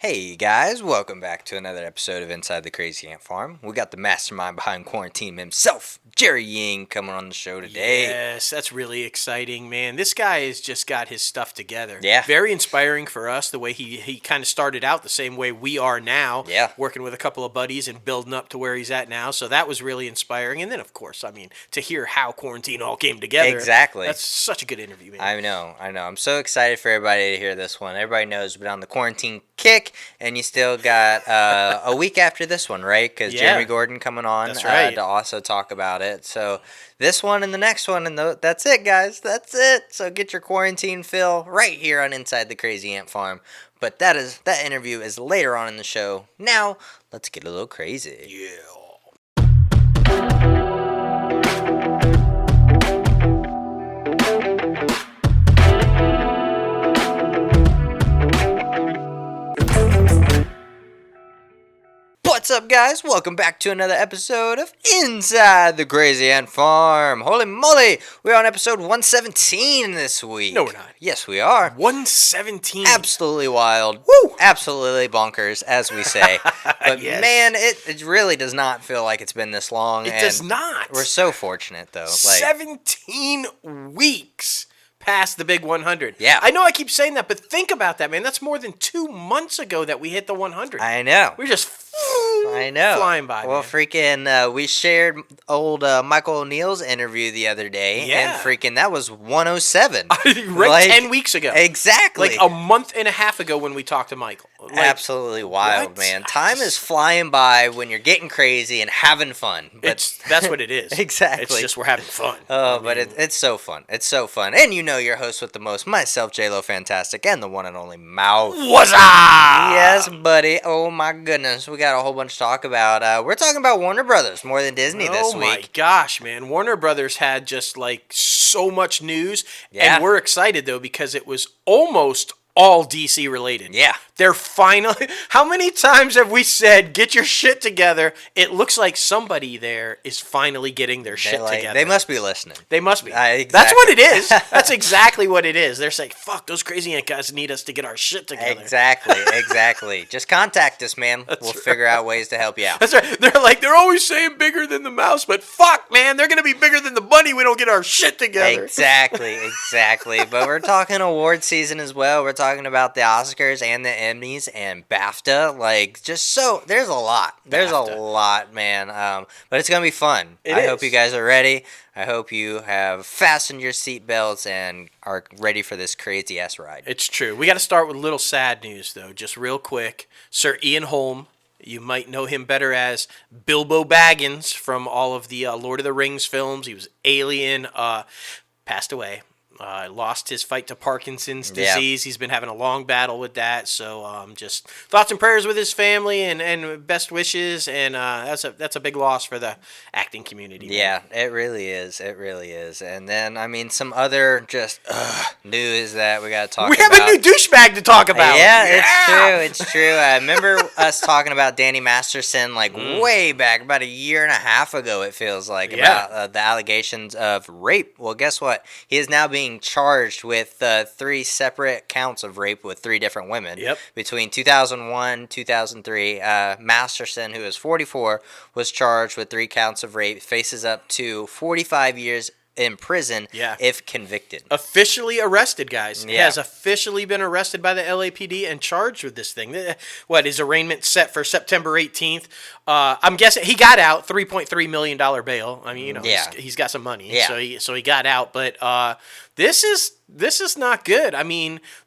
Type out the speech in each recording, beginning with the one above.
Hey guys, welcome back to another episode of Inside the Crazy Ant Farm. We got the mastermind behind quarantine himself, Jerry Ying, coming on the show today. Yes, that's really exciting, man. This guy has just got his stuff together. Yeah. Very inspiring for us, the way he kind of started out the same way we are now. Yeah. Working with a couple of buddies and building up to where he's at now. So that was really inspiring. And then, of course, to hear how quarantine all came together. Exactly. That's such a good interview, man. I know. I'm so excited for everybody to hear this one. Everybody knows we've been on the quarantine kick, and you still got a week after this one, right? Because Jeremy Gordon coming on That's right. to also talk about it. So this one and the next one, and that's it, guys. That's it. So get your quarantine fill right here on Inside the Crazy Ant Farm. But that interview is later on in the show. Now, let's get a little crazy. Yeah. What's up, guys? Welcome back to another episode of Inside the Crazy Ant Farm. Holy moly, we're on episode 117 this week. No, we're not. Yes, we are. 117. Absolutely wild. Woo! Absolutely bonkers, as we say. But Yes. man, it really does not feel like it's been this long. It and does not. We're so fortunate, though. 17 weeks past the big 100. Yeah. I know I keep saying that, but think about that, man. That's more than 2 months ago that we hit the 100. I know. We're just flying by, Well, man. freaking, we shared old Michael O'Neill's interview the other day. Yeah. And freaking, that was 107. Right 10 weeks ago. Exactly. Like a month and a half ago when we talked to Michael. Like, absolutely wild, what? man. Time is flying by when you're getting crazy and having fun. But that's what it is. Exactly. It's just we're having fun. Oh, but it's so fun. It's so fun. And you know your host with the most, myself, J-Lo Fantastic, and the one and only Mouth. What's up? Yes, buddy. Oh, my goodness. We got a whole bunch to talk about. We're talking about Warner Brothers more than Disney this Oh week. my gosh, man. Warner Brothers had just like so much news. Yeah. And we're excited though because it was almost all DC related. Yeah. They're finally. How many times have we said, get your shit together? It looks like somebody there is finally getting their shit together. They must be listening. They must be. Exactly. That's what it is. That's exactly what it is. They're saying, fuck, those crazy ant guys need us to get our shit together. Exactly. Just contact us, man. We'll figure out ways to help you out. That's right. They're always saying bigger than the mouse, but fuck, man, they're going to be bigger than the bunny. We don't get our shit together. Exactly. But we're talking award season as well. We're talking about the Oscars and the Emmys and BAFTA. There's a lot. There's a lot, man. But it's going to be fun. I hope you guys are ready. I hope you have fastened your seatbelts and are ready for this crazy-ass ride. It's true. We got to start with a little sad news, though, just real quick. Sir Ian Holm, you might know him better as Bilbo Baggins from all of the Lord of the Rings films. He was Alien, passed away. Lost his fight to Parkinson's disease. He's been having a long battle with that. So just thoughts and prayers with his family and best wishes. And that's a big loss for the acting community. Yeah, it really is. And then, some other just news that we got to talk about. We have a new douchebag to talk about. Yeah, it's true. I remember us talking about Danny Masterson way back, about a year and a half ago, it feels like, about the allegations of rape. Well, guess what? He is now being charged with 3 separate counts of rape with 3 different women. Yep. Between 2001, 2003, Masterson, who is 44, was charged with 3 counts of rape, faces up to 45 years in prison if convicted. Officially arrested, guys. Yeah. Has officially been arrested by the LAPD and charged with this thing. What, his arraignment set for September 18th? I'm guessing he got out, $3.3 million bail. He's got some money, so he got out. But this is not good.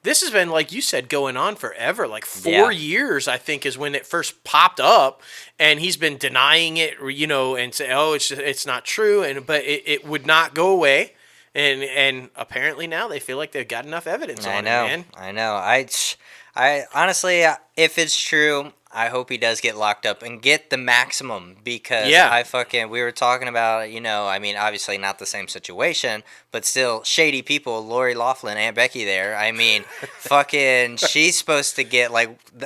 This has been, like you said, going on forever. Like 4 years, I think, is when it first popped up, and he's been denying it, and say, oh, it's not true, but it would not go away. And apparently now they feel like they've got enough evidence on it, man. I know. I honestly, if it's true, I hope he does get locked up and get the maximum because we were talking about, obviously not the same situation, but still shady people, Lori Loughlin, Aunt Becky there. She's supposed to get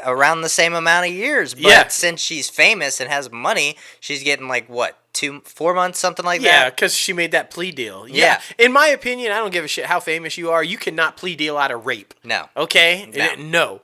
around the same amount of years, but since she's famous and has money, she's getting 4 months, something like that? Yeah, because she made that plea deal. Yeah. In my opinion, I don't give a shit how famous you are. You cannot plea deal out of rape. No. Okay? No.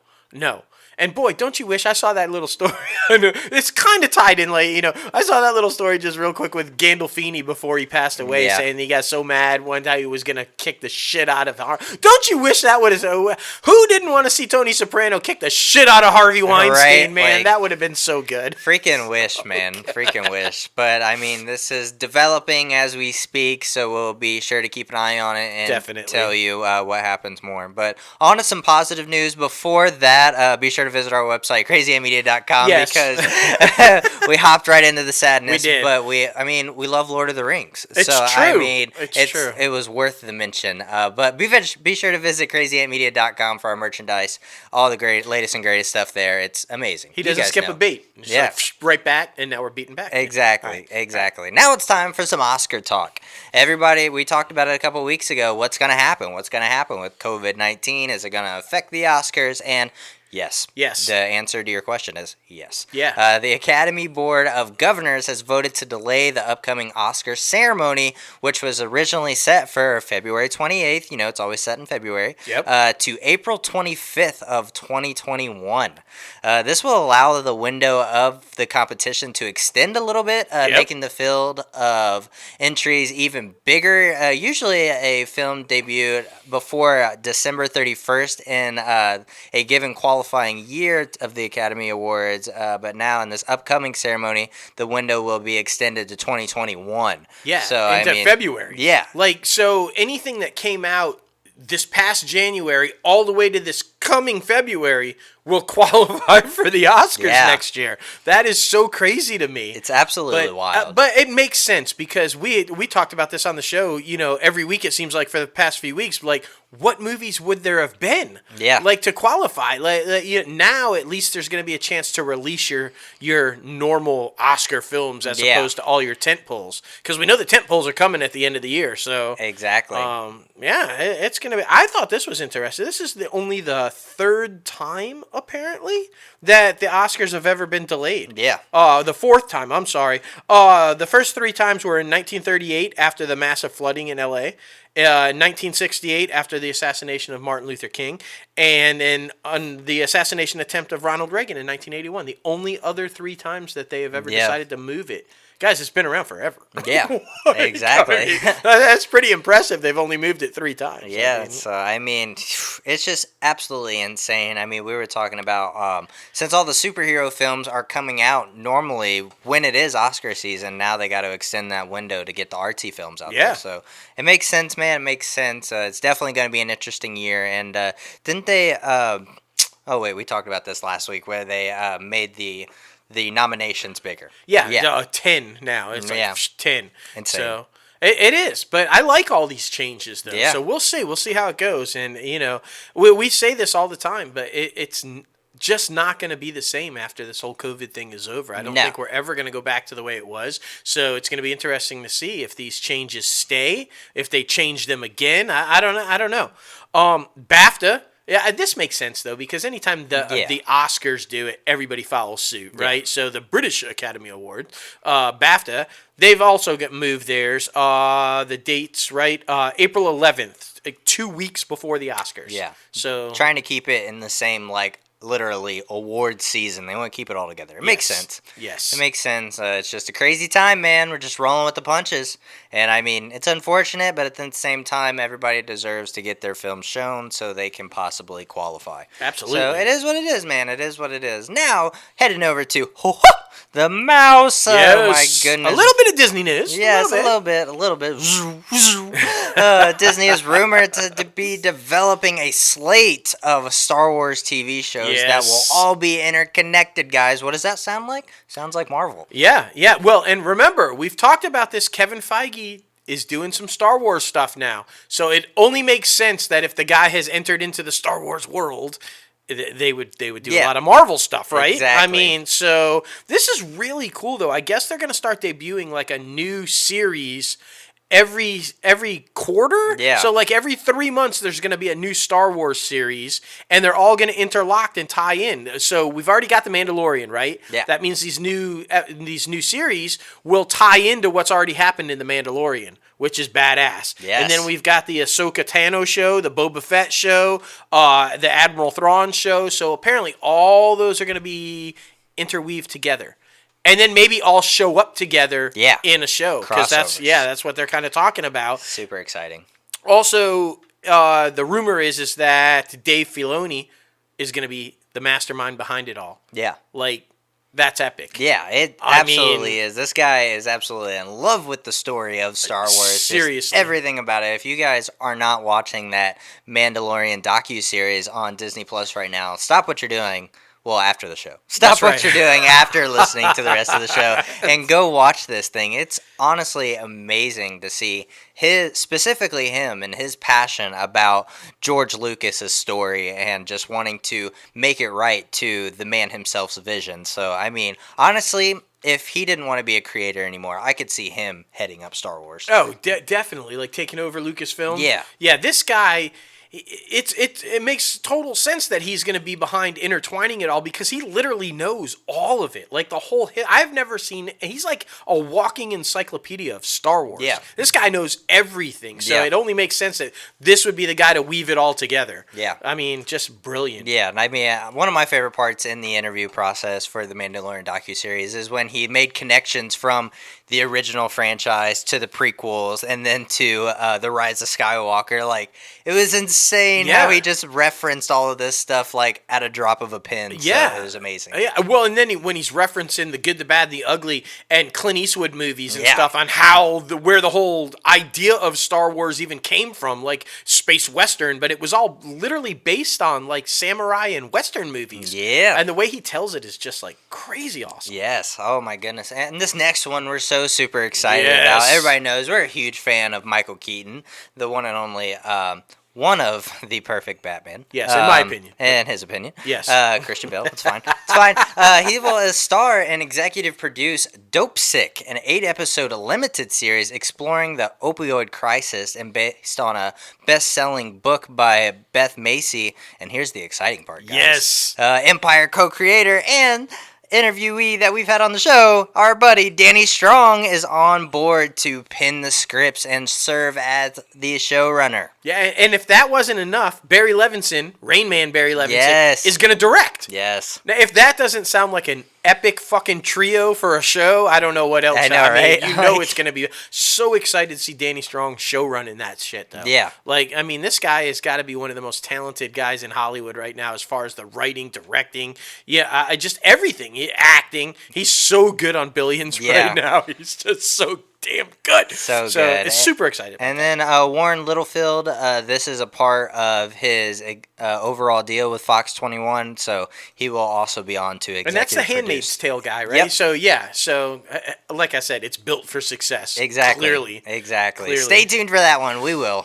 And boy, don't you wish I saw that little story? It's kind of tied in, like, I saw that little story just real quick with Gandolfini before he passed away, saying he got so mad one time he was gonna kick the shit out of Don't you wish that would have? Who didn't want to see Tony Soprano kick the shit out of Harvey Weinstein? Right? Man, like, that would have been so good. Freaking wish, man, freaking wish. But I mean, this is developing as we speak, so we'll be sure to keep an eye on it and definitely tell you what happens more. But on to some positive news. Before that, be sure to visit our website, crazymedia.com, because we hopped right into the sadness. We did. But we love Lord of the Rings. It's so, true. I mean, it's true. It was worth the mention. But be sure to visit crazymedia.com for our merchandise, all the latest and greatest stuff there. It's amazing. He doesn't skip a beat. Just like, right back, and now we're beating back. Exactly, exactly. Now it's time for some Oscar talk. Everybody, we talked about it a couple weeks ago. What's going to happen? What's going to happen with COVID-19? Is it going to affect the Oscars? And yes. Yes. The answer to your question is yes. Yeah. The Academy Board of Governors has voted to delay the upcoming Oscar ceremony, which was originally set for February 28th. It's always set in February. Yep. To April 25th of 2021. This will allow the window of the competition to extend a little bit, making the field of entries even bigger. Usually a film debuted before December 31st in a given qualifying year of the Academy Awards, but now in this upcoming ceremony, the window will be extended to 2021. Yeah, so into February. Yeah. So anything that came out this past January all the way to this coming February will qualify for the Oscars next year. That is so crazy to me. It's absolutely wild. But it makes sense because we talked about this on the show, every week it seems like for the past few weeks, like what movies would there have been? Yeah. Like to qualify. Now at least there's going to be a chance to release your normal Oscar films as opposed to all your tent poles. Because we know the tent poles are coming at the end of the year. So exactly. It's going to be. I thought this was interesting. This is only the third time apparently that the Oscars have ever been delayed. Yeah. The fourth time. I'm sorry. The first three times were in 1938 after the massive flooding in L.A., 1968 after the assassination of Martin Luther King, and then on the assassination attempt of Ronald Reagan in 1981. The only other three times that they have ever decided to move it. Guys, it's been around forever. Yeah, exactly. That's pretty impressive. They've only moved it three times. Yeah, it's just absolutely insane. I mean, we were talking about, since all the superhero films are coming out normally when it is Oscar season, now they got to extend that window to get the artsy films out there. So it makes sense, man. It makes sense. It's definitely going to be an interesting year. And didn't they, we talked about this last week where they made the nominations bigger. 10 now. It's like 10. Insane. So it is, but I like all these changes though. Yeah. So we'll see. We'll see how it goes. And we say this all the time, but it's just not going to be the same after this whole COVID thing is over. I don't think we're ever going to go back to the way it was. So it's going to be interesting to see if these changes stay, if they change them again. I don't know. BAFTA. Yeah, this makes sense, though, because anytime the Oscars do it, everybody follows suit, right? Yeah. So the British Academy Award, BAFTA, they've also got moved theirs. The dates, right? April 11th, 2 weeks before the Oscars. Yeah. So trying to keep it in the same, literally award season. They want to keep it all together. It makes sense. Yes. It makes sense. It's just a crazy time, man. We're just rolling with the punches. And, I mean, it's unfortunate, but at the same time, everybody deserves to get their film shown so they can possibly qualify. Absolutely. So it is what it is, man. It is what it is. Now, heading over to the mouse. Yes. Oh, my goodness. A little bit of Disney news. Yes, a little bit. Disney is rumored to be developing a slate of Star Wars TV shows that will all be interconnected, guys. What does that sound like? Sounds like Marvel. Yeah. Well, and remember, we've talked about this. Kevin Feige is doing some Star Wars stuff now. So it only makes sense that if the guy has entered into the Star Wars world, they would do a lot of Marvel stuff, right? Exactly. I mean, so this is really cool, though. I guess they're going to start debuting a new series every quarter. Yeah. So like every 3 months, there's going to be a new Star Wars series, and they're all going to interlock and tie in. So we've already got the Mandalorian, right? Yeah. That means these new series will tie into what's already happened in the Mandalorian, which is badass. Yes. And then we've got the Ahsoka Tano show, the Boba Fett show, the Admiral Thrawn show. So apparently all those are going to be interweaved together. And then maybe all show up together in a show. Because that's what they're kind of talking about. Super exciting. Also, the rumor is that Dave Filoni is going to be the mastermind behind it all. Yeah. Like, that's epic. Yeah, it absolutely is. This guy is absolutely in love with the story of Star Wars. Seriously. Just everything about it. If you guys are not watching that Mandalorian docuseries on Disney Plus right now, stop what you're doing. Well, after the show. Stop what you're doing after listening to the rest of the show and go watch this thing. It's honestly amazing to see specifically him and his passion about George Lucas's story and just wanting to make it right to the man himself's vision. So, I mean, honestly, if he didn't want to be a creator anymore, I could see him heading up Star Wars. Oh, definitely. Like taking over Lucasfilm. Yeah. Yeah, this guy... It makes total sense that he's going to be behind intertwining it all because he literally knows all of it. Like the whole I've never seen. He's like a walking encyclopedia of Star Wars. Yeah. This guy knows everything. So it only makes sense that this would be the guy to weave it all together. Yeah. I mean, just brilliant. Yeah, and I mean, one of my favorite parts in the interview process for the Mandalorian docuseries is when he made connections from the original franchise to the prequels and then to the Rise of Skywalker. Like, it was insane how he just referenced all of this stuff like at a drop of a pin. Yeah. So it was amazing. Yeah. Well, and then when he's referencing the Good, the Bad, the Ugly and Clint Eastwood movies and stuff on how where the whole idea of Star Wars even came from, like space western, but it was all literally based on like samurai and western movies. Yeah. And the way he tells it is just like crazy awesome. Yes. Oh my goodness. And this next one we're so super excited about. Everybody knows we're a huge fan of Michael Keaton, the one and only one of the perfect Batman. Yes, in my opinion. In his opinion. Yes. Christian Bale. It's fine. It's fine. He will star and executive produce Dope Sick, an 8-episode limited series exploring the opioid crisis and based on a best-selling book by Beth Macy. And here's the exciting part, guys. Yes. Empire co-creator and interviewee that we've had on the show, our buddy Danny Strong, is on board to pen the scripts and serve as the showrunner. Yeah, and if that wasn't enough, Barry Levinson, Rain Man Barry Levinson, is going to direct. Yes. Now, if that doesn't sound like an epic fucking trio for a show, I don't know what else. I know, right? You know it's going to be. So excited to see Danny Strong show running that shit, though. Yeah. Like, I mean, this guy has got to be one of the most talented guys in Hollywood right now as far as the writing, directing. Yeah, I just everything. Acting. He's so good on Billions right now. He's just so damn good. So good. It's super excited. And then Warren Littlefield, this is a part of his overall deal with Fox 21, so he will also be on to executive And that's the Handmaid's Tale guy, right? Yep. So, yeah. So, like I said, it's built for success. Exactly. Clearly. Exactly. Stay tuned for that one. We will.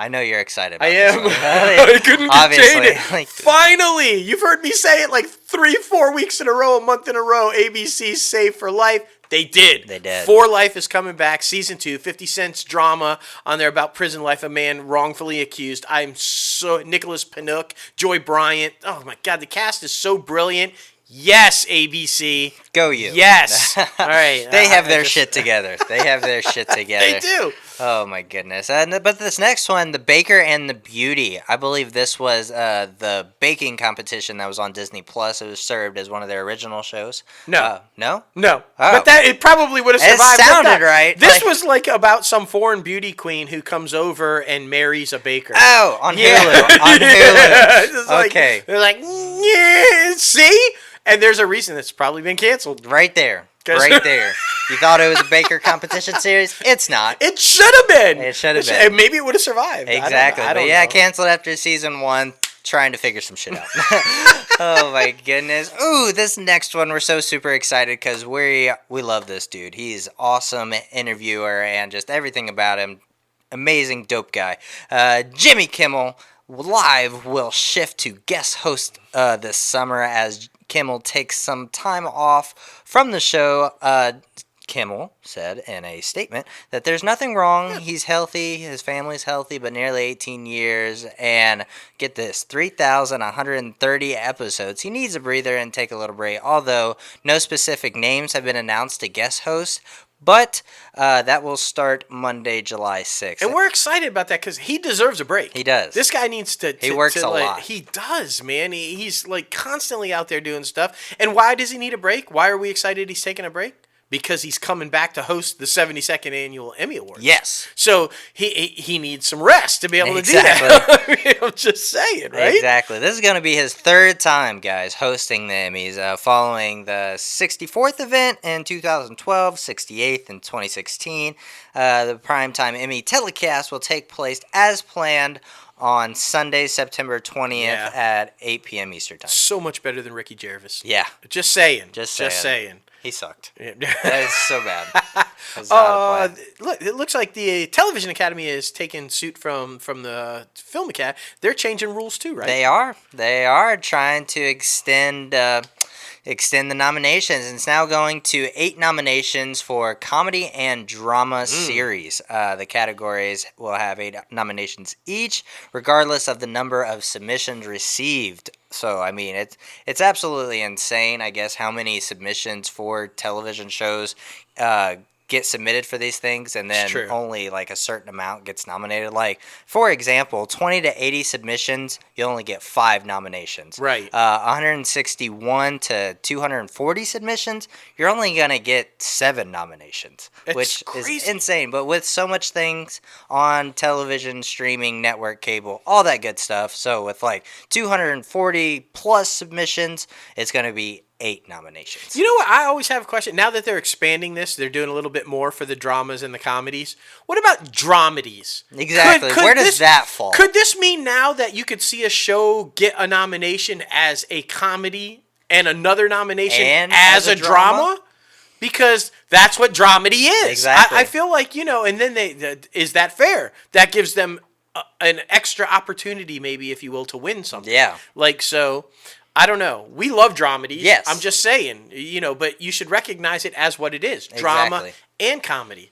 I know you're excited about I this am. one. I couldn't contain it. Like, finally! You've heard me say it like 3-4 weeks in a row, a month in a row. ABC's Save for Life. They did. They did. For Life is coming back. Season 2, 50 Cent's drama on there about prison life, a man wrongfully accused. I'm so... Nicholas Pinook, Joy Bryant. Oh, my God. The cast is so brilliant. Yes, ABC. Go you. Yes. All right. They have their shit together. They have their shit together. They do. Oh, my goodness. But this next one, The Baker and the Beauty, I believe this was the baking competition that was on Disney Plus. It was served as one of their original shows. No. No? No. Oh. But it probably would have survived. It sounded right. This was like about some foreign beauty queen who comes over and marries a baker. Oh, on Hulu. On Hulu. Okay. They're like, yeah, see? And there's a reason it's probably been canceled. Right there. Right there. You thought it was a Baker competition series? It's not. It should have been. It should have been. Maybe it would have survived. Exactly. I don't know. Canceled after season 1, trying to figure some shit out. Oh my goodness. Ooh, this next one, we're so super excited because we love this dude. He's awesome interviewer and just everything about him. Amazing, dope guy. Jimmy Kimmel Live will shift to guest host this summer as Kimmel takes some time off from the show Kimmel said in a statement that there's nothing wrong. Yeah. He's healthy. His family's healthy, but nearly 18 years. And get this, 3,130 episodes. He needs a breather and take a little break, although no specific names have been announced to guest host. But that will start Monday, July 6th. And we're excited about that because he deserves a break. He does. This guy needs to... He works a lot. He does, man. He's like constantly out there doing stuff. And why does he need a break? Why are we excited he's taking a break? Because he's coming back to host the 72nd Annual Emmy Awards. Yes. So he needs some rest to be able to do that. I'm just saying, right? Exactly. This is going to be his third time, guys, hosting the Emmys, following the 64th event in 2012, 68th in 2016. The primetime Emmy telecast will take place as planned on Sunday, September 20th at 8 p.m. Eastern Time. So much better than Ricky Gervais. Yeah. Just saying. Just saying. He sucked. Yeah. That is so bad. That's not a play. Look, it looks like the Television Academy is taking suit from the Film Academy. They're changing rules too, right? They are. They are trying to extend the nominations. It's now going to 8 nominations for comedy and drama series. The categories will have 8 nominations each, regardless of the number of submissions received. So, I mean, it's absolutely insane, I guess, how many submissions for television shows get submitted for these things, and then only like a certain amount gets nominated. Like, for example, 20 to 80 submissions, you only get 5 nominations. Right. 161 to 240 submissions, you're only going to get 7 nominations, which is insane. But with so much things on television, streaming, network, cable, all that good stuff, so with like 240 plus submissions, it's going to be 8 nominations. You know what? I always have a question. Now that they're expanding this, they're doing a little bit more for the dramas and the comedies. What about dramedies? Exactly. Where does that fall? Could this mean now that you could see a show get a nomination as a comedy and another nomination as a drama? Because that's what dramedy is. Exactly. I feel like, and then is that fair? That gives them an extra opportunity, maybe, if you will, to win something. Yeah. So... I don't know. We love dramedies. Yes. I'm just saying, but you should recognize it as what it is. Drama and comedy.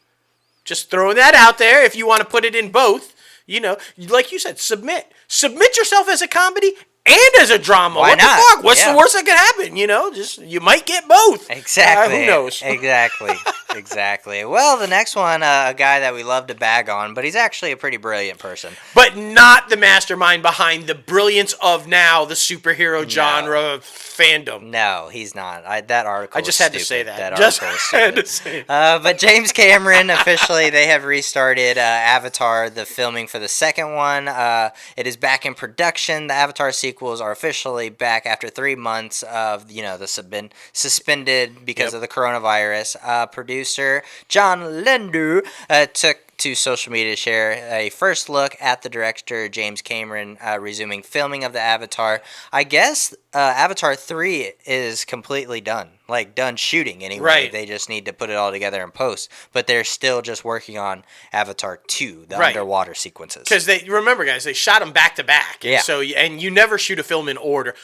Just throwing that out there if you want to put it in both. Like you said, submit. Submit yourself as a comedy and as a drama. Why what not? The fuck? What's the worst that could happen? You might get both. Exactly. Who knows? Exactly. Well, the next one, a guy that we love to bag on, but he's actually a pretty brilliant person. But not the mastermind behind the brilliance of now the superhero genre fandom. No, he's not. That article. I just had to say that. Had to say it. But James Cameron officially, they have restarted Avatar, the filming for the second one. It is back in production. The Avatar sequels are officially back after 3 months of the suspended because of the coronavirus. Producer John Lendu took to social media to share a first look at the director James Cameron resuming filming of the Avatar. I guess Avatar 3 is completely done. Like, done shooting anyway. Right. They just need to put it all together in post. But they're still just working on Avatar 2, the underwater sequences. Because remember, guys, they shot them back to back. Yeah. And you never shoot a film in order.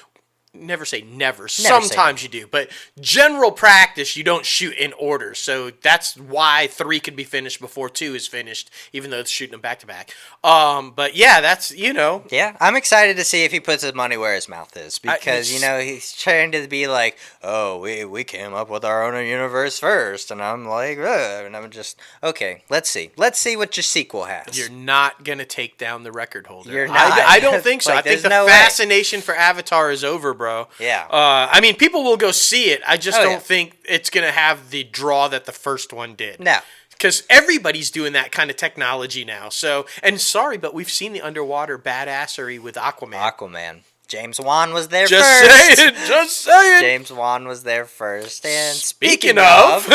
Never say never. Sometimes you do. But general practice, you don't shoot in order. So that's why 3 could be finished before 2 is finished, even though it's shooting them back to back. But yeah, that's, Yeah, I'm excited to see if he puts his money where his mouth is. Because, he's trying to be like, oh, we came up with our own universe first. And I'm like, ugh. And I'm just, okay, let's see. Let's see what your sequel has. You're not going to take down the record holder. You're not. I don't think so. Like, I think the fascination for Avatar is over, bro. Yeah. I mean, people will go see it. I just don't think it's going to have the draw that the first one did. No. Because everybody's doing that kind of technology now. So, and sorry, but we've seen the underwater badassery with Aquaman. James Wan was there first. Just saying. James Wan was there first. And speaking of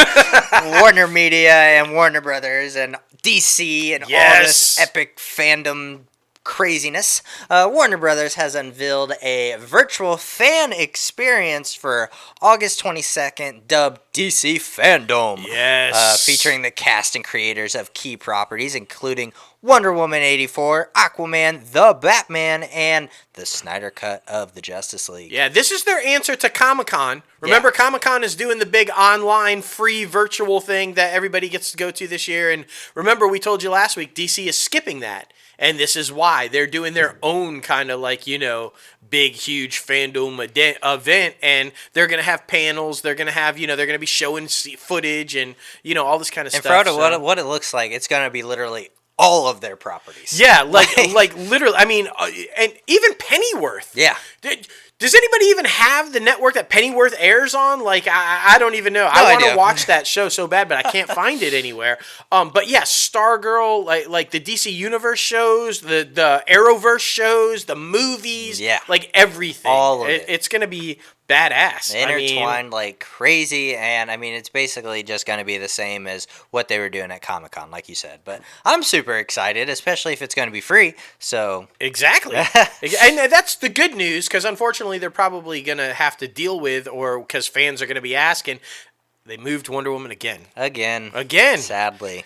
Warner Media and Warner Brothers and DC and all this epic fandom craziness, Warner Brothers has unveiled a virtual fan experience for August 22nd, dubbed DC Fandom. Yes. Featuring the cast and creators of key properties, including Wonder Woman 84, Aquaman, The Batman, and the Snyder Cut of the Justice League. Yeah, this is their answer to Comic-Con. Remember, Comic-Con is doing the big online free virtual thing that everybody gets to go to this year. And remember, we told you last week, DC is skipping that. And this is why. They're doing their own kind of like, big, huge fandom event. And they're going to have panels. They're going to have, they're going to be showing footage and, all this kind of stuff. And Frodo, what it looks like, it's going to be literally all of their properties. Yeah, like literally. I mean, and even Pennyworth. Yeah. Does anybody even have the network that Pennyworth airs on? Like, I don't even know. No, I want to watch that show so bad, but I can't find it anywhere. But yeah, Stargirl, like the DC Universe shows, the Arrowverse shows, the movies, like everything. All of it. It's gonna be badass. Intertwined like crazy, and I mean, it's basically just going to be the same as what they were doing at Comic-Con, like you said. But I'm super excited, especially if it's going to be free. So exactly, and that's the good news, because unfortunately they're probably going to have to deal with, or because fans are going to be asking, they moved Wonder Woman again. Sadly.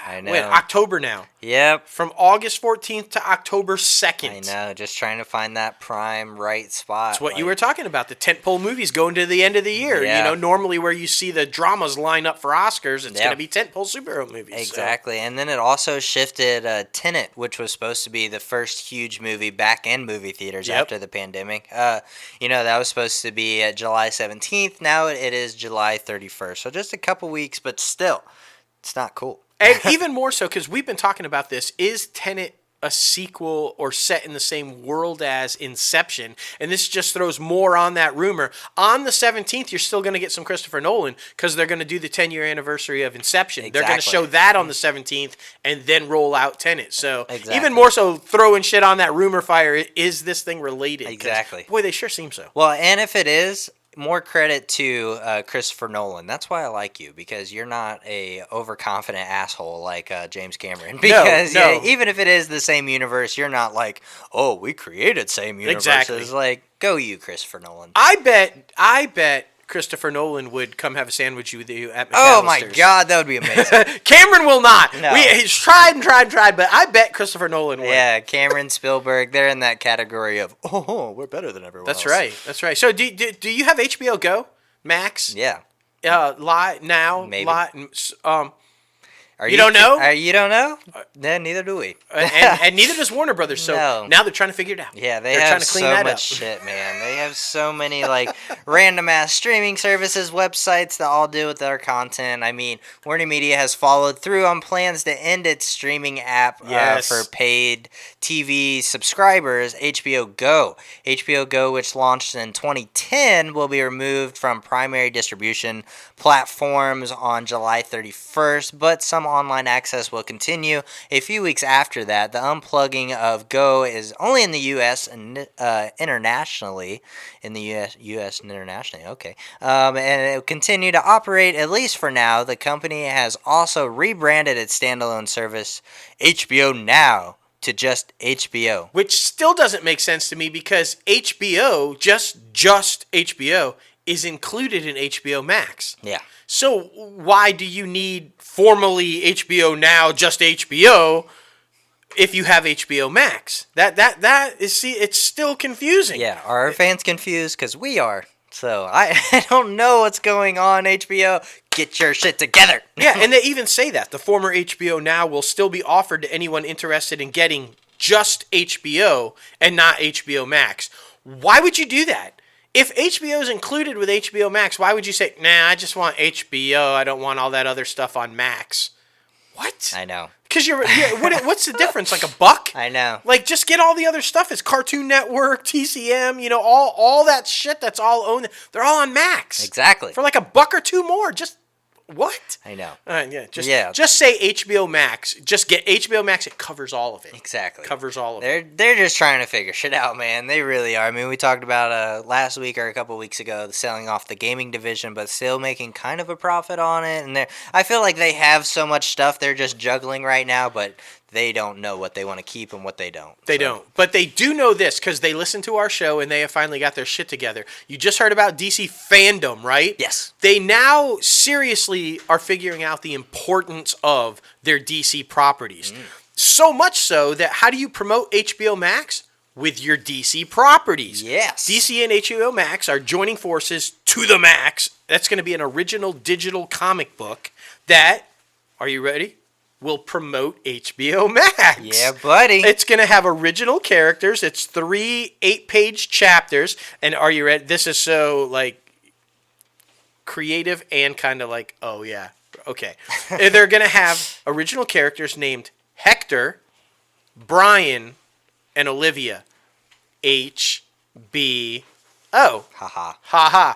I know. Wait, October now. Yep. From August 14th to October 2nd. I know, just trying to find that prime right spot. That's what you were talking about, the tentpole movies going to the end of the year. Yeah. Normally where you see the dramas line up for Oscars, it's going to be tentpole superhero movies. Exactly. So. And then it also shifted Tenet, which was supposed to be the first huge movie back in movie theaters after the pandemic. That was supposed to be July 17th. Now it is July 31st. So just a couple weeks, but still, it's not cool. And even more so, because we've been talking about this, is Tenet a sequel or set in the same world as Inception? And this just throws more on that rumor. On the 17th, you're still going to get some Christopher Nolan, because they're going to do the 10-year anniversary of Inception. Exactly. They're going to show that on the 17th and then roll out Tenet. So even more so, throwing shit on that rumor fire, is this thing related? Exactly. Boy, they sure seem so. Well, and if it is, more credit to Christopher Nolan. That's why I like you, because you're not a overconfident asshole like James Cameron. Because no. Even if it is the same universe, you're not like, oh, we created same universes. Exactly. Like, go you, Christopher Nolan. I bet Christopher Nolan would come have a sandwich with you at McAllister's. Oh my God, that would be amazing. Cameron will not. No. He's tried, but I bet Christopher Nolan would. Yeah, Cameron, Spielberg, they're in that category of, we're better than everyone else. That's right. So do you have HBO Go, Max? Yeah. Live now? Maybe. You don't know? You don't know? Then neither do we. and neither does Warner Brothers. So now they're trying to figure it out. Yeah, they're have so much shit, man. They have so many random ass streaming services, websites that all deal with their content. I mean, Warner Media has followed through on plans to end its streaming app for paid TV subscribers, HBO Go. HBO Go, which launched in 2010, will be removed from primary distribution platforms on July 31st, but some online access will continue a few weeks after that. The unplugging of Go is only in the U.S. and internationally. In the U.S. and internationally, okay. And it will continue to operate, at least for now. The company has also rebranded its standalone service, HBO Now, to just HBO. Which still doesn't make sense to me, because HBO, just HBO, is included in HBO Max. Yeah. So why do you need formally HBO Now, just HBO, if you have HBO Max? That is, see, it's still confusing. Yeah, are our fans confused? Because we are. So I don't know what's going on, HBO. Get your shit together. Yeah, and they even say that. The former HBO Now will still be offered to anyone interested in getting just HBO and not HBO Max. Why would you do that? If HBO is included with HBO Max, why would you say, nah, I just want HBO. I don't want all that other stuff on Max. What? I know. Because what's the difference? Like $1? I know. Like, just get all the other stuff. It's Cartoon Network, TCM, all that shit that's all owned. They're all on Max. Exactly. For like $1 or $2 more. Just what? I know. Just say HBO Max. Just get HBO Max. It covers all of it. Exactly. Covers all of it. They're just trying to figure shit out, man. They really are. I mean, we talked about last week or a couple weeks ago selling off the gaming division, but still making kind of a profit on it. And I feel like they have so much stuff they're just juggling right now, but they don't know what they want to keep and what they don't. They don't. But they do know this, because they listen to our show and they have finally got their shit together. You just heard about DC fandom, right? Yes. They now seriously are figuring out the importance of their DC properties. So much so that how do you promote HBO Max? With your DC properties. Yes. DC and HBO Max are joining forces to the max. That's going to be an original digital comic book that, are you ready? Will promote HBO Max. Yeah, buddy. It's going to have original characters. It's 3 8-page chapters. And are you ready? This is so, like, creative and kind of like, oh, yeah. Okay. They're going to have original characters named Hector, Brian, and Olivia. HBO. Haha. Haha.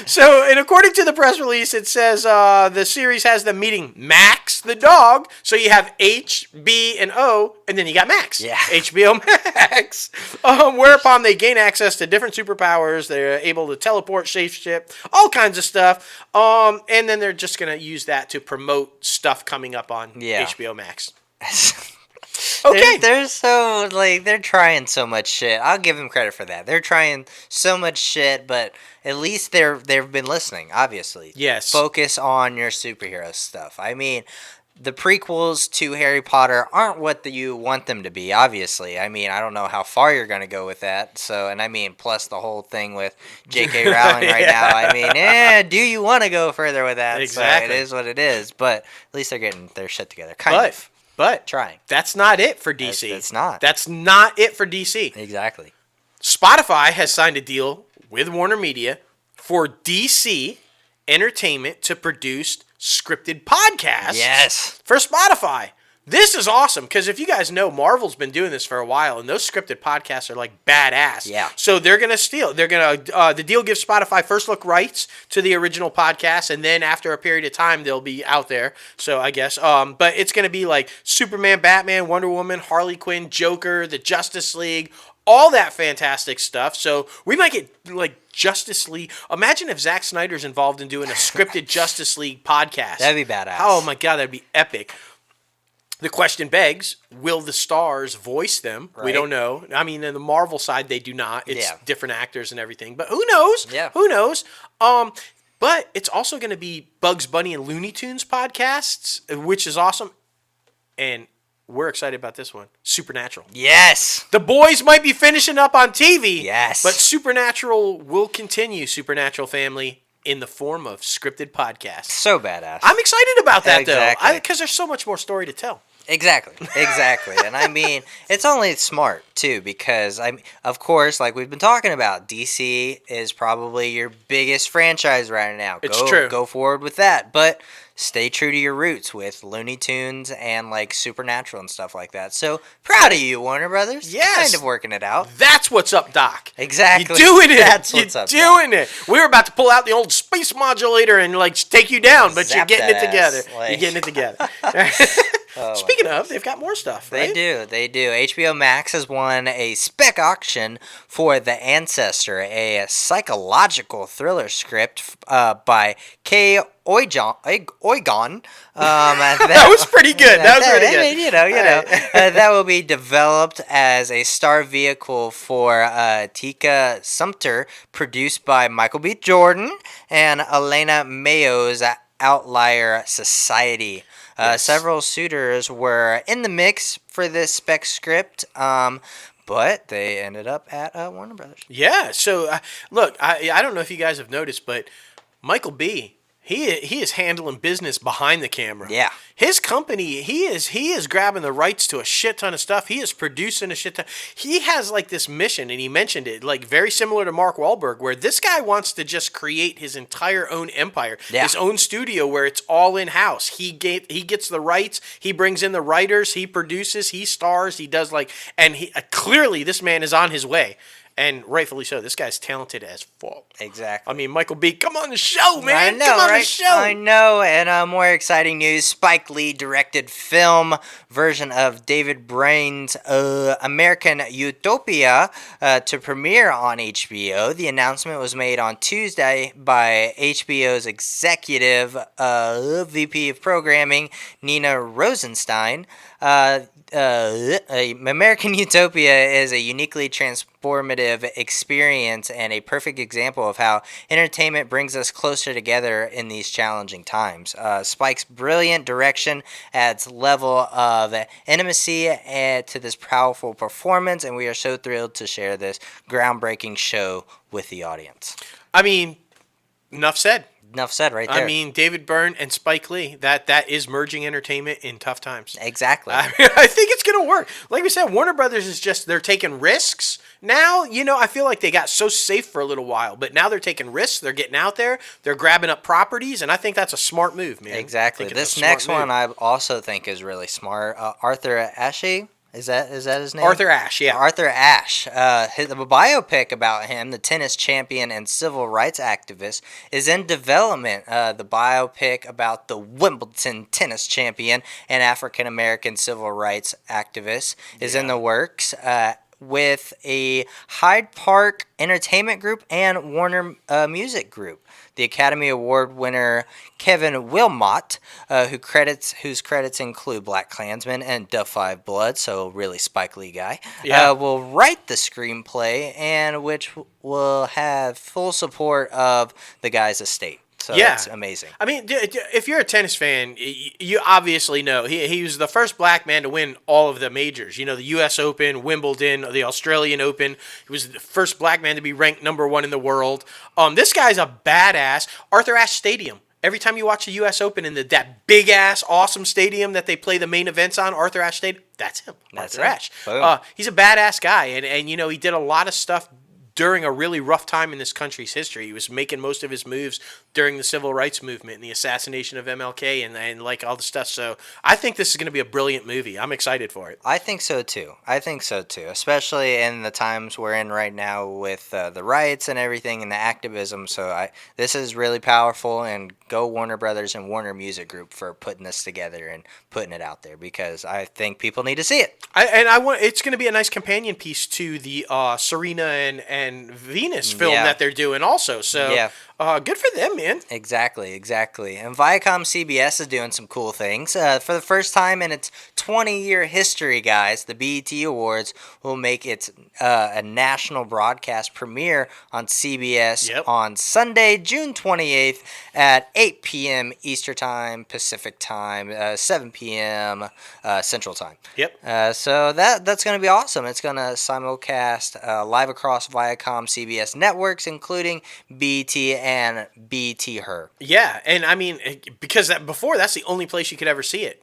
So, and according to the press release, it says the series has them meeting Max the dog. So you have H, B, and O, and then you got Max. Yeah. HBO Max. Whereupon they gain access to different superpowers. They're able to teleport, shapeshift, all kinds of stuff. And then they're just going to use that to promote stuff coming up on HBO Max. Okay. They're so, like, they're trying so much shit. I'll give them credit for that. They're trying so much shit, but at least they've been listening, obviously. Yes. Focus on your superhero stuff. I mean, the prequels to Harry Potter aren't what you want them to be, obviously. I mean, I don't know how far you're going to go with that. So, and I mean, plus the whole thing with J.K. Rowling right now. I mean, do you want to go further with that? Exactly. So it is what it is. But at least they're getting their shit together. Kind of. But trying. That's not it for DC. It's not. That's not it for DC. Exactly. Spotify has signed a deal with Warner Media for DC Entertainment to produce scripted podcasts. Yes. For Spotify. This is awesome because if you guys know, Marvel's been doing this for a while, and those scripted podcasts are like badass. Yeah. So they're gonna steal. They're gonna. The deal gives Spotify first look rights to the original podcast, and then after a period of time, they'll be out there. So I guess. But it's gonna be like Superman, Batman, Wonder Woman, Harley Quinn, Joker, the Justice League, all that fantastic stuff. So we might get like Justice League. Imagine if Zack Snyder's involved in doing a scripted Justice League podcast. That'd be badass. Oh my god, that'd be epic. The question begs, will the stars voice them? Right. We don't know. I mean, in the Marvel side, they do not. It's different actors and everything. But who knows? Yeah. Who knows? But it's also going to be Bugs Bunny and Looney Tunes podcasts, which is awesome. And we're excited about this one. Supernatural. Yes. The boys might be finishing up on TV. Yes. But Supernatural will continue, Supernatural family, in the form of scripted podcasts. So badass. I'm excited about that, exactly. though. Because there's so much more story to tell. Exactly. And I mean, it's only smart, too, because, of course, like we've been talking about, DC is probably your biggest franchise right now. It's true. Go forward with that. But stay true to your roots with Looney Tunes and, like, Supernatural and stuff like that. So, proud of you, Warner Brothers. Yes. Kind of working it out. That's what's up, Doc. Exactly. You're doing it. That's what's up, doing it. We were about to pull out the old space modulator and, like, take you down, but you're getting it together. Like... You're getting it together. Oh, speaking of, they've got more stuff, right? They do. HBO Max has won a spec auction for The Ancestor, a psychological thriller script by K. Oigon. That was pretty good. That was pretty good. You know. That will be developed as a star vehicle for Tika Sumpter, produced by Michael B. Jordan and Elena Mayo's Outlier Society. Yes. Several suitors were in the mix for this spec script, but they ended up at Warner Brothers. Yeah. So, look, I don't know if you guys have noticed, but Michael B., he is handling business behind the camera. Yeah. His company, he is grabbing the rights to a shit ton of stuff. He is producing a shit ton. He has like this mission, and he mentioned it, like very similar to Mark Wahlberg, where this guy wants to just create his entire own empire, his own studio where it's all in-house. He gets the rights, he brings in the writers, he produces, he stars, he does like, and he clearly this man is on his way. And rightfully so. This guy's talented as fuck. Exactly. I mean, Michael B., come on the show, man. I know, come on right? the show. I know. And more exciting news, Spike Lee directed film version of David Bryan's American Utopia to premiere on HBO. The announcement was made on Tuesday by HBO's executive VP of programming, Nina Rosenstein. American Utopia is a uniquely transformative experience and a perfect example of how entertainment brings us closer together in these challenging times. Spike's brilliant direction adds level of intimacy to this powerful performance, and we are so thrilled to share this groundbreaking show with the audience. I mean, enough said. Enough said right there. I mean, David Byrne and Spike Lee, that is merging entertainment in tough times. Exactly. I think it's going to work. Like we said, Warner Brothers is just, they're taking risks. Now, I feel like they got so safe for a little while, but now they're taking risks. They're getting out there. They're grabbing up properties, and I think that's a smart move, man. Exactly. This next one I also think is really smart. Arthur Ashe. Is that his name? Arthur Ashe, yeah. Arthur Ashe. The biopic about him, the tennis champion and civil rights activist, is in development. The biopic about the Wimbledon tennis champion and African-American civil rights activist is in the works. With a Hyde Park Entertainment Group and Warner Music Group. The Academy Award winner Kevin Wilmot, whose credits include Black Klansman and Da 5 Blood, so really Spike Lee guy, will write the screenplay, and which will have full support of the guy's estate. So it's amazing. I mean, if you're a tennis fan, you obviously know he was the first black man to win all of the majors. The U.S. Open, Wimbledon, the Australian Open. He was the first black man to be ranked #1 in the world. This guy's a badass. Arthur Ashe Stadium. Every time you watch the U.S. Open in that big-ass, awesome stadium that they play the main events on, Arthur Ashe Stadium, that's him, Arthur Ashe. He's a badass guy, and he did a lot of stuff during a really rough time in this country's history. He was making most of his moves during the civil rights movement and the assassination of MLK and like all the stuff. So I think this is going to be a brilliant movie. I'm excited for it. I think so too. Especially in the times we're in right now with the riots and everything and the activism. So this is really powerful, and go Warner Brothers and Warner Music Group for putting this together and putting it out there, because I think people need to see it. It's going to be a nice companion piece to the Serena and Venus film that they're doing also. So good for them, man. Exactly. And Viacom CBS is doing some cool things. For the first time in its 20-year history, guys, the BET Awards will make its a national broadcast premiere on CBS on Sunday, June 28th at 8 p.m. Eastern Time, Pacific Time, 7 p.m. Central Time. So that's going to be awesome. It's going to simulcast live across Viacom CBS networks, including BET and BET Her. Yeah, and I mean, because before that's the only place you could ever see it.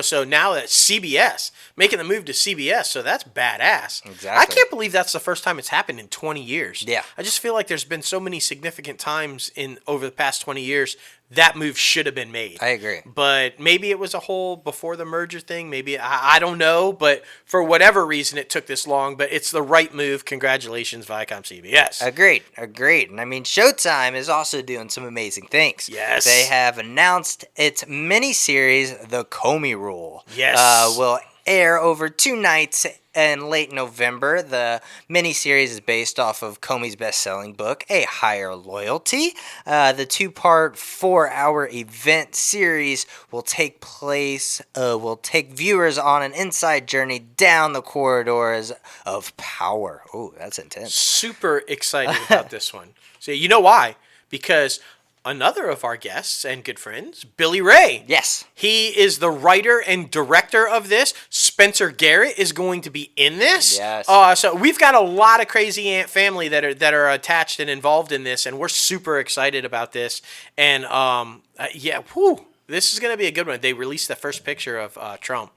So now that CBS making the move to CBS, so that's badass. Exactly. I can't believe that's the first time it's happened in 20 years. Yeah. I just feel like there's been so many significant times over the past 20 years that move should have been made. I agree. But maybe it was a whole before the merger thing. Maybe, I don't know. But for whatever reason, it took this long. But it's the right move. Congratulations, Viacom CBS. Agreed. And I mean, Showtime is also doing some amazing things. Yes. They have announced its miniseries, The Comey Rule. Yes. Will air over 2 nights in late November. The miniseries is based off of Comey's best-selling book, A Higher Loyalty. The 2-part, 4-hour event series will take viewers on an inside journey down the corridors of power. Oh, that's intense. Super excited about this one. So you know why? Because another of our guests and good friends, Billy Ray. Yes. He is the writer and director of this. Spencer Garrett is going to be in this. Yes. So we've got a lot of crazy Ant family that are attached and involved in this, and we're super excited about this. And this is going to be a good one. They released the first picture of Trump.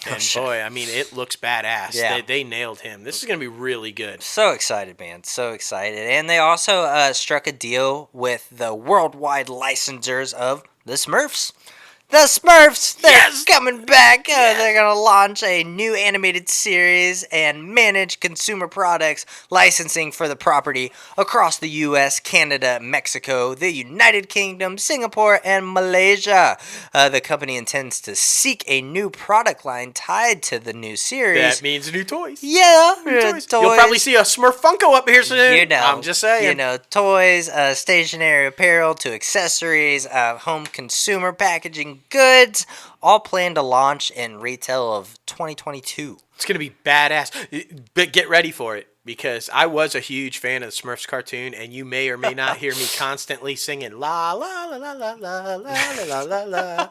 And boy, I mean, it looks badass. Yeah. They nailed him. This is going to be really good. So excited, man. So excited. And they also struck a deal with the worldwide licensors of the Smurfs. The Smurfs, they're coming back. They're going to launch a new animated series and manage consumer products licensing for the property across the U.S., Canada, Mexico, the United Kingdom, Singapore, and Malaysia. The company intends to seek a new product line tied to the new series. That means new toys. Yeah, new toys. You'll probably see a Smurf Funko up here soon. I'm just saying. Toys, stationary apparel to accessories, home consumer packaging goods, all planned to launch in retail of 2022. It's going to be badass. But get ready for it, because I was a huge fan of the Smurfs cartoon, and you may or may not hear me constantly singing la la la la la la la la la la.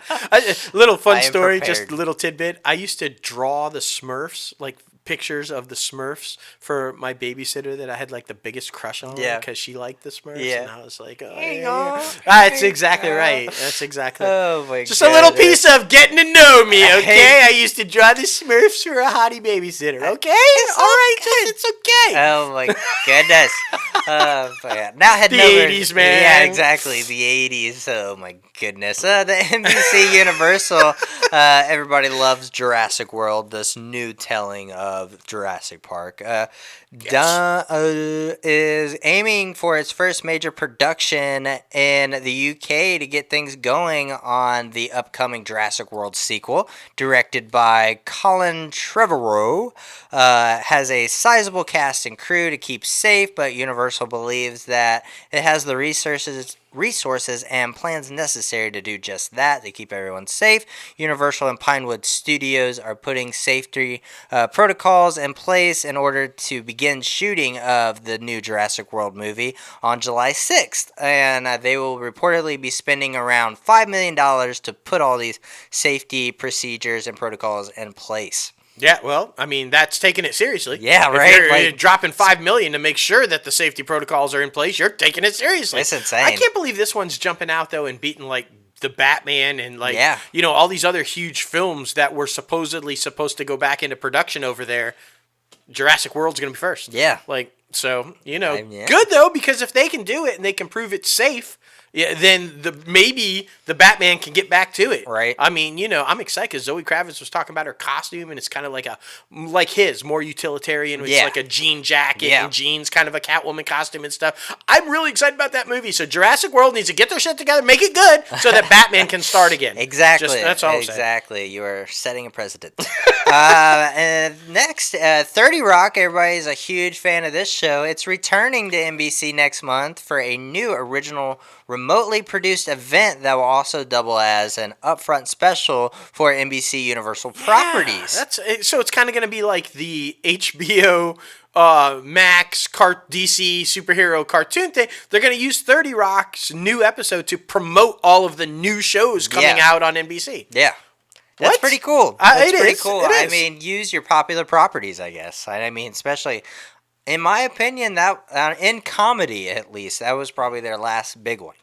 Little fun story, prepared. Just a little tidbit. I used to draw the Smurfs, like pictures of the Smurfs, for my babysitter that I had like the biggest crush on, because she liked the Smurfs, and I was like, oh, yeah. That's exactly right. That's exactly. Oh my just God. A little piece of getting to know me, okay? I used to draw the Smurfs for a hottie babysitter, okay? All right, it's okay. Oh my goodness. Now heading the over 80s, man. Yeah, exactly, the 80s. Oh my goodness. The NBC Universal. Everybody loves Jurassic World. This new telling of Jurassic Park. Is aiming for its first major production in the UK to get things going on the upcoming Jurassic World sequel, directed by Colin Trevorrow. Has a sizable cast and crew to keep safe, but Universal believes that it has the resources and plans necessary to do just that, to keep everyone safe. Universal and Pinewood Studios are putting safety protocols in place in order to begin shooting of the new Jurassic World movie on July 6th, and they will reportedly be spending around $5 million to put all these safety procedures and protocols in place. Yeah, well, I mean, that's taking it seriously. Yeah, right? You're dropping $5 million to make sure that the safety protocols are in place. You're taking it seriously. That's insane. I can't believe this one's jumping out, though, and beating, like, the Batman and, like, all these other huge films that were supposedly supposed to go back into production over there. Jurassic World's going to be first. Yeah. Like, so, good, though, because if they can do it and they can prove it's safe, then maybe the Batman can get back to it. Right. I mean, I'm excited because Zoe Kravitz was talking about her costume, and it's kind of like his, more utilitarian. It's like a jean jacket and jeans, kind of a Catwoman costume and stuff. I'm really excited about that movie. So Jurassic World needs to get their shit together, make it good, so that Batman can start again. Exactly. That's all I'm saying. Exactly. You are setting a precedent. And next, 30 Rock. Everybody's a huge fan of this show. It's returning to NBC next month for a new original remotely produced event that will also double as an upfront special for NBC Universal properties. So it's kind of going to be like the HBO Max DC superhero cartoon thing. They're going to use 30 Rock's new episode to promote all of the new shows coming out on NBC. Yeah. That's pretty cool. That's pretty cool. I mean, use your popular properties, I guess. I mean, especially... In my opinion, that in comedy, at least, that was probably their last big one.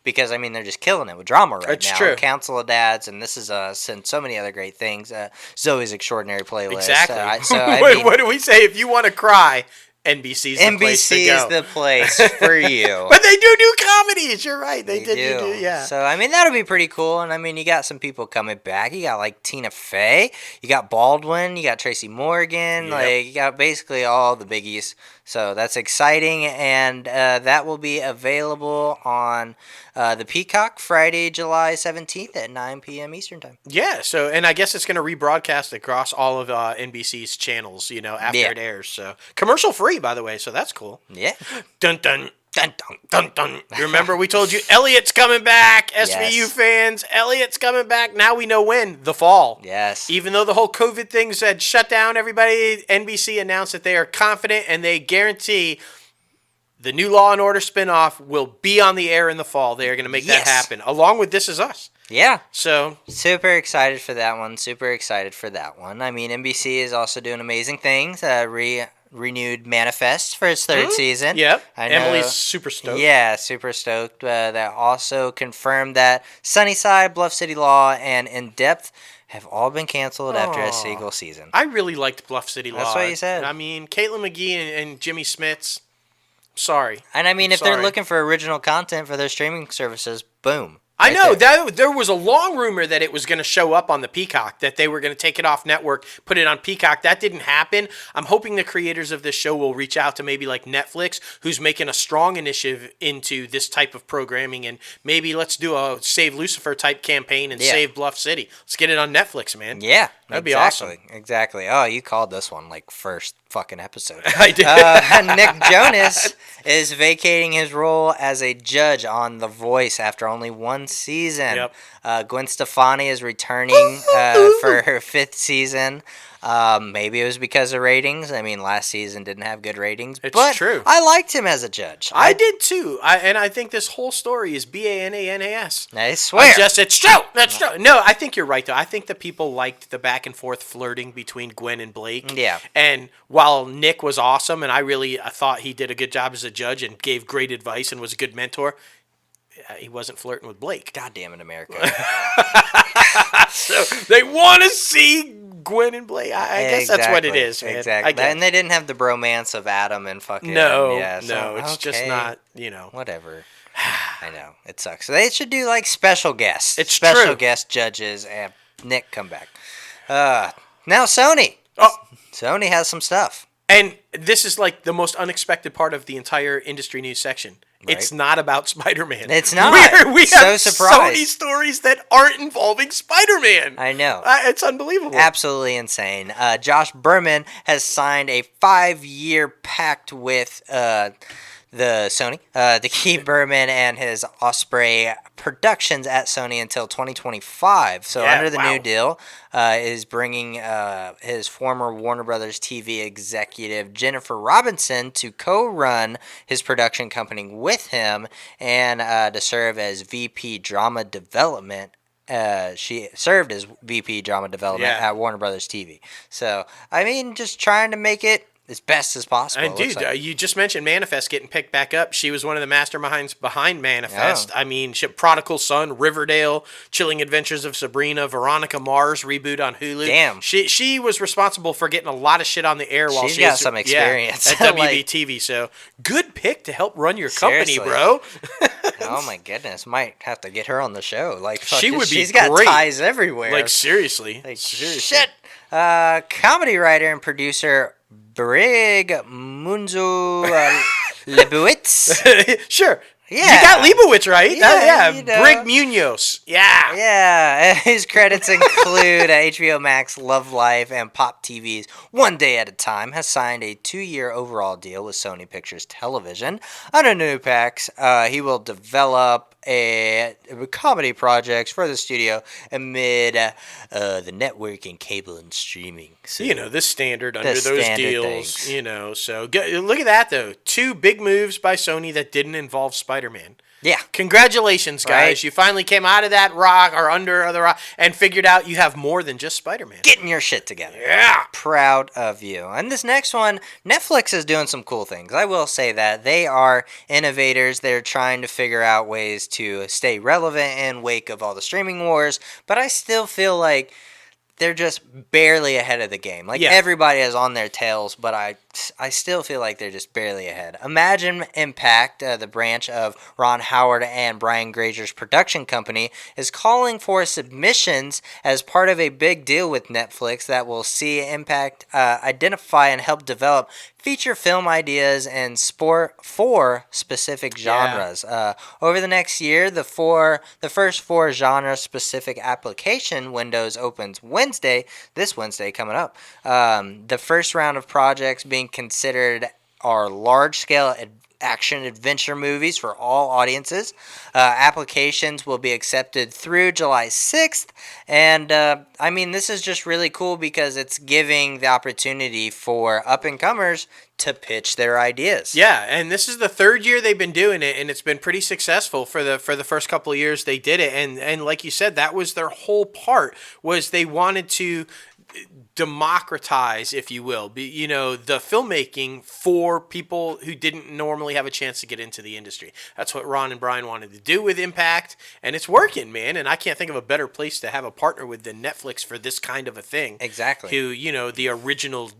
Because, I mean, they're just killing it with drama right now. It's true. Council of Dads, and This Is Us, and so many other great things. Zoe's Extraordinary Playlist. Exactly. What do we say? If you want to cry, NBC's the place to go. NBC is the place for you. But they do comedies. You're right. They do, yeah. So, I mean, that'll be pretty cool. And, I mean, you got some people coming back. You got, like, Tina Fey. You got Baldwin. You got Tracy Morgan. Yep. Like, you got basically all the biggies. So, that's exciting. And that will be available on the Peacock Friday, July 17th at 9 p.m. Eastern Time. Yeah. So, and I guess it's going to rebroadcast across all of NBC's channels, after it airs. So, commercial free, by the way. So, that's cool. Yeah. Dun, dun. Dun, dun, dun, dun. Remember we told you Elliot's coming back, SVU fans. Elliot's coming back. Now we know when. The fall. Yes. Even though the whole COVID thing said shut down everybody, NBC announced that they are confident and they guarantee the new Law & Order spinoff will be on the air in the fall. They are going to make that happen, along with This Is Us. Yeah. So super excited for that one. I mean, NBC is also doing amazing things. Renewed Manifest for its third season. Yep. Emily's super stoked. Yeah, super stoked. That also confirmed that Sunnyside, Bluff City Law, and In Depth have all been canceled after a single season. I really liked Bluff City Law. That's what you said. I mean, Caitlin McGee and Jimmy Smits, sorry. And I mean, if they're looking for original content for their streaming services, boom. I know. There was a long rumor that it was going to show up on the Peacock, that they were going to take it off network, put it on Peacock. That didn't happen. I'm hoping the creators of this show will reach out to maybe like Netflix, who's making a strong initiative into this type of programming, and maybe let's do a Save Lucifer type campaign and save Bluff City. Let's get it on Netflix, man. Yeah. That'd be awesome. Exactly. Oh, you called this one like first fucking episode. I did. Nick Jonas is vacating his role as a judge on The Voice after only one season. Yep. Gwen Stefani is returning for her 5th season. Maybe it was because of ratings. I mean, last season didn't have good ratings. It's true. I liked him as a judge. I did too. And I think this whole story is BANANAS. I swear. It's true. That's true. No, I think you're right, though. I think that people liked the back and forth flirting between Gwen and Blake. Yeah. And while Nick was awesome, and I thought he did a good job as a judge and gave great advice and was a good mentor, he wasn't flirting with Blake. God damn it, America. So they want to see Gwen and Blake. I guess that's what it is, man. Exactly. And they didn't have the bromance of Adam and fucking... No, it's just not, Whatever. I know. It sucks. So they should do, like, special guests. It's special true. guest judges and Nick come back. Now Sony. Oh. Sony has some stuff. And this is, like, the most unexpected part of the entire industry news section. Right. It's not about Spider-Man. It's not. We have surprised. Sony stories that aren't involving Spider-Man. I know. It's unbelievable. Absolutely insane. Josh Berman has signed a 5-year pact with the Sony to keep Berman and his Osprey Productions at Sony until 2025. So under the new deal is bringing his former Warner Brothers TV executive Jennifer Robinson to co-run his production company with him and to serve as VP Drama Development. She served as VP Drama Development at Warner Brothers TV. So, I mean, just trying to make it as best as possible. And dude, you just mentioned Manifest getting picked back up. She was one of the masterminds behind Manifest. I mean, Prodigal Son, Riverdale, Chilling Adventures of Sabrina, Veronica Mars reboot on Hulu. Damn. She was responsible for getting a lot of shit on the air while she's got some experience at WBTV. So good pick to help run your company, bro. Oh my goodness, might have to get her on the show. Like she would be she's great. Got ties everywhere. Like seriously. Shit. Comedy writer and producer Brig Munzo Lebowitz. Sure. Yeah. You got Leibowitz right. Yeah. Brig Munoz. Yeah. Yeah. His credits include HBO Max, Love Life, and Pop TV's One Day at a Time. Has signed a 2-year overall deal with Sony Pictures Television. Under new packs, he will develop comedy projects for the studio amid the network and cable and streaming. So, the standard under those deals. Things. So look at that though. 2 big moves by Sony that didn't involve Spider-Man. Yeah. Congratulations, guys. Right? You finally came out of that rock or under the rock and figured out you have more than just Spider-Man. Getting your shit together. Yeah. Proud of you. And this next one, Netflix is doing some cool things. I will say that. They are innovators. They're trying to figure out ways to stay relevant in wake of all the streaming wars. But I still feel like they're just barely ahead of the game. Like, everybody is on their tails, but I still feel like they're just barely ahead. Imagine Impact, the branch of Ron Howard and Brian Grazer's production company, is calling for submissions as part of a big deal with Netflix that will see Impact identify and help develop feature film ideas and sport for specific genres. Over the next year, the first 4 genre-specific application windows opens this Wednesday coming up. The first round of projects being considered are large-scale action-adventure movies for all audiences. Applications will be accepted through July 6th. And, this is just really cool because it's giving the opportunity for up-and-comers to pitch their ideas. Yeah, and this is the 3rd year they've been doing it, and it's been pretty successful for the first couple of years they did it. And like you said, that was their whole part, was they wanted to democratize, if you will, the filmmaking for people who didn't normally have a chance to get into the industry. That's what Ron and Brian wanted to do with Impact, and it's working, man. And I can't think of a better place to have a partner with than Netflix for this kind of a thing. Exactly. Who, the original,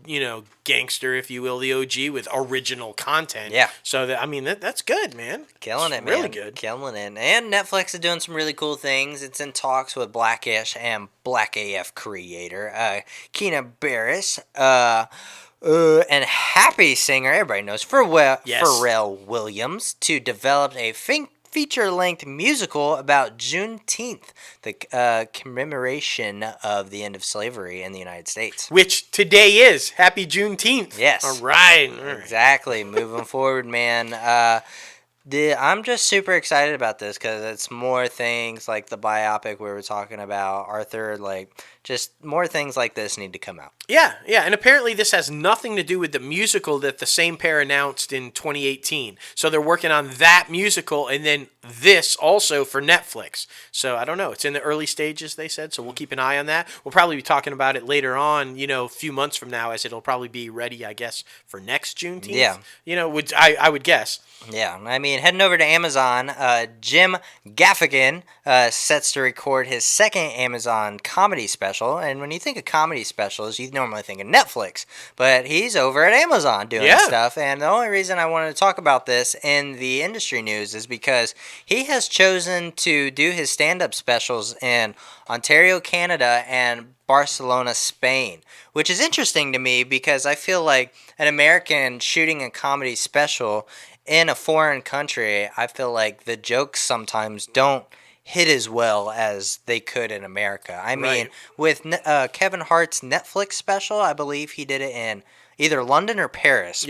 gangster, if you will, the OG with original content. Yeah. So that's good, man. Killing it, man. Really good. Killing it. And Netflix is doing some really cool things. It's in talks with Blackish and Black AF creator Keena Barris, and Happy singer, everybody knows, Pharrell Williams, to develop a feature-length musical about Juneteenth, the commemoration of the end of slavery in the United States. Which today is. Happy Juneteenth. Yes. All right. Exactly. Moving forward, man. I'm just super excited about this because it's more things like the biopic we were talking about, Arthur, like just more things like this need to come out. Yeah, and apparently this has nothing to do with the musical that the same pair announced in 2018. So they're working on that musical and then this also for Netflix. So I don't know. It's in the early stages, they said, so we'll keep an eye on that. We'll probably be talking about it later on, a few months from now, as it'll probably be ready, I guess, for next Juneteenth. Yeah. I would guess. Yeah, I mean, heading over to Amazon, Jim Gaffigan sets to record his second Amazon comedy special. And when you think of comedy specials, you normally think of Netflix. But he's over at Amazon doing stuff. And the only reason I wanted to talk about this in the industry news is because he has chosen to do his stand-up specials in Ontario, Canada, and Barcelona, Spain, which is interesting to me because I feel like an American shooting a comedy special in a foreign country, I feel like the jokes sometimes don't hit as well as they could in America. I mean, with Kevin Hart's Netflix special, I believe he did it in either London or Paris,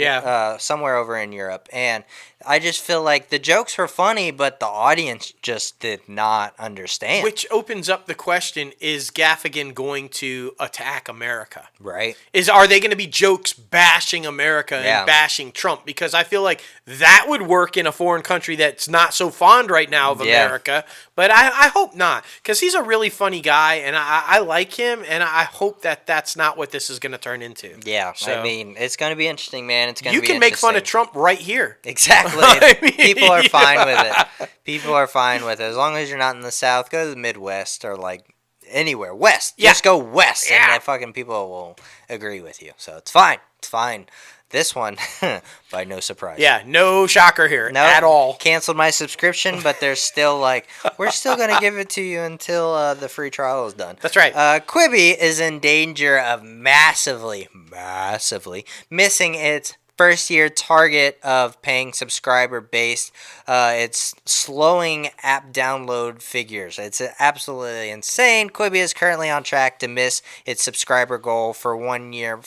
somewhere over in Europe. And I just feel like the jokes were funny, but the audience just did not understand. Which opens up the question, is Gaffigan going to attack America? Right. Are they going to be jokes bashing America and bashing Trump? Because I feel like that would work in a foreign country that's not so fond right now of America. But I hope not, because he's a really funny guy, and I like him, and I hope that that's not what this is going to turn into. Yeah, so, I mean, it's going to be interesting, man. It's going to be You can make fun of Trump right here. Exactly. I mean, people are fine with it. People are fine with it. As long as you're not in the South, go to the Midwest or, like, anywhere. West. Yeah. Just go west, and then fucking people will agree with you. So it's fine. It's fine. This one, by no surprise. Yeah, no shocker here at all. Canceled my subscription, but they're still like, we're still going to give it to you until the free trial is done. That's right. Quibi is in danger of massively missing its first-year target of paying subscriber base. It's slowing app download figures. It's absolutely insane. Quibi is currently on track to miss its subscriber goal for 1 year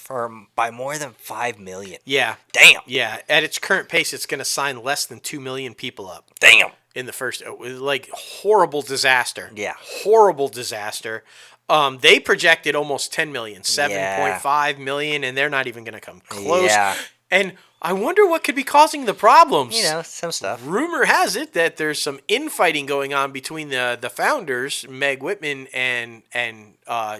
by more than 5 million. Yeah. Damn. Yeah. At its current pace, it's going to sign less than 2 million people up. Damn. In the first, like, horrible disaster. Yeah. Horrible disaster. They projected almost 10 million, 7.5 million, and they're not even going to come close. Yeah. And I wonder what could be causing the problems. Some stuff. Rumor has it that there's some infighting going on between the founders, Meg Whitman and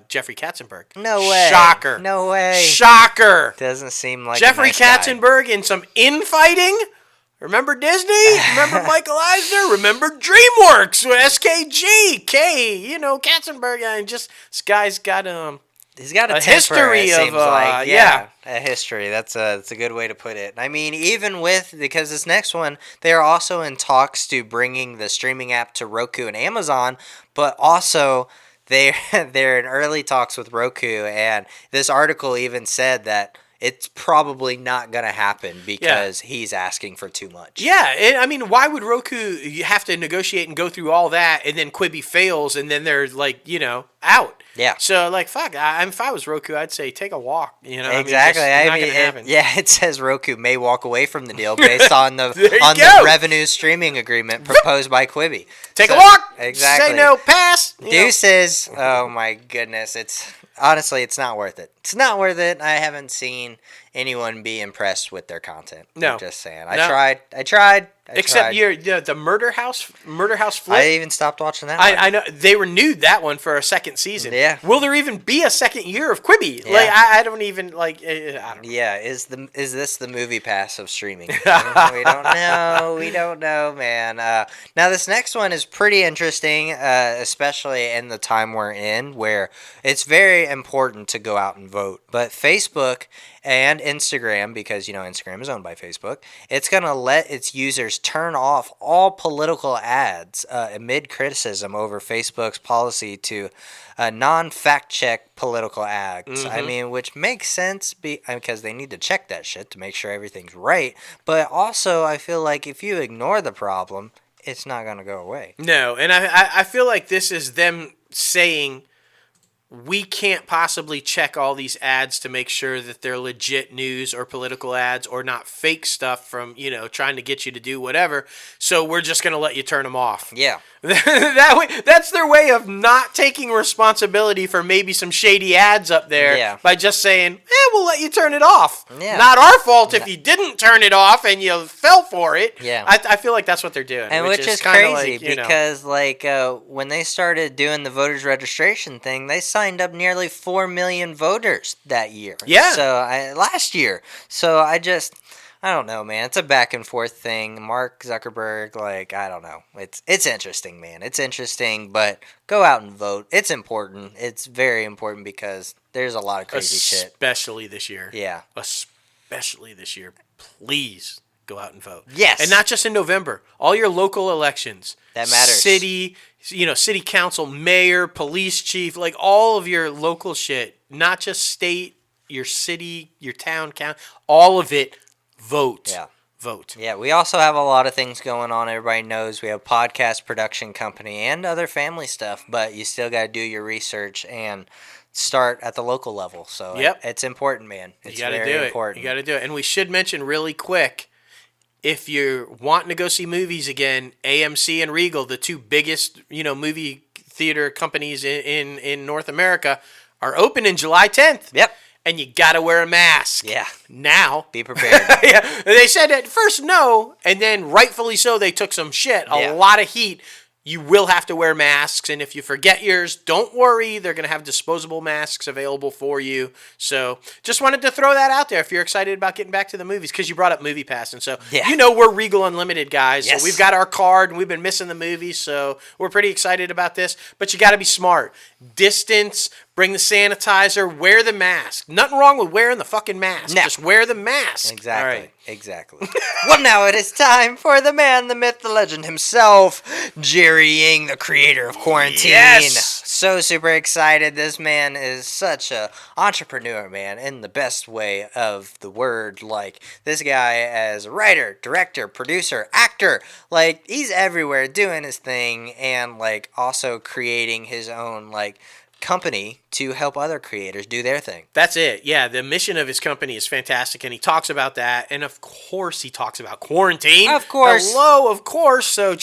Jeffrey Katzenberg. No way. Shocker. No way. Shocker. Doesn't seem like Jeffrey a nice Katzenberg guy. And some infighting? Remember Disney? Remember Michael Eisner? Remember DreamWorks? SKG? Katzenberg. And just, this guy's got he's got a history of a history. That's a good way to put it. I mean, even because this next one, they are also in talks to bringing the streaming app to Roku and Amazon, but also they're in early talks with Roku, and this article even said that it's probably not going to happen because he's asking for too much. Yeah, I mean, why would Roku have to negotiate and go through all that, and then Quibi fails, and then they're like, out? Yeah. So, like, fuck. If I was Roku, I'd say take a walk. Exactly. It says Roku may walk away from the deal based on the revenue streaming agreement proposed by Quibi. Take a walk. Exactly. Say no. Pass. Deuces. Oh my goodness. Honestly, it's not worth it. It's not worth it. I haven't seen anyone be impressed with their content. No. I'm just saying. I tried. Except the Murder House flip. I even stopped watching that one. I know. They renewed that one for a second season. Yeah. Will there even be a second year of Quibi? Yeah. Like, I don't even, like, I don't know. Yeah. Is this the movie pass of streaming? We don't know. We don't know, man. Now, this next one is pretty interesting, especially in the time we're in, where it's very important to go out and vote. But Facebook and Instagram, because, Instagram is owned by Facebook, it's going to let its users turn off all political ads amid criticism over Facebook's policy to non-fact check political ads. Mm-hmm. I mean, which makes sense because they need to check that shit to make sure everything's right. But also, I feel like if you ignore the problem, it's not going to go away. No, and I feel like this is them saying we can't possibly check all these ads to make sure that they're legit news or political ads or not fake stuff from, trying to get you to do whatever. So we're just going to let you turn them off. Yeah. That's their way of not taking responsibility for maybe some shady ads up there by just saying, we'll let you turn it off. Yeah. Not our fault if you didn't turn it off and you fell for it. Yeah. I feel like that's what they're doing. And which is crazy because when they started doing the voters registration thing, they signed up nearly 4 million voters that year. Yeah. So last year. So I don't know, man. It's a back and forth thing. Mark Zuckerberg, I don't know. It's interesting, man. It's interesting, but go out and vote. It's important. It's very important because there's a lot of crazy shit. Especially this year. Yeah. Especially this year. Please go out and vote. Yes. And not just in November. All your local elections. That matters. City council, mayor, police chief, all of your local shit. Not just state, your city, your town, county. All of it. Vote. Yeah. Vote. Yeah, we also have a lot of things going on. Everybody knows we have a podcast production company and other family stuff, but you still got to do your research and start at the local level. So it's important, man. It's very important. You got to do it. And we should mention really quick, if you're wanting to go see movies again, AMC and Regal, the two biggest, movie theater companies in North America, are open in July 10th. Yep. And you gotta wear a mask. Yeah. Now. Be prepared. Yeah. They said at first no, and then rightfully so, they took some shit. A lot of heat. You will have to wear masks, and if you forget yours, don't worry. They're going to have disposable masks available for you. So just wanted to throw that out there if you're excited about getting back to the movies, because you brought up Movie Pass. And so, we're Regal Unlimited guys. Yes. So we've got our card, and we've been missing the movies, so we're pretty excited about this. But you got to be smart. Distance, bring the sanitizer, wear the mask. Nothing wrong with wearing the fucking mask. No. Just wear the mask. Exactly. All right. Exactly. Well, now it is time for the man, the myth, the legend himself, Jerry Ying, the creator of Quarantine. Yes! So super excited. This man is such a entrepreneur, man, in the best way of the word. This guy as a writer, director, producer, actor, he's everywhere doing his thing and, also creating his own, company to help other creators do their thing. That's it. Yeah, the mission of his company is fantastic, and he talks about that, and of course he talks about quarantine. Of course. Hello, of course. So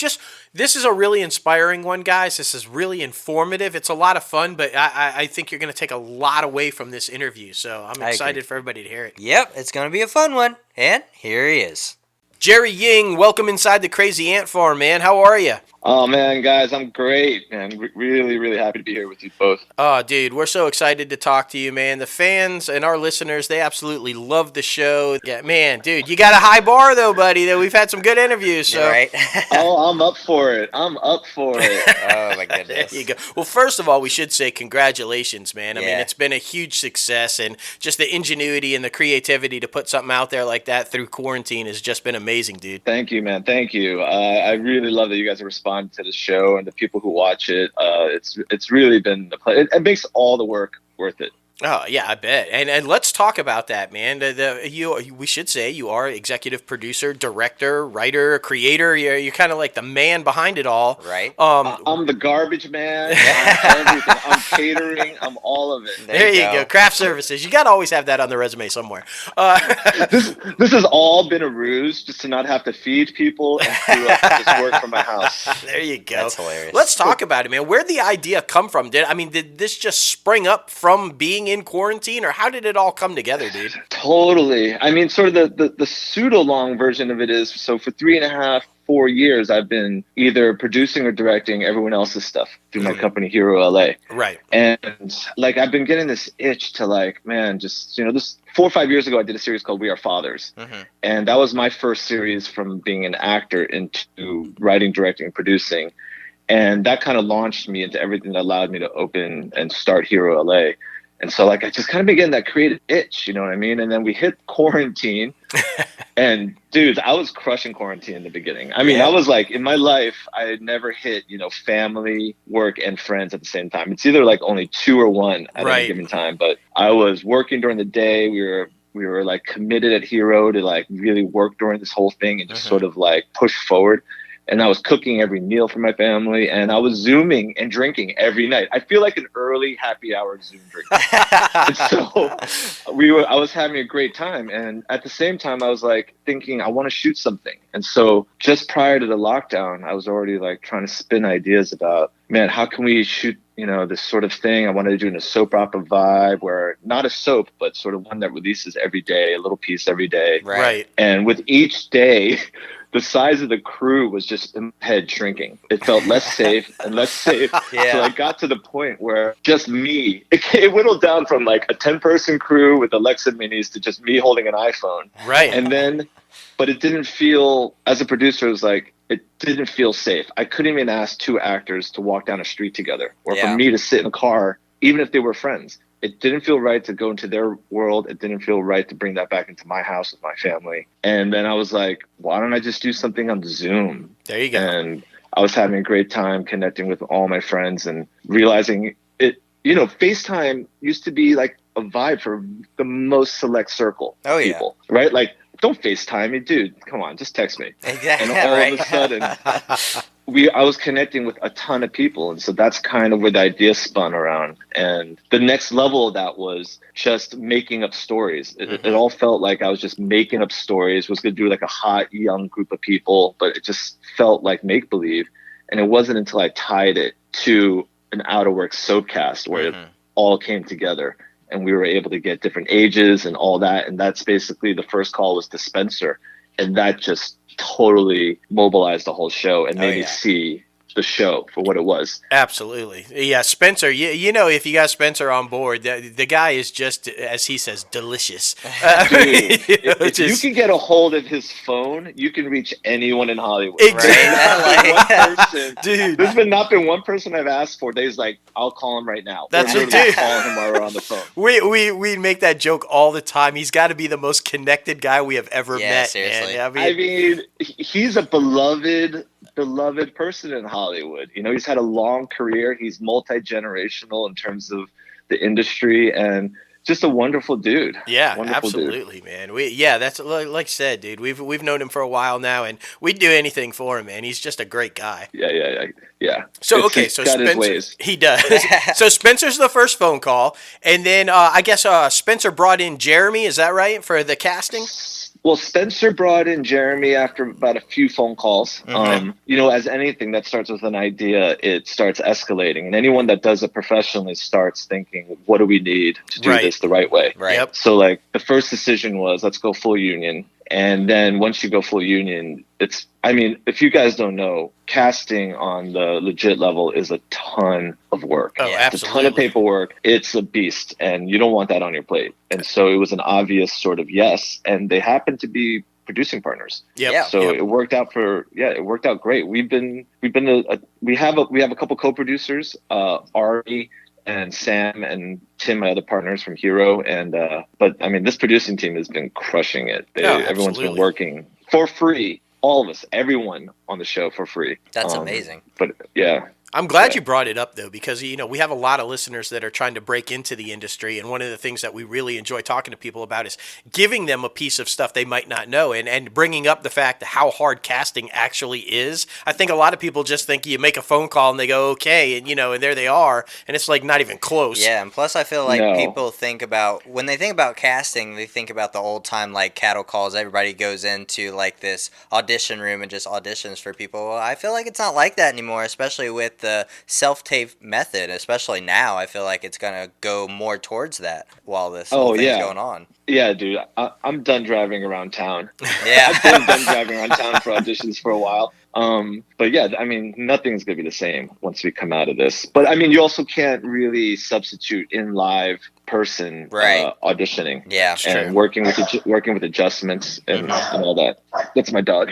this is a really inspiring one, guys. This is really informative. It's a lot of fun, but I think you're going to take a lot away from this interview, so I'm excited for everybody to hear it. Yep, it's going to be a fun one, and here he is. Jerry Ying, welcome inside the Crazy Ant Farm, man. How are you? Oh, man, guys, I'm great, man. Really, really happy to be here with you both. Oh, dude, we're so excited to talk to you, man. The fans and our listeners, they absolutely love the show. Yeah, man, dude, you got a high bar, though, buddy. We've had some good interviews. So. Right. Oh, I'm up for it. Oh, my goodness. There you go. Well, first of all, we should say congratulations, man. I mean, it's been a huge success, and just the ingenuity and the creativity to put something out there like that through quarantine has just been amazing, dude. Thank you, man. Thank you. I really love that you guys are responding to the show and the people who watch it. It's really been a pleasure. It makes all the work worth it. Oh, yeah, I bet. And let's talk about that, man. We should say you are executive producer, director, writer, creator. You're kind of like the man behind it all. Right. I'm the garbage man. I'm everything. I'm catering. I'm all of it. There you go. Craft services. You got to always have that on the resume somewhere. This has all been a ruse just to not have to feed people and screw up and just work from my house. There you go. That's hilarious. Let's talk about it, man. Where'd the idea come from? Did this just spring up from being in quarantine, or how did it all come together, dude? Totally. I mean, sort of the pseudo long version of it is, so for 3.5-4 years, I've been either producing or directing everyone else's stuff through my company, Hero LA. Right. And I've been getting this itch to this 4 or 5 years ago, I did a series called We Are Fathers. Mm-hmm. And that was my first series from being an actor into writing, directing, and producing. And that kind of launched me into everything that allowed me to open and start Hero LA. And so I just kind of began that creative itch, you know what I mean? And then we hit quarantine and dude, I was crushing quarantine in the beginning. I mean, I was in my life, I had never hit, family, work, and friends at the same time. It's either only 2 or 1 at any given time, but I was working during the day. We were committed at Hero to really work during this whole thing and just sort of push forward. and I was cooking every meal for my family, and I was Zooming and drinking every night. I feel like an early happy hour Zoom drinker. And so I was having a great time. And at the same time, I was like thinking, I want to shoot something. And so just prior to the lockdown, I was already like trying to spin ideas about, man, how can we shoot, this sort of thing I wanted to do in a soap opera vibe, where not a soap, but sort of one that releases every day, a little piece every day. Right. And with each day, the size of the crew was just in my head shrinking. It felt less safe and less safe. Yeah. So I got to the point where just me, it whittled down from like a 10-person crew with Alexa minis to just me holding an iPhone. Right. And then, but it didn't feel, as a producer, it was like, it didn't feel safe. I couldn't even ask two actors to walk down a street together, or for me to sit in a car, even if they were friends. It didn't feel right to go into their world. It didn't feel right to bring that back into my house with my family. And then I was like, why don't I just do something on Zoom? There you go. And I was having a great time connecting with all my friends and realizing it, FaceTime used to be like a vibe for the most select circle of people, right? Like, don't FaceTime me, dude. Come on, just text me. Exactly. And all of a sudden, I was connecting with a ton of people. And so that's kind of where the idea spun around. And the next level of that was just making up stories. It all felt like I was just making up stories, was going to do like a hot, young group of people, but it just felt like make-believe. And it wasn't until I tied it to an out-of-work soapcast where it all came together. And we were able to get different ages and all that. And that's basically the first call was to Spencer. And that just totally mobilized the whole show and made me see the show for what it was. Absolutely. Yeah, Spencer, if you got Spencer on board, the guy is just, as he says, delicious. Dude, if you can get a hold of his phone, you can reach anyone in Hollywood. Exactly. Dude. There's not been one person I've asked for that he's like, I'll call him right now. That's what, dude. Call him while we're on the phone. We make that joke all the time. He's got to be the most connected guy we have ever met. Seriously. Man. I mean, he's a beloved person in Hollywood. He's had a long career. He's multi-generational in terms of the industry, and just a wonderful dude. Yeah, wonderful absolutely, dude. Man. That's like I said, dude. We've known him for a while now, and we'd do anything for him, man. He's just a great guy. Yeah. So he's got Spencer, his ways. He does. So Spencer's the first phone call, and then I guess Spencer brought in Jeremy. Is that right for the casting? Well, Spencer brought in Jeremy after about a few phone calls. As anything that starts with an idea, it starts escalating. And anyone that does it professionally starts thinking, what do we need to do this the right way? Right. Yep. So like the first decision was, let's go full union. And then once you go full union, if you guys don't know, casting on the legit level is a ton of work. Oh, absolutely. It's a ton of paperwork. It's a beast, and you don't want that on your plate. And so it was an obvious sort of yes, and they happen to be producing partners. It worked out it worked out great. We have a couple co-producers, Ari and Sam and Tim, my other partners from Hero, and but this producing team has been crushing it. Everyone's been working for free. All of us, everyone on the show for free. That's amazing. But yeah. I'm glad you brought it up, though, because, we have a lot of listeners that are trying to break into the industry. And one of the things that we really enjoy talking to people about is giving them a piece of stuff they might not know and bringing up the fact that how hard casting actually is. I think a lot of people just think you make a phone call and they go, okay, and, and there they are. And it's like not even close. Yeah. And plus, I feel like people think about, when they think about casting, they think about the old time, like cattle calls. Everybody goes into like this audition room and just auditions for people. Well, I feel like it's not like that anymore, especially with the self-tape method, especially now. I feel like it's gonna go more towards that while this whole thing's going on. Yeah, dude, I'm done driving around town. Yeah. I've been done driving around town for auditions for a while. But yeah, nothing's gonna be the same once we come out of this. But you also can't really substitute in live person auditioning. Yeah, and true. working with adjustments and all that. That's my dog.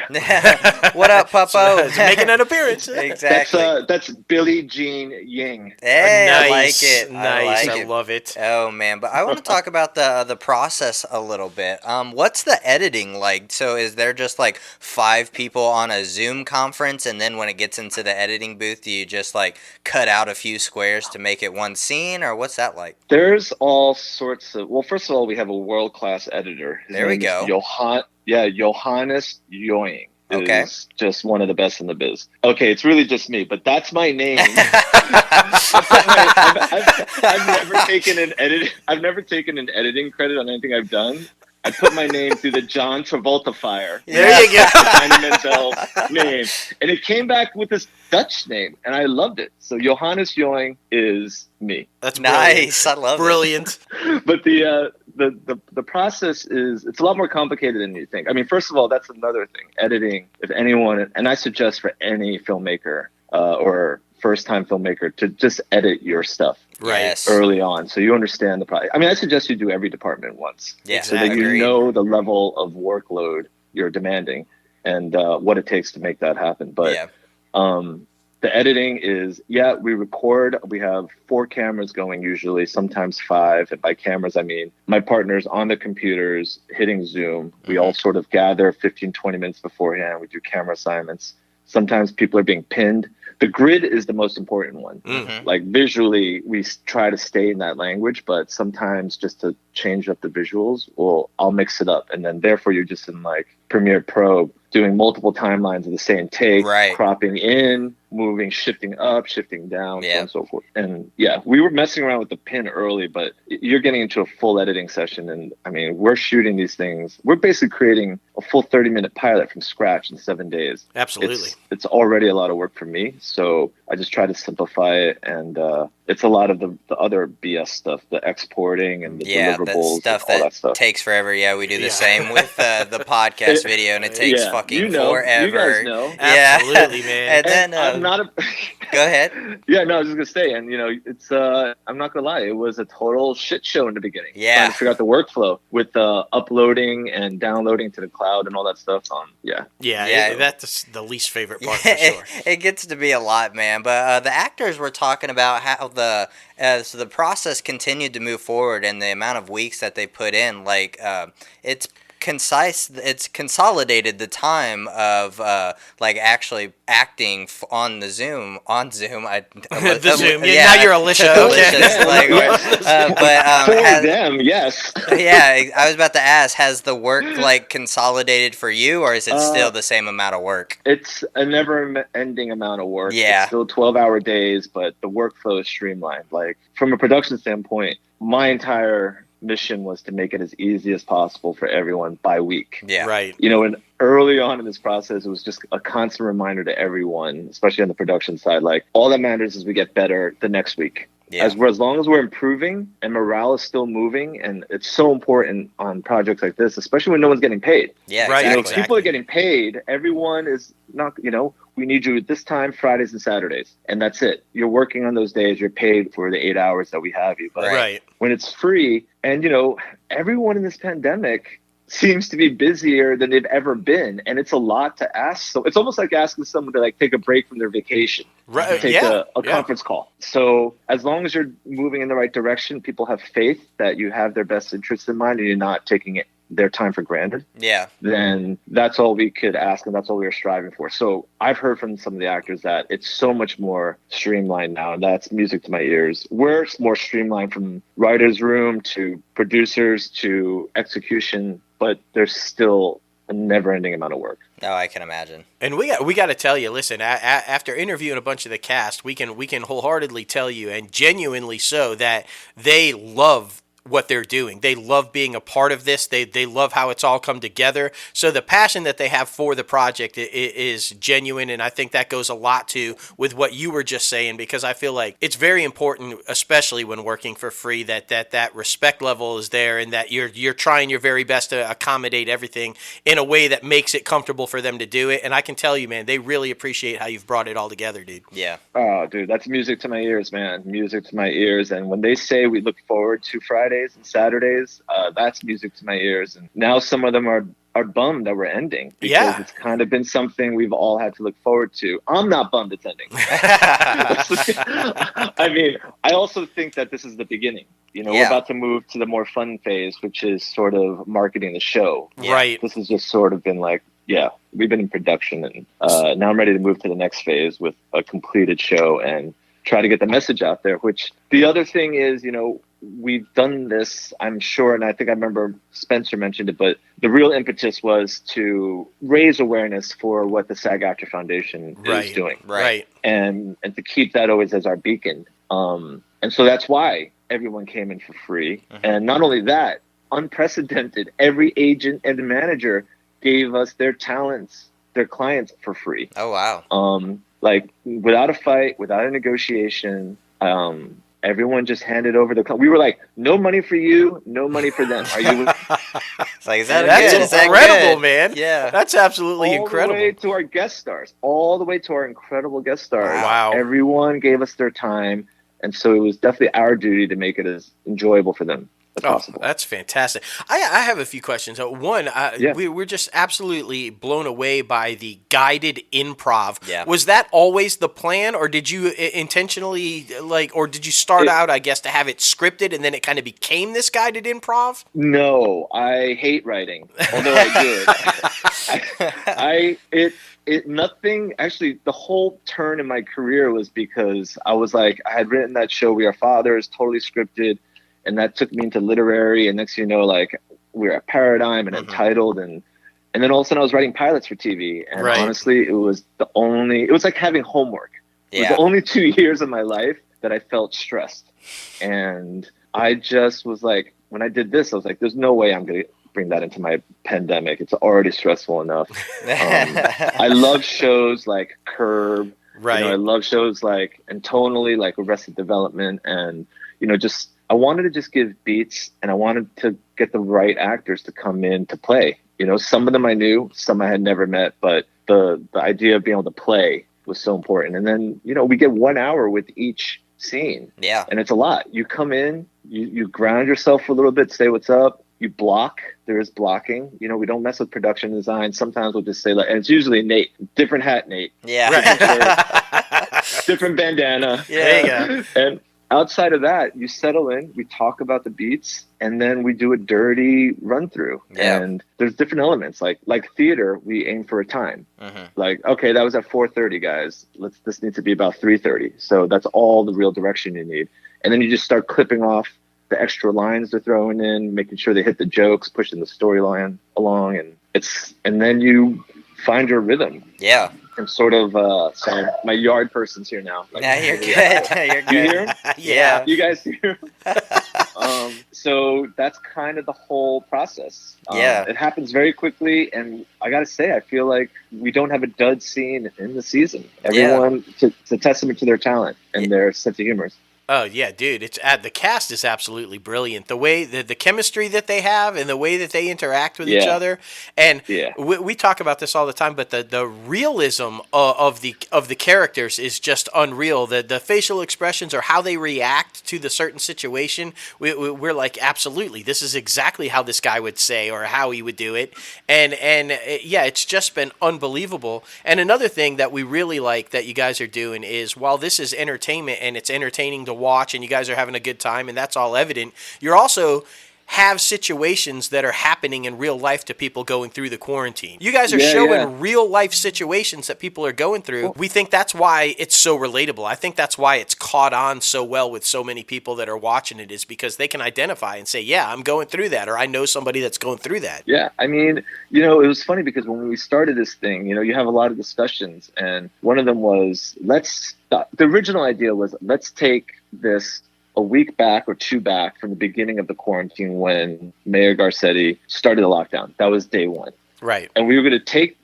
What up, Puppo? It's making an appearance. Exactly. That's Billie Jean Ying. Hey, nice. I like it. Nice. I love it. Oh man, but I want to talk about the process a little bit. What's the editing like? So is there just like 5 people on a Zoom conference, and then when it gets into the editing booth, do you just like cut out a few squares to make it one scene, or what's that like? There's all sorts of. Well, first of all, we have a world-class editor. There we go. Johannes Yoing. is just one of the best in the biz. Okay, it's really just me, but that's my name. I've never taken an edit. I've never taken an editing credit on anything I've done. I put my name through the John Travolta fire. There you go. Tiny Menzel name. And it came back with this Dutch name, and I loved it. So Johannes Joing is me. That's nice. I love brilliant. it. But the process it's a lot more complicated than you think. I mean, first of all, that's another thing. Editing, if anyone, and I suggest for any filmmaker or first-time filmmaker to just edit your stuff early on, so you understand the process. I mean, I suggest you do every department once, so that you know the level of workload you're demanding and what it takes to make that happen. But the editing is, we record. We have 4 cameras going usually, sometimes 5. And by cameras, I mean my partner's on the computers hitting Zoom. We all sort of gather 15, 20 minutes beforehand. We do camera assignments. Sometimes people are being pinned. The grid is the most important one. Like visually, we try to stay in that language, but sometimes just to change up the visuals, I'll mix it up. And then therefore you're just in like Premiere Pro doing multiple timelines of the same take, cropping in, moving, shifting up, shifting down, so on and so forth. And we were messing around with the pin early, but you're getting into a full editing session. And I mean, we're shooting these things. We're basically creating a full 30-minute pilot from scratch in 7 days. Absolutely. It's already a lot of work for me. So I just try to simplify it. And it's a lot of the other BS stuff, the exporting and the deliverables, that stuff takes forever. Yeah, we do the same with the podcast video, and it takes fucking forever. You guys know. Absolutely, man. And then I'm not a. Go ahead. Yeah, no, I was just gonna say, and it's I'm not gonna lie, it was a total shit show in the beginning. Yeah. Trying to figure out the workflow with uploading and downloading to the cloud and all that stuff. That's the least favorite part for sure. It gets to be a lot, man. But the actors were talking about how as the process continued to move forward and the amount of weeks that they put in, it's consolidated the time of actually acting on Zoom. Now you're Alicia. Okay. For them, yes. I was about to ask, has the work consolidated for you, or is it still the same amount of work? It's a never-ending amount of work. Yeah. It's still 12-hour days, but the workflow is streamlined. Like from a production standpoint, my entire mission was to make it as easy as possible for everyone by week. Yeah. Right. And early on in this process, it was just a constant reminder to everyone, especially on the production side, like all that matters is we get better the next week. Yeah. As long as we're improving and morale is still moving, and it's so important on projects like this, especially when no one's getting paid. Yeah, right. Exactly. If people are getting paid, everyone is not, we need you at this time, Fridays and Saturdays, and that's it. You're working on those days. You're paid for the 8 hours that we have you. But when it's free, and everyone in this pandemic seems to be busier than they've ever been, and it's a lot to ask. So it's almost like asking someone to take a break from their vacation, take a conference call. So as long as you're moving in the right direction, people have faith that you have their best interests in mind and you're not taking their time for granted. Yeah. Then that's all we could ask, and that's all we were striving for. So I've heard from some of the actors that it's so much more streamlined now, and that's music to my ears. We're more streamlined from writer's room to producers to execution, but there's still a never-ending amount of work. Oh, I can imagine. And we got to tell you, listen, after interviewing a bunch of the cast, we can wholeheartedly tell you, and genuinely so, that they love what they're doing. They love being a part of this. They love how it's all come together. So the passion that they have for the project is genuine, and I think that goes a lot to with what you were just saying, because I feel like it's very important, especially when working for free, that respect level is there, and that you're trying your very best to accommodate everything in a way that makes it comfortable for them to do it. And I can tell you, man, they really appreciate how you've brought it all together, dude. Yeah. Oh, dude, that's music to my ears, man. Music to my ears. And when they say we look forward to Fridays and Saturdays, that's music to my ears. And now some of them are bummed that we're ending, because it's kind of been something we've all had to look forward to. I'm not bummed it's ending. I mean, I also think that this is the beginning. We're about to move to the more fun phase, which is sort of marketing the show. Right. This has just sort of been like, we've been in production, and now I'm ready to move to the next phase with a completed show and try to get the message out there. Which the other thing is, we've done this, I'm sure, and I think I remember Spencer mentioned it, but the real impetus was to raise awareness for what the SAG-AFTRA Foundation is doing. Right. And to keep that always as our beacon. And so that's why everyone came in for free. And not only that, unprecedented, every agent and manager gave us their talents, their clients for free. Oh, wow. Like without a fight, without a negotiation, everyone just handed over we were like, no money for you, no money for them. Are you? It's like, is that That's good? incredible, Good? man. Yeah, that's absolutely incredible. All the way to our guest stars, all the way to our incredible guest stars. Wow. Everyone gave us their time, and so it was definitely our duty to make it as enjoyable for them as possible. That's fantastic. I have a few questions. One, we're just absolutely blown away by the guided improv. Yeah. Was that always the plan, or did you intentionally or did you start out, I guess, to have it scripted and then it kind of became this guided improv? No, I hate writing, although I did. Nothing, actually, the whole turn in my career was because I was like, I had written that show, We Are Fathers, totally scripted. And that took me into literary, and next thing you know, like we're at Paradigm and Entitled, and then all of a sudden I was writing pilots for TV, and honestly, it was like having homework. It was the only 2 years of my life that I felt stressed, and I just was like, when I did this, I was like, there's no way I'm gonna bring that into my pandemic. It's already stressful enough. I love shows like Curb, right? I love shows like, and tonally like Arrested Development, and just. I wanted to just give beats, and I wanted to get the right actors to come in to play. Some of them I knew, some I had never met, but the idea of being able to play was so important. And then, we get 1 hour with each scene. Yeah. And it's a lot. You come in, you ground yourself for a little bit, say what's up. You block. There is blocking. We don't mess with production design. Sometimes we'll just say, and it's usually Nate. Different hat, Nate. Yeah. Different shirt, different bandana. Yeah. There you go. And outside of that, you settle in, we talk about the beats, and then we do a dirty run through. Yeah. And there's different elements. Like theater, we aim for a time. Like, okay, that was at 4:30, guys. This needs to be about 3:30. So that's all the real direction you need. And then you just start clipping off the extra lines they're throwing in, making sure they hit the jokes, pushing the storyline along, and then you find your rhythm. Yeah. I'm sort of sorry, my yard person's here now. Yeah, you're good. You're good. You hear him? Yeah. You guys hear him? So that's kind of the whole process. It happens very quickly, and I gotta say, I feel like we don't have a dud scene in the season. Everyone, it's a testament to their talent and their sense of humor. Oh yeah, dude! It's the cast is absolutely brilliant. The way the chemistry that they have and the way that they interact with each other, and we talk about this all the time. But the realism of the characters is just unreal. The facial expressions or how they react to the certain situation, we're like, absolutely, this is exactly how this guy would say or how he would do it. And it's just been unbelievable. And another thing that we really like that you guys are doing is, while this is entertainment and it's entertaining to watch and you guys are having a good time and that's all evident, you're also have situations that are happening in real life to people going through the quarantine. You guys are showing real life situations that people are going through. We think that's why it's so relatable. I think that's why it's caught on so well with so many people that are watching it, is because they can identify and say, yeah, I'm going through that, or I know somebody that's going through that. Yeah, I mean, it was funny because when we started this thing, you have a lot of discussions, and one of them was, the original idea was, let's take this a week back or two back from the beginning of the quarantine when Mayor Garcetti started the lockdown. That was day one. Right. And we were going to take,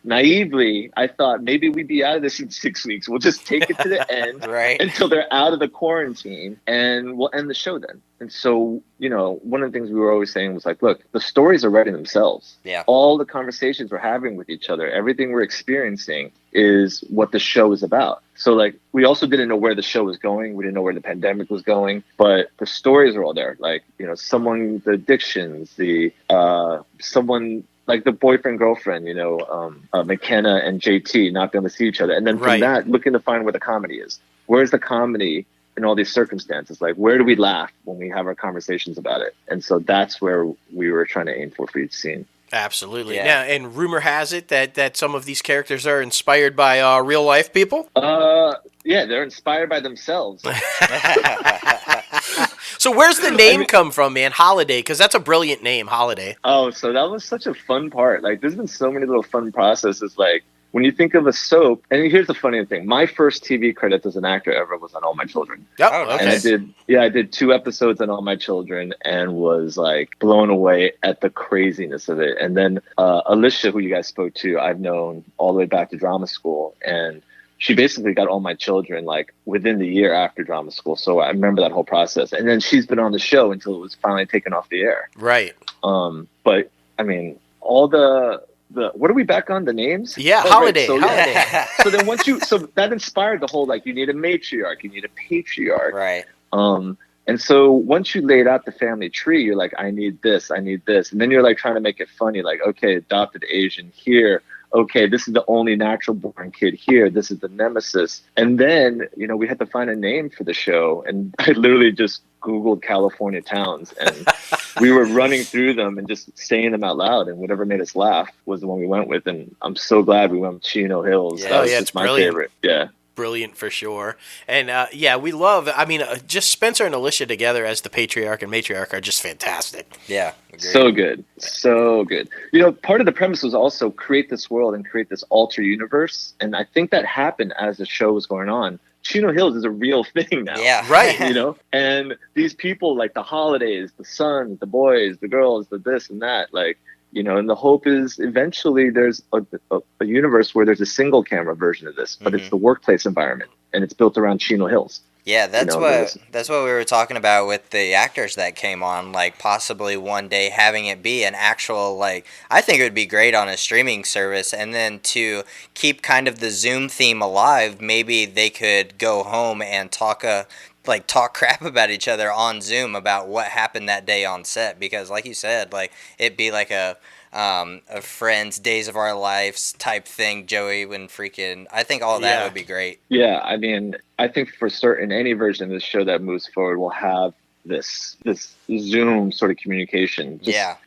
naively, I thought maybe we'd be out of this in 6 weeks. We'll just take it to the end until they're out of the quarantine, and we'll end the show then. And so, one of the things we were always saying was like, look, the stories are writing themselves. Yeah. All the conversations we're having with each other, everything we're experiencing is what the show is about. So like, we also didn't know where the show was going. We didn't know where the pandemic was going, but the stories are all there. Like, the addictions, someone like the boyfriend, girlfriend, McKenna and JT not being able to see each other. And then from that, looking to find where the comedy is. Where's the comedy in all these circumstances? Like, where do we laugh when we have our conversations about it? And so that's where we were trying to aim for each scene. Absolutely. Yeah. Now, and rumor has it that some of these characters are inspired by real life people? Yeah, they're inspired by themselves. So where's the name come from, man? Holiday, because that's a brilliant name, Holiday. Oh, so that was such a fun part. Like, there's been so many little fun processes. Like, when you think of a soap, and here's the funny thing: my first TV credits as an actor ever was on All My Children. Yep. Oh, okay. And I did 2 episodes on All My Children, and was like blown away at the craziness of it. And then Alicia, who you guys spoke to, I've known all the way back to drama school, and she basically got All My Children like within the year after drama school. So I remember that whole process. And then she's been on the show until it was finally taken off the air. Right. But I mean, all the what are we back on, the names? Yeah, Holiday. Right. Holiday. So then so that inspired the whole, like, you need a matriarch, you need a patriarch. Right. And so once you laid out the family tree, you're like, I need this. And then you're like trying to make it funny. Like, okay, adopted Asian here. Okay, this is the only natural born kid here. This is the nemesis. And then, we had to find a name for the show. And I literally just Googled California towns, and we were running through them and just saying them out loud. And whatever made us laugh was the one we went with. And I'm so glad we went with Chino Hills. Yeah. It's my brilliant. favorite. Yeah. Brilliant for sure. And we love, just Spencer and Alicia together as the patriarch and matriarch are just fantastic. Yeah. Agreed. So good. Part of the premise was also create this world and create this alter universe. And I think that happened as the show was going on. Chino Hills is a real thing now. Yeah. Right. And these people, like the Holidays, the sons, the boys, the girls, the this and that, like, and the hope is eventually there's a universe where there's a single camera version of this, but it's the workplace environment, and it's built around Chino Hills. Yeah, that's what we were talking about with the actors that came on, like possibly one day having it be an actual, like, I think it would be great on a streaming service, and then to keep kind of the Zoom theme alive, maybe they could go home and talk crap about each other on Zoom about what happened that day on set, because like you said, like, it'd be like a Friends, Days of Our Lives type thing, Joey, when freaking, I think all that would be great. Yeah, I mean, I think for certain any version of this show that moves forward will have this Zoom sort of communication.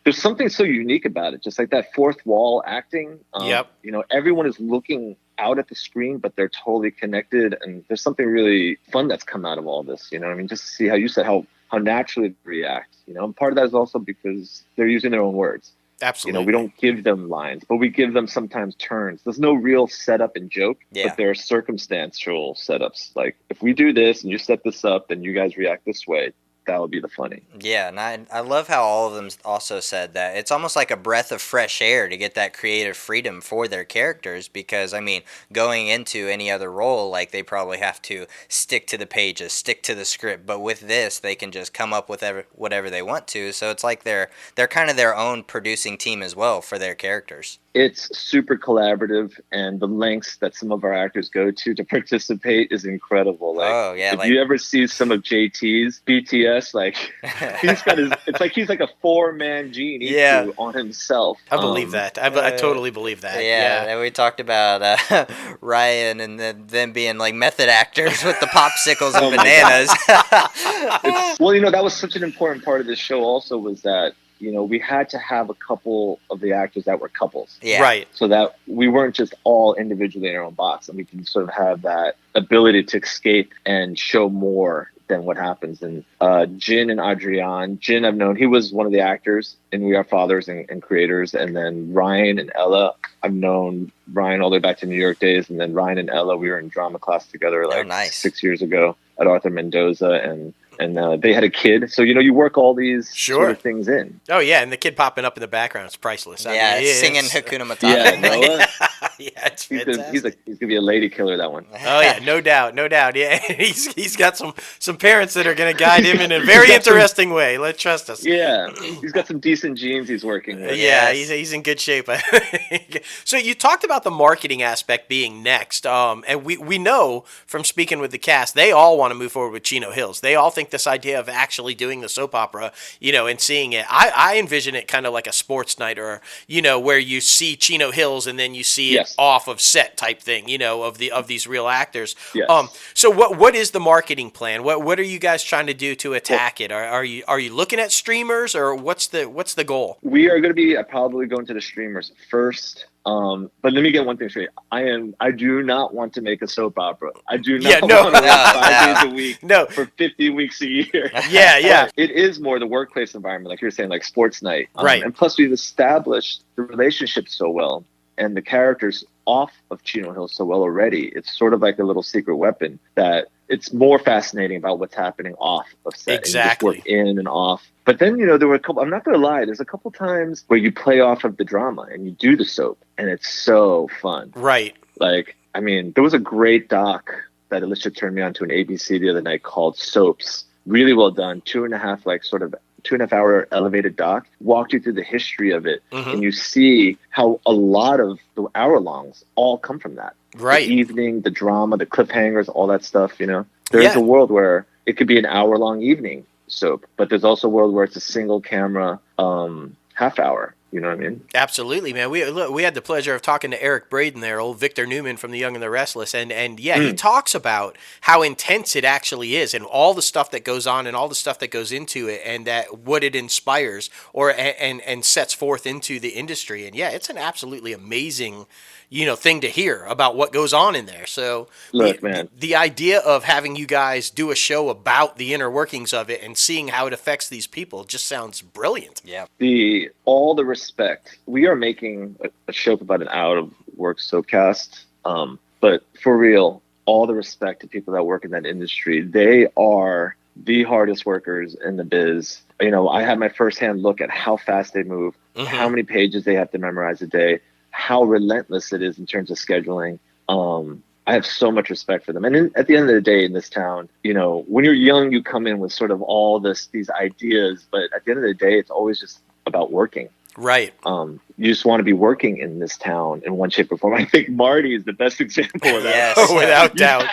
There's something so unique about it, just like that fourth wall acting. Yep. Everyone is looking out at the screen, but they're totally connected, and there's something really fun that's come out of all this. Just to see how you said how naturally they react. And part of that is also because they're using their own words. Absolutely. We don't give them lines, but we give them sometimes turns. There's no real setup and joke, but there are circumstantial setups. Like, if we do this and you set this up and you guys react this way, that would be the funny. Yeah, and I love how all of them also said that it's almost like a breath of fresh air to get that creative freedom for their characters, because, I mean, going into any other role, like, they probably have to stick to the pages, stick to the script, but with this, they can just come up with whatever they want to, so it's like they're kind of their own producing team as well for their characters. It's super collaborative, and the lengths that some of our actors go to participate is incredible. Like, if you ever see some of JT's BTS, like, he's like a 4-man genie on himself. I believe that. I totally believe that. Yeah, and we talked about Ryan and them being like method actors with the popsicles and bananas. That was such an important part of this show also, was that we had to have a couple of the actors that were couples. Yeah. Right. So that we weren't just all individually in our own box, and we can sort of have that ability to escape and show more than what happens. And Jin and Adrian, Jin I've known, he was one of the actors in We Are Fathers and creators. And then Ryan and Ella, I've known Ryan all the way back to New York days. And then Ryan and Ella, we were in drama class together 6 years ago at Arthur Mendoza. And they had a kid. So, you work all these sort of things in. Oh, yeah. And the kid popping up in the background is priceless. Singing Hakuna Matata. Yeah, Noah. It's fantastic. He's going to be a lady killer, that one. Oh, yeah. No doubt. Yeah. He's got some parents that are going to guide him in a very interesting way. Let's trust us. Yeah. He's got some decent genes he's working with. Yeah, he's in good shape. So you talked about the marketing aspect being next. And we know from speaking with the cast, they all want to move forward with Chino Hills. They all think this idea of actually doing the soap opera, and seeing it, I envision it kind of like a sports night, or where you see Chino Hills and then you see it off of set type thing, of these real actors. Yes. So what is the marketing plan? What are you guys trying to do to attack it? Are you looking at streamers, or what's the goal? We are going to be probably going to the streamers first. But let me get one thing straight. I do not want to make a soap opera. I do not want to work 5 days a week for 50 weeks a year. Yeah. It is more the workplace environment, like you're saying, like sports night. Right. And plus we've established the relationship so well and the characters off of Chino Hill so well already. It's sort of like a little secret weapon that it's more fascinating about what's happening off of set. Exactly. And you just work in and off. But then, there were a couple, I'm not going to lie, there's a couple times where you play off of the drama and you do the soap and it's so fun. Right. Like, I mean, there was a great doc that Alicia turned me on to an ABC the other night called Soaps. Really well done. 2.5 hour elevated doc. Walked you through the history of it. Mm-hmm. And you see how a lot of the hour longs all come from that. Right. The evening, the drama, the cliffhangers, all that stuff, There's a world where it could be an hour long evening soap, but there's also a world where it's a single camera half hour. You know what I mean? Absolutely, man. We had the pleasure of talking to Eric Braden there, old Victor Newman from The Young and the Restless, and he talks about how intense it actually is, and all the stuff that goes on, and all the stuff that goes into it, and that what it inspires and sets forth into the industry. And it's an absolutely amazing thing to hear about what goes on in there. So look, man, the idea of having you guys do a show about the inner workings of it and seeing how it affects these people just sounds brilliant. Yeah. All the respect. We are making a show about an out of work soapcast. But for real, all the respect to people that work in that industry. They are the hardest workers in the biz. I had my firsthand look at how fast they move, how many pages they have to memorize a day, how relentless it is in terms of scheduling. I have so much respect for them. And at the end of the day in this town, when you're young, you come in with sort of all these ideas, but at the end of the day, it's always just about working. Right. You just want to be working in this town in one shape or form. I think Marty is the best example of that. Yes. Without doubt.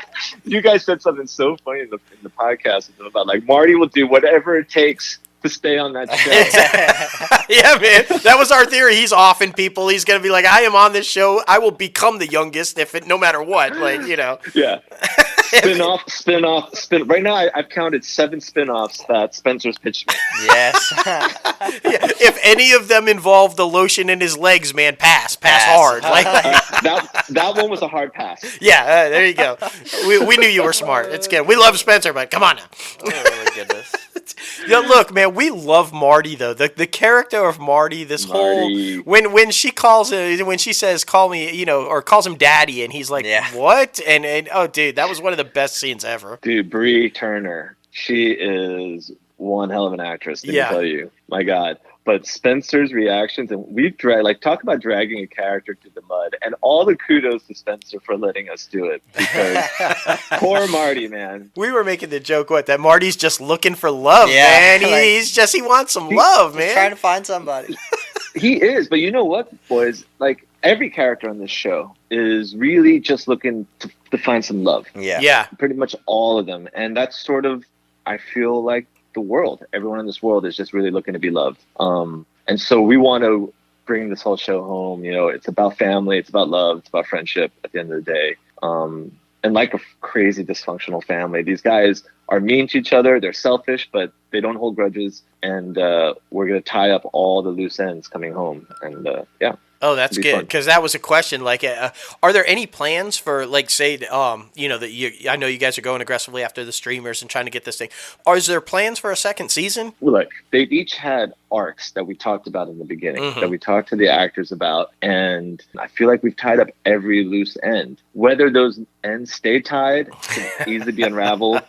You guys said something so funny in the podcast about like Marty will do whatever it takes to stay on that show. Yeah, man. That was our theory. He's offing people. He's going to be like, I am on this show. I will become the youngest no matter what. Like, Yeah. Spin off. Right now, I've counted 7 spin-offs that Spencer's pitched me. Yes. If any of them involve the lotion in his legs, man, pass hard. Like that one was a hard pass. Yeah, there you go. We knew you were smart. It's good. We love Spencer, but come on now. Oh my goodness. Look, man, we love Marty though. The character of Marty, Marty. When she says call me, or calls him daddy, and he's like, what? And oh, dude, that was one of the best scenes ever. Dude, Bree Turner, she is one hell of an actress. Let me tell you, my God. But Spencer's reactions, and we've talk about dragging a character through the mud, and all the kudos to Spencer for letting us do it, because poor Marty, man. We were making the joke, that Marty's just looking for love, man. He wants some love, man. He's trying to find somebody. He is, but you know what, boys? Like, every character on this show is really just looking to find some love. Yeah. Pretty much all of them, and that's sort of, I feel like, the world. Everyone in this world is just really looking to be loved. And so we want to bring this whole show home. It's about family, it's about love, it's about friendship at the end of the day. And like a crazy dysfunctional family, these guys are mean to each other, they're selfish, but they don't hold grudges. And we're going to tie up all the loose ends coming home. And Oh, that's good, because that was a question. Like, are there any plans for, like, say, I know you guys are going aggressively after the streamers and trying to get this thing. Is there plans for a second season? Look, they've each had arcs that we talked about in the beginning, that we talked to the actors about, and I feel like we've tied up every loose end. Whether those ends stay tied can easily be unraveled,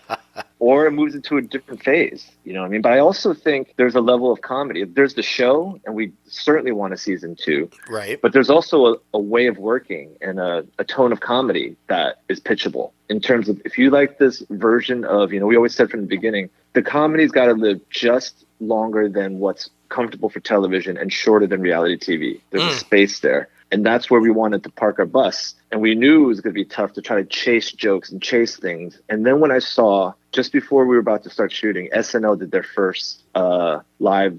or it moves into a different phase. You know what I mean? But I also think there's a level of comedy. There's the show, and we certainly want a season 2. Right. But there's also a way of working and a tone of comedy that is pitchable. In terms of, if you like this version of, we always said from the beginning, the comedy's got to live just longer than what's comfortable for television and shorter than reality TV. There's a space there. And that's where we wanted to park our bus. And we knew it was going to be tough to try to chase jokes and chase things. And then when I saw, just before we were about to start shooting, SNL did their first live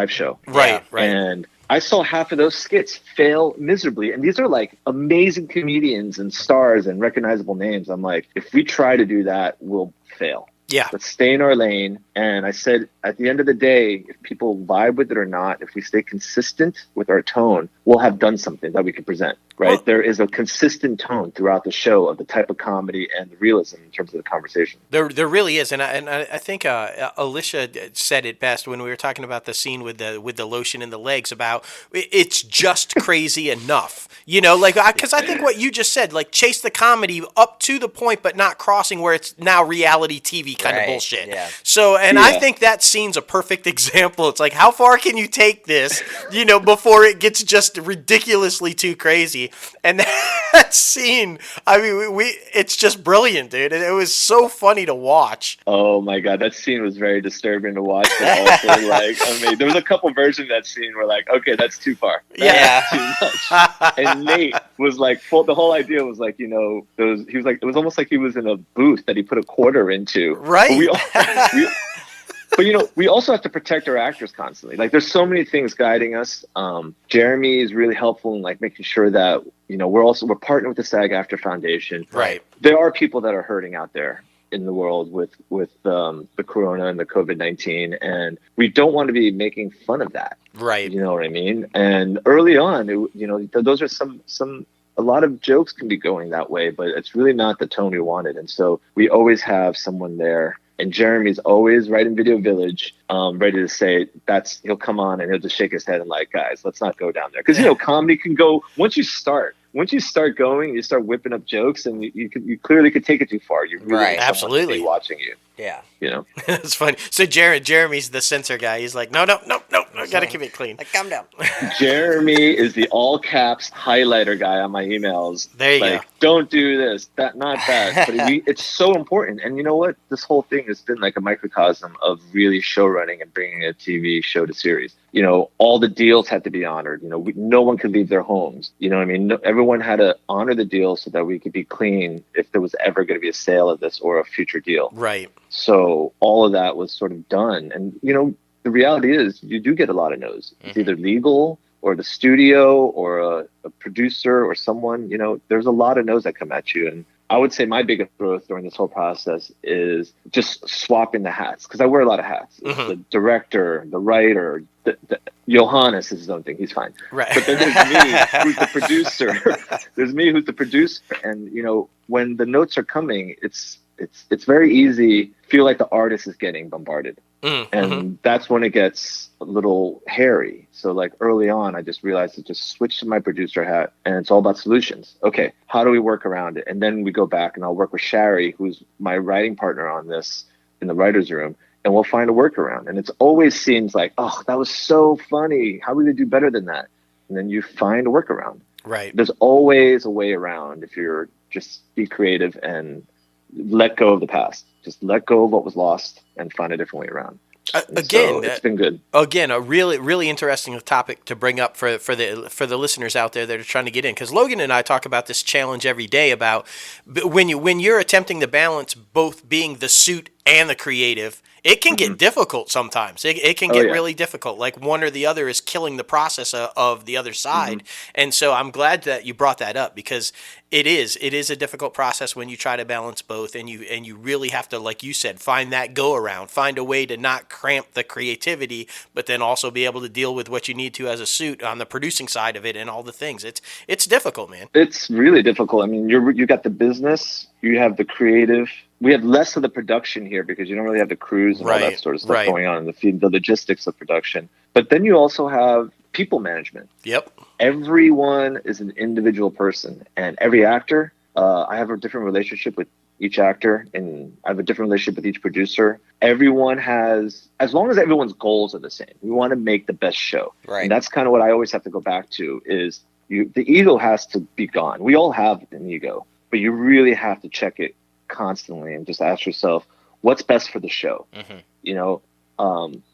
show. Right. And I saw half of those skits fail miserably. And these are like amazing comedians and stars and recognizable names. I'm like, if we try to do that, we'll fail. Yeah. Let's stay in our lane. And I said, at the end of the day, if people vibe with it or not, if we stay consistent with our tone, we'll have done something that we can present, right? Well, there is a consistent tone throughout the show of the type of comedy and the realism in terms of the conversation. There really is. And I think Alicia said it best when we were talking about the scene with the lotion in the legs about it's just crazy enough. You know, like, because I think what you just said, like, chase the comedy up to the point, but not crossing where it's now reality TV kind of bullshit. Yeah. So, and I think that scene's a perfect example. It's like, how far can you take this, you know, before it gets just ridiculously too crazy? And that scene, I mean, it's just brilliant, dude. It was so funny to watch. Oh my God, that scene was very disturbing to watch, but also like, I mean, there was a couple versions of that scene where like, okay, that's too far. That's too much. And Nate was like, the whole idea was like, you know, he was like, it was almost like he was in a booth that he put a quarter into. Right. But, you know, we also have to protect our actors constantly. Like, there's so many things guiding us. Jeremy is really helpful in, like, making sure that, you know, we're partnering with the SAG-AFTRA Foundation. Right. There are people that are hurting out there in the world with the corona and the COVID-19, and we don't want to be making fun of that. Right. You know what I mean? And early on, you know, those are a lot of jokes can be going that way, but it's really not the tone we wanted. And so we always have someone there. And Jeremy's always right in Video Village, ready to say he'll come on and he'll just shake his head and like, guys, let's not go down there. Because, you know, comedy can go, once you start going, you start whipping up jokes, and you clearly could take it too far. You really absolutely watching you. Yeah. You know? It's funny. So Jeremy's the censor guy. He's like, no, I got to keep it clean. Like, calm down. Jeremy is the all caps highlighter guy on my emails. There you go. Don't do this, not that. But it's so important. And you know what? This whole thing has been like a microcosm of really show running and bringing a TV show to series. You know, all the deals had to be honored. You know, no one could leave their homes. You know what I mean? Everyone had to honor the deal so that we could be clean if there was ever going to be a sale of this or a future deal. Right. So all of that was sort of done. And, you know, the reality is you do get a lot of no's. It's either legal or the studio or a producer or someone, you know, there's a lot of no's that come at you. And I would say my biggest growth during this whole process is just swapping the hats, because I wear a lot of hats. The director, the writer, Johannes is his own thing. He's fine. Right. But then there's me, who's the producer. There's me, who's the producer. And, you know, when the notes are coming, it's very easy. Feel like the artist is getting bombarded. And that's when it gets a little hairy. So like early on, I just realized to just switch to my producer hat, and it's all about solutions. Okay, how do we work around it? And then we go back and I'll work with Shari, who's my writing partner on this in the writer's room, and we'll find a workaround. And it's always seems like, oh, that was so funny. How are we going to do better than that? And then you find a workaround. Right. There's always a way around if you're just be creative and let go of the past. Just let go of what was lost and find a different way around. Again, so it's been good. Again, a really, really interesting topic to bring up for the listeners out there that are trying to get in. Because Logan and I talk about this challenge every day about when you're attempting to balance both being the suit and the creative. It can get difficult sometimes. It can get really difficult. Like one or the other is killing the process of the other side. And so I'm glad that you brought that up, because it is a difficult process when you try to balance both, and you really have to, like you said, find that go around, find a way to not cramp the creativity, but then also be able to deal with what you need to as a suit on the producing side of it and all the things. It's difficult, man. It's really difficult. I mean, you got the business, you have the creative. We have less of the production here because you don't really have the crews and all that sort of stuff going on in the logistics of production. But then you also have people management. Yep. Everyone is an individual person, and every actor, I have a different relationship with each actor, and I have a different relationship with each producer. Everyone has, as long as everyone's goals are the same, we want to make the best show. Right. And that's kind of what I always have to go back to is the ego has to be gone. We all have an ego, but you really have to check it constantly and just ask yourself, what's best for the show? You know,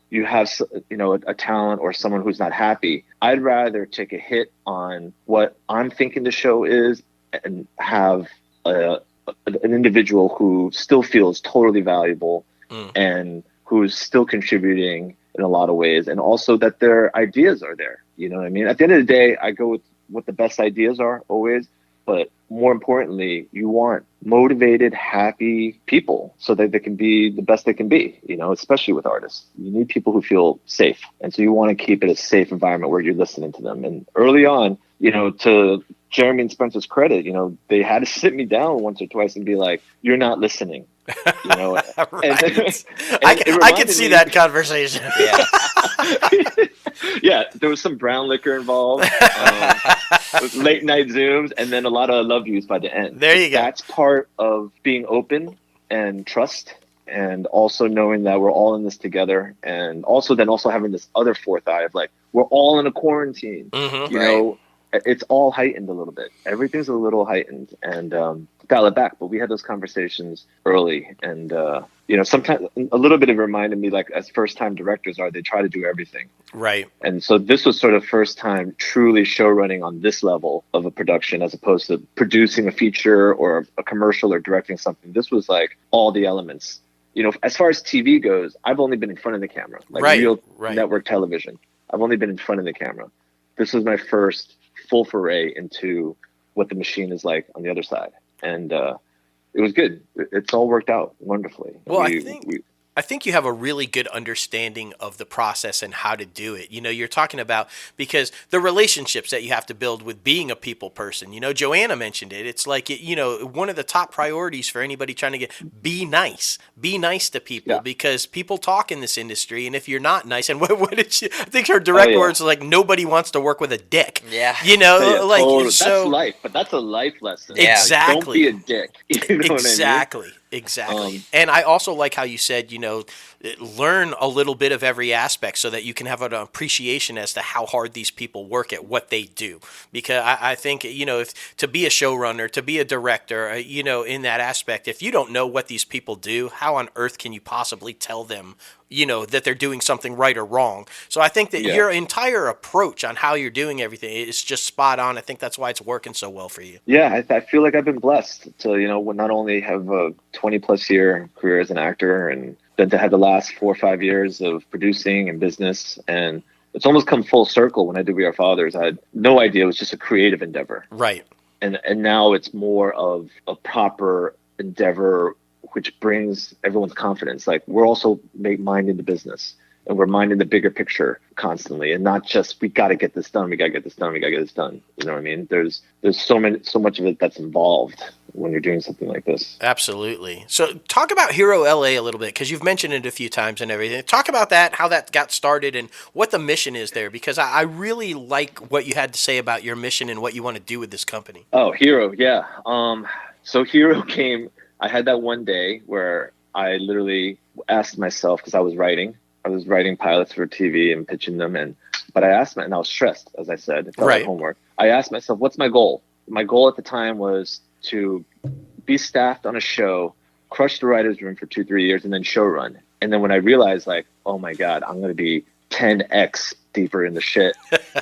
you have, you know, a talent or someone who's not happy. I'd rather take a hit on what I'm thinking the show is and have an individual who still feels totally valuable and who's still contributing in a lot of ways, and also that their ideas are there. You know what I mean? At the end of the day, I go with what the best ideas are always, but more importantly, you want motivated, happy people so that they can be the best they can be, especially with artists. You need people who feel safe. And so you want to keep it a safe environment where you're listening to them. And early on, to Jeremy and Spencer's credit, they had to sit me down once or twice and be like, you're not listening. Right. I can see that conversation. Yeah. Yeah, there was some brown liquor involved, late night Zooms, and then a lot of I love yous by the end. There you go. That's part of being open and trust, and also knowing that we're all in this together, and also having this other fourth eye of like, we're all in a quarantine. Mm-hmm. You know, it's all heightened a little bit. Everything's a little heightened, and dial it back. But we had those conversations early, and sometimes a little bit of it reminded me, like, as first-time directors they try to do everything. Right. And so this was sort of first time truly show running on this level of a production, as opposed to producing a feature or a commercial or directing something. This was like all the elements. As far as TV goes, I've only been in front of the camera, like real network television. I've only been in front of the camera. This was my first full foray into what the machine is like on the other side. And it was good. It's all worked out wonderfully. Well, I think you have a really good understanding of the process and how to do it. You're talking about, because the relationships that you have to build with being a people person. Joanna mentioned it. It's like, one of the top priorities for anybody trying to be nice to people, because people talk in this industry. And if you're not nice, and what did she, I think her direct words are like, nobody wants to work with a dick. Yeah. Totally. That's life, but that's a life lesson. Yeah. Exactly. Like, don't be a dick. Exactly. What I mean? Exactly. And I also like how you said, learn a little bit of every aspect so that you can have an appreciation as to how hard these people work at what they do. Because I think, if to be a showrunner, to be a director, in that aspect, if you don't know what these people do, how on earth can you possibly tell them, that they're doing something right or wrong? So I think that your entire approach on how you're doing everything is just spot on. I think that's why it's working so well for you. Yeah, I feel like I've been blessed to, not only have a 20+ year career as an actor, and then to have the last 4 or 5 years of producing and business. And it's almost come full circle. When I did We Are Fathers, I had no idea it was just a creative endeavor. Right. And now it's more of a proper endeavor, which brings everyone's confidence. Like, we're also minding the business, and we're minding the bigger picture constantly, and not just, we got to get this done. We got to get this done. We got to get this done. You know what I mean? There's so much of it that's involved when you're doing something like this. Absolutely. So talk about Hero LA a little bit, because you've mentioned it a few times and everything. Talk about that, how that got started, and what the mission is there, because I really like what you had to say about your mission and what you want to do with this company. Oh, Hero. Yeah. So Hero came, I had that one day where I literally asked myself, because I was writing pilots for TV and pitching them, but I asked and I was stressed, as I said, it felt like homework. I asked myself, what's my goal? My goal at the time was to be staffed on a show, crush the writer's room for 2-3 years, and then show run. And then when I realized, like, oh my God, I'm going to be 10x deeper in the shit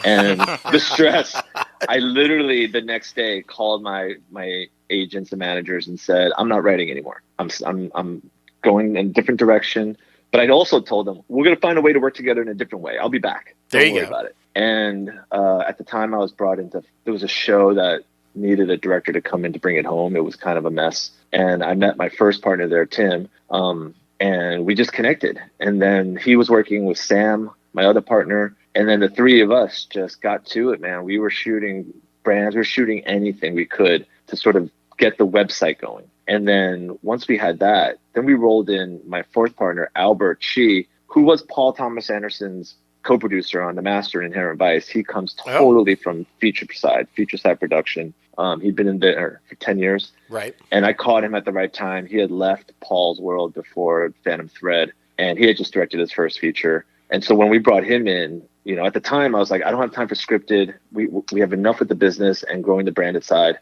and the stress, I literally the next day called my agents and managers and said, I'm not writing anymore. I'm going in a different direction. But I also told them, we're going to find a way to work together in a different way. I'll be back. Don't worry about it. And at the time I was brought into, there was a show that needed a director to come in to bring it home. It was kind of a mess. And I met my first partner there, Tim, and we just connected. And then he was working with Sam, my other partner. And then the three of us just got to it, man. We were shooting brands. We were shooting anything we could to sort of get the website going. And then once we had that, then we rolled in my fourth partner, Albert Chi, who was Paul Thomas Anderson's co-producer on The Master and Inherent Vice. He comes totally from feature side production. He'd been in there for 10 years. Right. And I caught him at the right time. He had left Paul's world before Phantom Thread, and he had just directed his first feature. And so when we brought him in, at the time I was like, I don't have time for scripted. We have enough with the business and growing the branded side.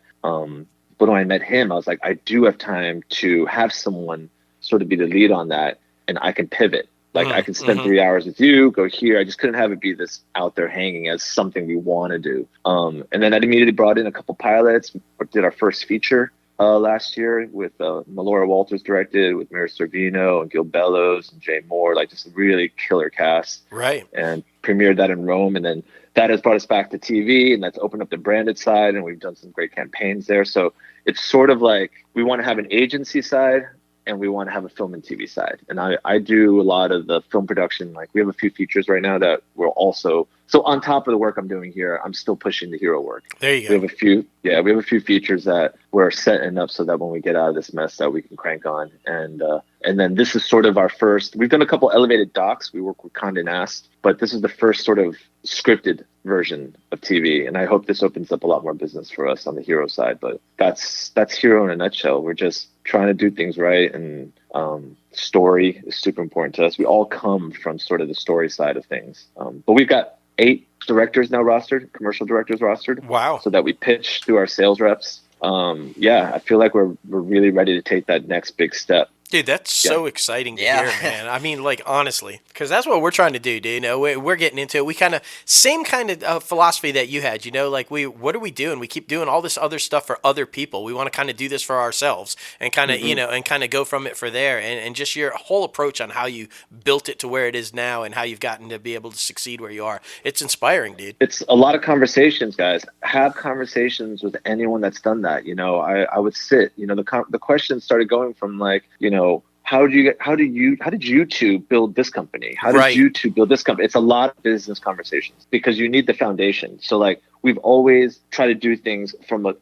But when I met him, I was like, I do have time to have someone sort of be the lead on that, and I can pivot. Like, I can spend 3 hours with you, go here. I just couldn't have it be this out there hanging as something we want to do. And then I immediately brought in a couple pilots, did our first feature. last year with Melora Walters directed, with Mira Sorvino and Gil Bellows and Jay Moore, like just a really killer cast. Right. And premiered that in Rome, and then that has brought us back to TV, and that's opened up the branded side, and we've done some great campaigns there. So it's sort of like we want to have an agency side, and we want to have a film and TV side. And I do a lot of the film production. Like we have a few features right now that we're also, so on top of the work I'm doing here, I'm still pushing the hero work. There you go. We have a few features that we're setting up so that when we get out of this mess that we can crank on. And then this is sort of our first, we've done a couple elevated docs. We work with Condé Nast, but this is the first sort of scripted version of TV. And I hope this opens up a lot more business for us on the hero side. But that's Hero in a nutshell. We're just trying to do things right, and story is super important to us. We all come from sort of the story side of things. But we've got 8 directors now rostered, commercial directors rostered. Wow. So that we pitch through our sales reps. I feel like we're really ready to take that next big step. Dude, that's so exciting to hear, man. I mean, like, honestly, because that's what we're trying to do, dude. You know, we're getting into it. We kind of, same kind of philosophy that you had, you know, like, what are we doing? We keep doing all this other stuff for other people. We want to kind of do this for ourselves and kind of, you know, and kind of go from it for there. And just your whole approach on how you built it to where it is now and how you've gotten to be able to succeed where you are. It's inspiring, dude. It's a lot of conversations, guys. Have conversations with anyone that's done that. You know, I would sit, you know, the questions started going from like, you know, how did you two build this company? How did you two build this company? It's a lot of business conversations because you need the foundation. So like we've always tried to do things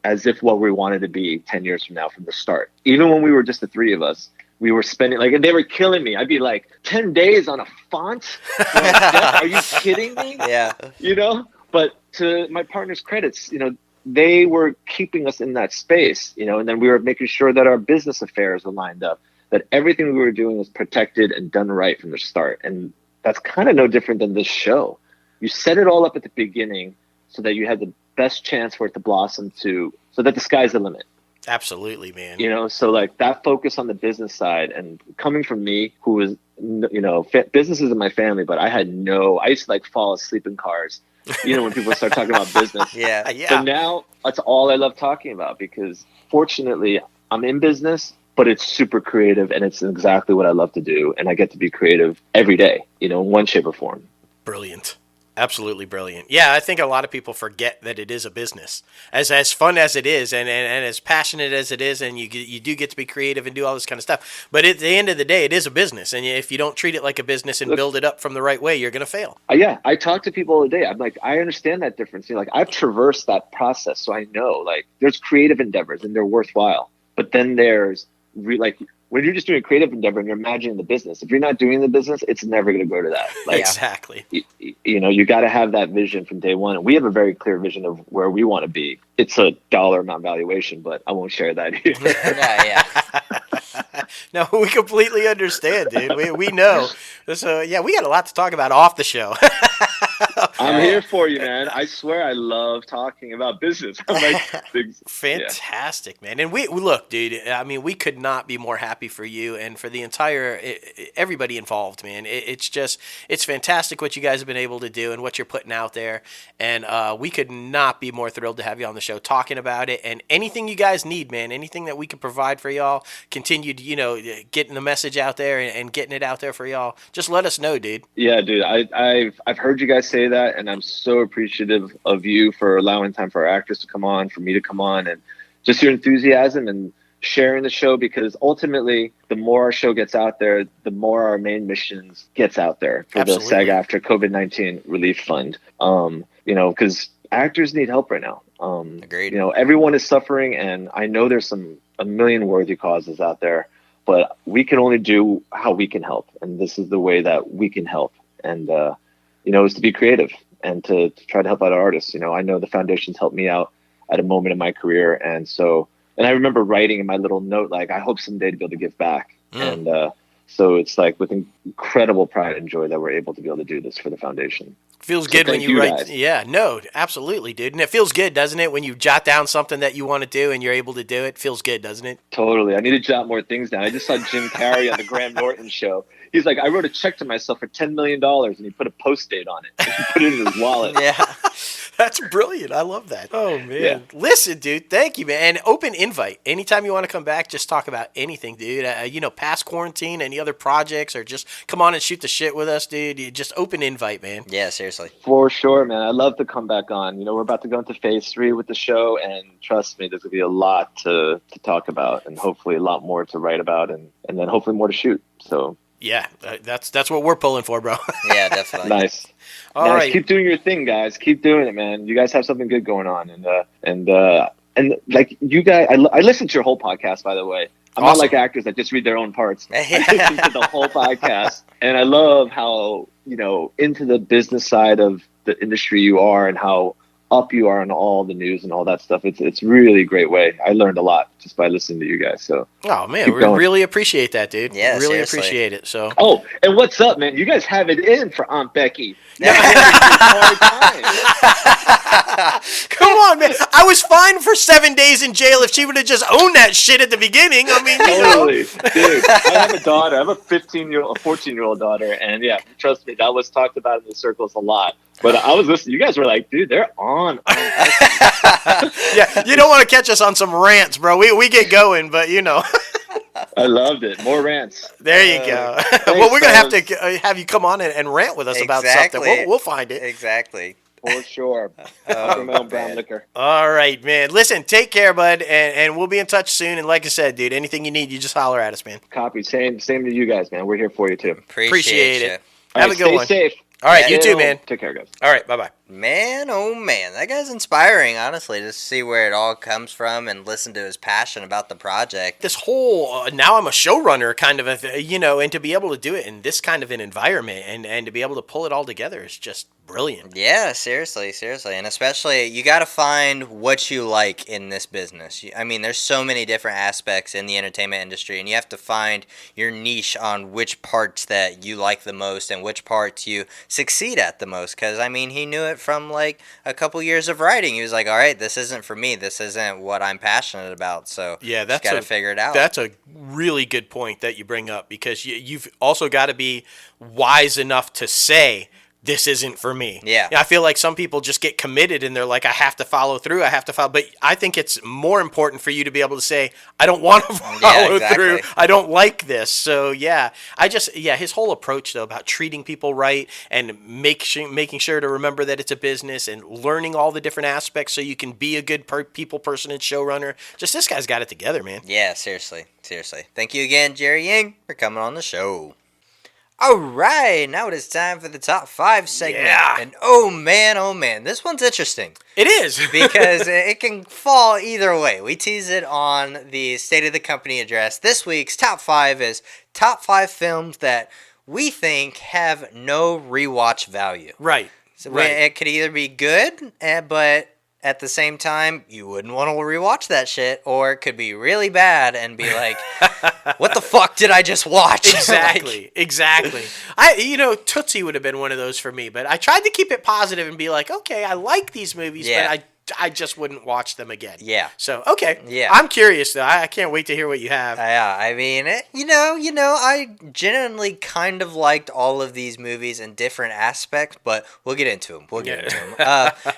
as if what we wanted to be 10 years from now from the start. Even when we were just the 3 of us, we were spending and they were killing me. I'd be like 10 days on a font. Are you kidding me? Yeah. You know, but to my partner's credits, you know, they were keeping us in that space, you know, and then we were making sure that our business affairs were lined up, that everything we were doing was protected and done right from the start. And that's kind of no different than this show. You set it all up at the beginning so that you had the best chance for it to blossom so that the sky's the limit. Absolutely, man. You know, so like that focus on the business side, and coming from me, who was, you know, business is in my family, but I used to like fall asleep in cars, you know, when people start talking about business. Yeah. So now that's all I love talking about, because fortunately I'm in business, but it's super creative and it's exactly what I love to do. And I get to be creative every day, you know, in one shape or form. Brilliant. Absolutely brilliant. Yeah, I think a lot of people forget that it is a business. As fun as it is, and as passionate as it is, and you do get to be creative and do all this kind of stuff. But at the end of the day, it is a business, and if you don't treat it like a business and build it up from the right way, you're going to fail. Yeah, I talk to people all the day. I'm like, I understand that difference. You know, like I've traversed that process, so I know like there's creative endeavors and they're worthwhile. But then there's like when you're just doing a creative endeavor and you're imagining the business, if you're not doing the business, it's never going to go to that. Like, exactly. You know, you got to have that vision from day one. And we have a very clear vision of where we want to be. It's a dollar amount valuation, but I won't share that here. Yeah. No, we completely understand, dude. We know. So, yeah, we got a lot to talk about off the show. I'm here for you, man. I swear I love talking about business. I'm like, fantastic, man. And we look, dude, I mean, we could not be more happy for you and for the entire, everybody involved, man. It's fantastic what you guys have been able to do and what you're putting out there. And we could not be more thrilled to have you on the show talking about it. And anything you guys need, man, anything that we can provide for y'all, continued, you know, getting the message out there and getting it out there for y'all, just let us know, dude. Yeah, dude, I've heard you guys say that, and I'm so appreciative of you for allowing time for our actors to come on, for me to come on, and just your enthusiasm and sharing the show, because ultimately the more our show gets out there, the more our main missions gets out there for the SAG-AFTRA COVID-19 Relief Fund. You know, because actors need help right now. Agreed. You know, everyone is suffering, and I know there's a million worthy causes out there, but we can only do how we can help, and this is the way that we can help. And you know, is to be creative and to try to help out artists. You know, I know the foundation's helped me out at a moment in my career, and I remember writing in my little note, like, I hope someday to be able to give back. And so it's like with incredible pride and joy that we're able to be able to do this for the foundation. Feels good when you write. Yeah, no, absolutely, dude. And it feels good, doesn't it, when you jot down something that you want to do and you're able to do it? Feels good, doesn't it? Totally. I need to jot more things down. I just saw Jim Carrey on the Graham Norton show. He's like, I wrote a check to myself for $10 million, and he put a post date on it. And he put it in his wallet. Yeah. That's brilliant. I love that. Oh, man. Yeah. Listen, dude, thank you, man. And open invite. Anytime you want to come back, just talk about anything, dude. Past quarantine, any other projects, or just come on and shoot the shit with us, dude. You just open invite, man. Yeah, seriously. For sure, man. I'd love to come back on. We're about to go into phase 3 with the show, and trust me, there's going to be a lot to talk about, and hopefully a lot more to write about, and then hopefully more to shoot. So yeah, that's what we're pulling for, bro. Yeah, definitely. Nice. All right. Keep doing your thing, guys. Keep doing it, man. You guys have something good going on, and like you guys, I listened to your whole podcast, by the way. I'm not like actors that just read their own parts. I listen to the whole podcast, and I love how into the business side of the industry you are, and how up you are on all the news and all that stuff. It's really a great way. I learned a lot just by listening to you guys. So man, we really appreciate that, dude. Yeah, really seriously. appreciate it. So and what's up, man? You guys have it in for Aunt Becky. Come on, man. I was fine for 7 days in jail if she would have just owned that shit at the beginning. I mean, totally, dude. I have a daughter. I have a 14-year-old daughter, and yeah, trust me, that was talked about in the circles a lot. But I was listening. You guys were like, dude, they're on. Yeah, you don't want to catch us on some rants, bro. We get going, but I loved it. More rants. There you go. Well, we're going to have to have you come on and rant with us about something. We'll find it. Exactly. For sure. My own brown liquor. All right, man. Listen, take care, bud, and we'll be in touch soon. And like I said, dude, anything you need, you just holler at us, man. Copy. Same to you guys, man. We're here for you, too. Appreciate it. All Have right, a good one. Stay safe. All right, you too, man. Take care, guys. All right, bye-bye. Man, oh man, that guy's inspiring, honestly, to see where it all comes from and listen to his passion about the project. This whole, now I'm a showrunner kind of, and to be able to do it in this kind of an environment and to be able to pull it all together is just brilliant. Yeah, seriously. And especially, you got to find what you like in this business. I mean, there's so many different aspects in the entertainment industry, and you have to find your niche on which parts that you like the most and which parts you succeed at the most. Because, I mean, he knew it from like a couple years of writing. He was like, all right, this isn't for me. This isn't what I'm passionate about. So yeah, that's got to figure it out. That's a really good point that you bring up, because you've also got to be wise enough to say, this isn't for me. Yeah. I feel like some people just get committed and they're like, I have to follow through. But I think it's more important for you to be able to say, I don't want to follow through. I don't like this. So his whole approach though about treating people right and making sure to remember that it's a business and learning all the different aspects so you can be a good people person and showrunner. Just this guy's got it together, man. Yeah, seriously. Thank you again, Jerry Ying, for coming on the show. All right, now it is time for the top 5 segment. Yeah. And oh man, this one's interesting. It is. Because it can fall either way. We tease it on the State of the Company address. This week's top 5 is top 5 films that we think have no rewatch value. Right. So it could either be good, but at the same time, you wouldn't want to rewatch that shit, or it could be really bad and be like, what the fuck did I just watch? Exactly. Tootsie would have been one of those for me, but I tried to keep it positive and be like, okay, I like these movies, but I just wouldn't watch them again. Yeah. So, okay. Yeah. I'm curious, though. I can't wait to hear what you have. Yeah, I mean, I genuinely kind of liked all of these movies in different aspects, but we'll get into them.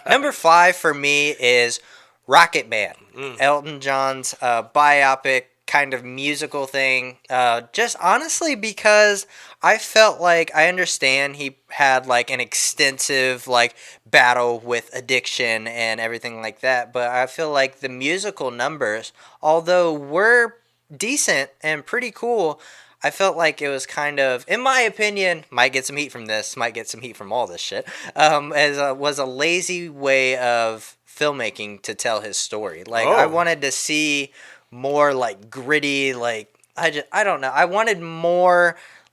Number 5 for me is Rocket Man, Elton John's biopic kind of musical thing, just honestly because I felt like I understand he had like an extensive like battle with addiction and everything like that, but I feel like the musical numbers, although were decent and pretty cool, I felt like it was kind of, in my opinion, might get some heat from this, might get some heat from all this shit, was a lazy way of filmmaking to tell his story. Like, I wanted to see more like gritty, like I don't know. I wanted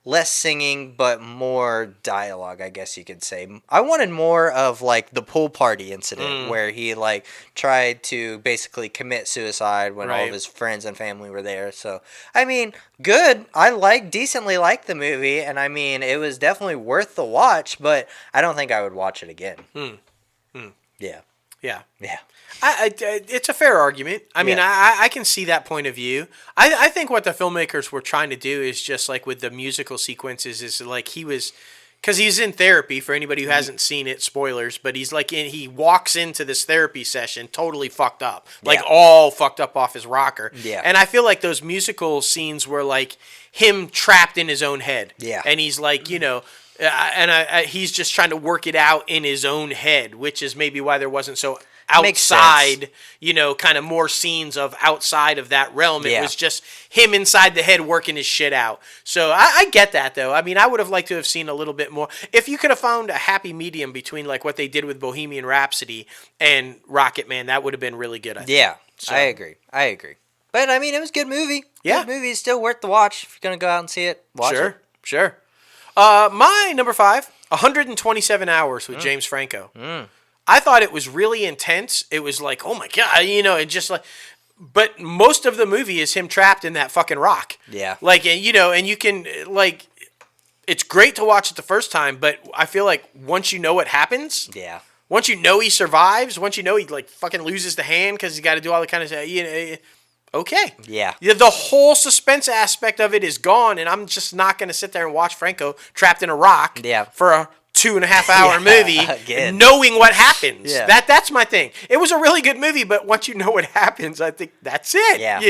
less singing, but more dialogue, I guess you could say. I wanted more of like the pool party incident where he like tried to basically commit suicide when all of his friends and family were there. So, I mean, good. I decently liked the movie, and I mean, it was definitely worth the watch, but I don't think I would watch it again. Yeah. It's a fair argument. I mean, I can see that point of view. I think what the filmmakers were trying to do is just like with the musical sequences is like he was because he's in therapy. For anybody who hasn't seen it, spoilers. But he's like he walks into this therapy session totally fucked up, like all fucked up off his rocker. Yeah. And I feel like those musical scenes were like him trapped in his own head. Yeah. And he's like, he's just trying to work it out in his own head, which is maybe why there wasn't so outside, kind of more scenes of outside of that realm. It was just him inside the head working his shit out. So I get that, though. I mean, I would have liked to have seen a little bit more. If you could have found a happy medium between like what they did with Bohemian Rhapsody and Rocket Man, that would have been really good, I think. Yeah, so. I agree. But, I mean, it was a good movie. Yeah. Good movie. It's still worth the watch. If you're going to go out and see it, watch it. Sure. My number 5, 127 Hours with James Franco. I thought it was really intense. It was like, oh my God, and just like, but most of the movie is him trapped in that fucking rock. Yeah. Like, and you can, like, it's great to watch it the first time, but I feel like once you know what happens. Yeah. Once you know he survives, once you know he, like, fucking loses the hand because he's got to do all the kind of, okay. Yeah. The whole suspense aspect of it is gone, and I'm just not going to sit there and watch Franco trapped in a rock for a 2.5 hour movie, knowing what happens. Yeah. That's my thing. It was a really good movie, but once you know what happens, I think that's it. Yeah.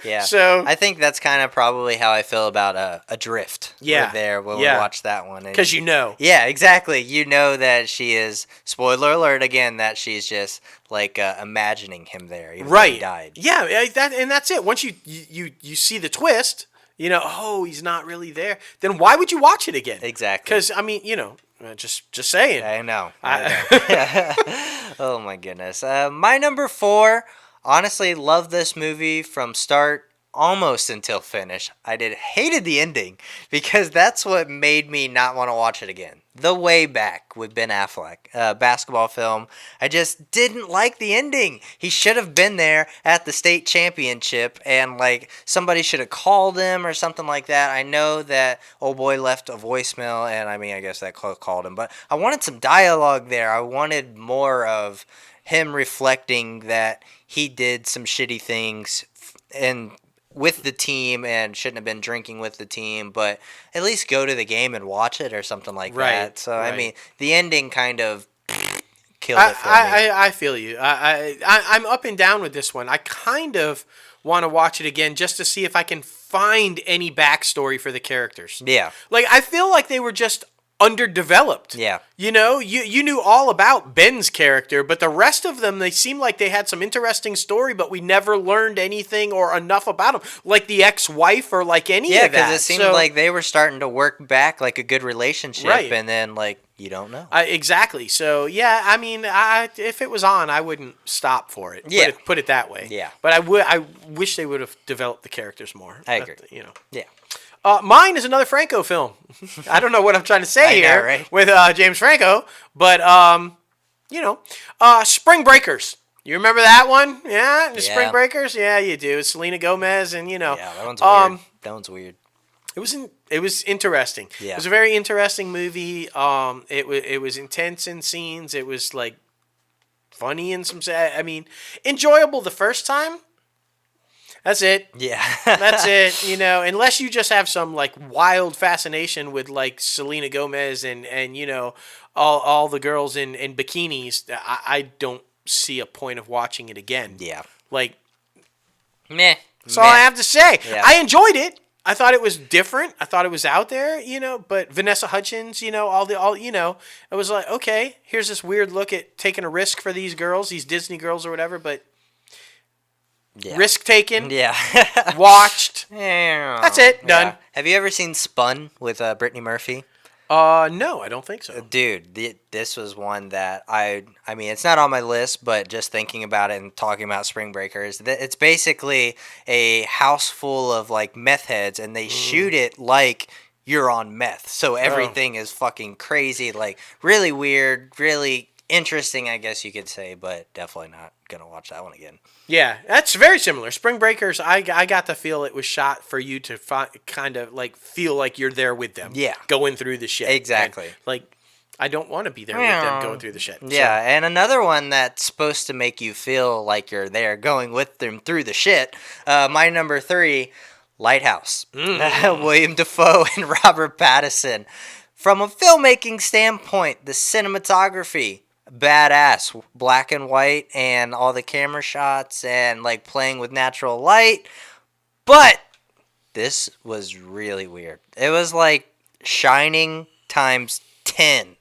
Yeah. So I think that's kind of probably how I feel about Adrift. Yeah. When we watched that one. Because Yeah, exactly. You know that she is, spoiler alert again, that she's just like imagining him there. Even though he died. Yeah, and that's it. Once you see the twist, he's not really there. Then why would you watch it again? Exactly. Because, I mean, just saying. I know. Oh, my goodness. My number 4, honestly, love this movie from start almost until finish. I hated the ending because that's what made me not want to watch it again. The Way Back with Ben Affleck, basketball film. I just didn't like the ending. He should have been there at the state championship and like somebody should have called him or something like that. I know that old boy left a voicemail and I mean I guess that called him, but I wanted some dialogue there. I wanted more of him reflecting that he did some shitty things and with the team and shouldn't have been drinking with the team, but at least go to the game and watch it or something like that. So, I mean, the ending kind of killed it for me. I feel you. I'm up and down with this one. I kind of want to watch it again just to see if I can find any backstory for the characters. Yeah. Like, I feel like they were just underdeveloped. Yeah. You knew all about Ben's character, but the rest of them, they seemed like they had some interesting story, but we never learned anything or enough about them, like the ex-wife or like any of that. Yeah, because it seemed like they were starting to work back like a good relationship, and then like you don't know. Exactly. So yeah, I mean, if it was on, I wouldn't stop for it. Yeah. Put it that way. Yeah. But I wish they would have developed the characters more. I agree. Yeah. Mine is another Franco film. I don't know what I'm trying to say here right? with James Franco, but Spring Breakers. You remember that one? Yeah, Spring Breakers. Yeah, you do. It's Selena Gomez, and Yeah, that one's weird. That one's weird. It was interesting. Yeah. It was a very interesting movie. It was intense in scenes. It was like funny in some. I mean, enjoyable the first time. That's it. Yeah. That's it. Unless you just have some like wild fascination with like Selena Gomez and all the girls in bikinis, I don't see a point of watching it again. Yeah. Like, meh. That's all I have to say. Yeah. I enjoyed it. I thought it was different. I thought it was out there, but Vanessa Hudgens, it was like, okay, here's this weird look at taking a risk for these girls, these Disney girls or whatever, but risk taken. Yeah. Watched. Yeah. That's it. Done. Yeah. Have you ever seen Spun with Brittany Murphy? No, I don't think so. Dude, this was one that I mean, it's not on my list, but just thinking about it and talking about Spring Breakers, it's basically a house full of like meth heads, and they shoot it like you're on meth. So everything is fucking crazy, like really weird, really interesting, I guess you could say, but definitely not gonna watch that one again. Yeah, that's very similar. Spring Breakers, I got the feel it was shot for you to kind of like feel like you're there with them. Yeah. Going through the shit. Exactly. And, like, I don't want to be there with them going through the shit. Yeah, and another one that's supposed to make you feel like you're there going with them through the shit. My number 3, Lighthouse. William Dafoe and Robert Pattinson. from a filmmaking standpoint, the cinematography, badass, black and white, and all the camera shots, and like playing with natural light. But this was really weird. It was like Shining times 10.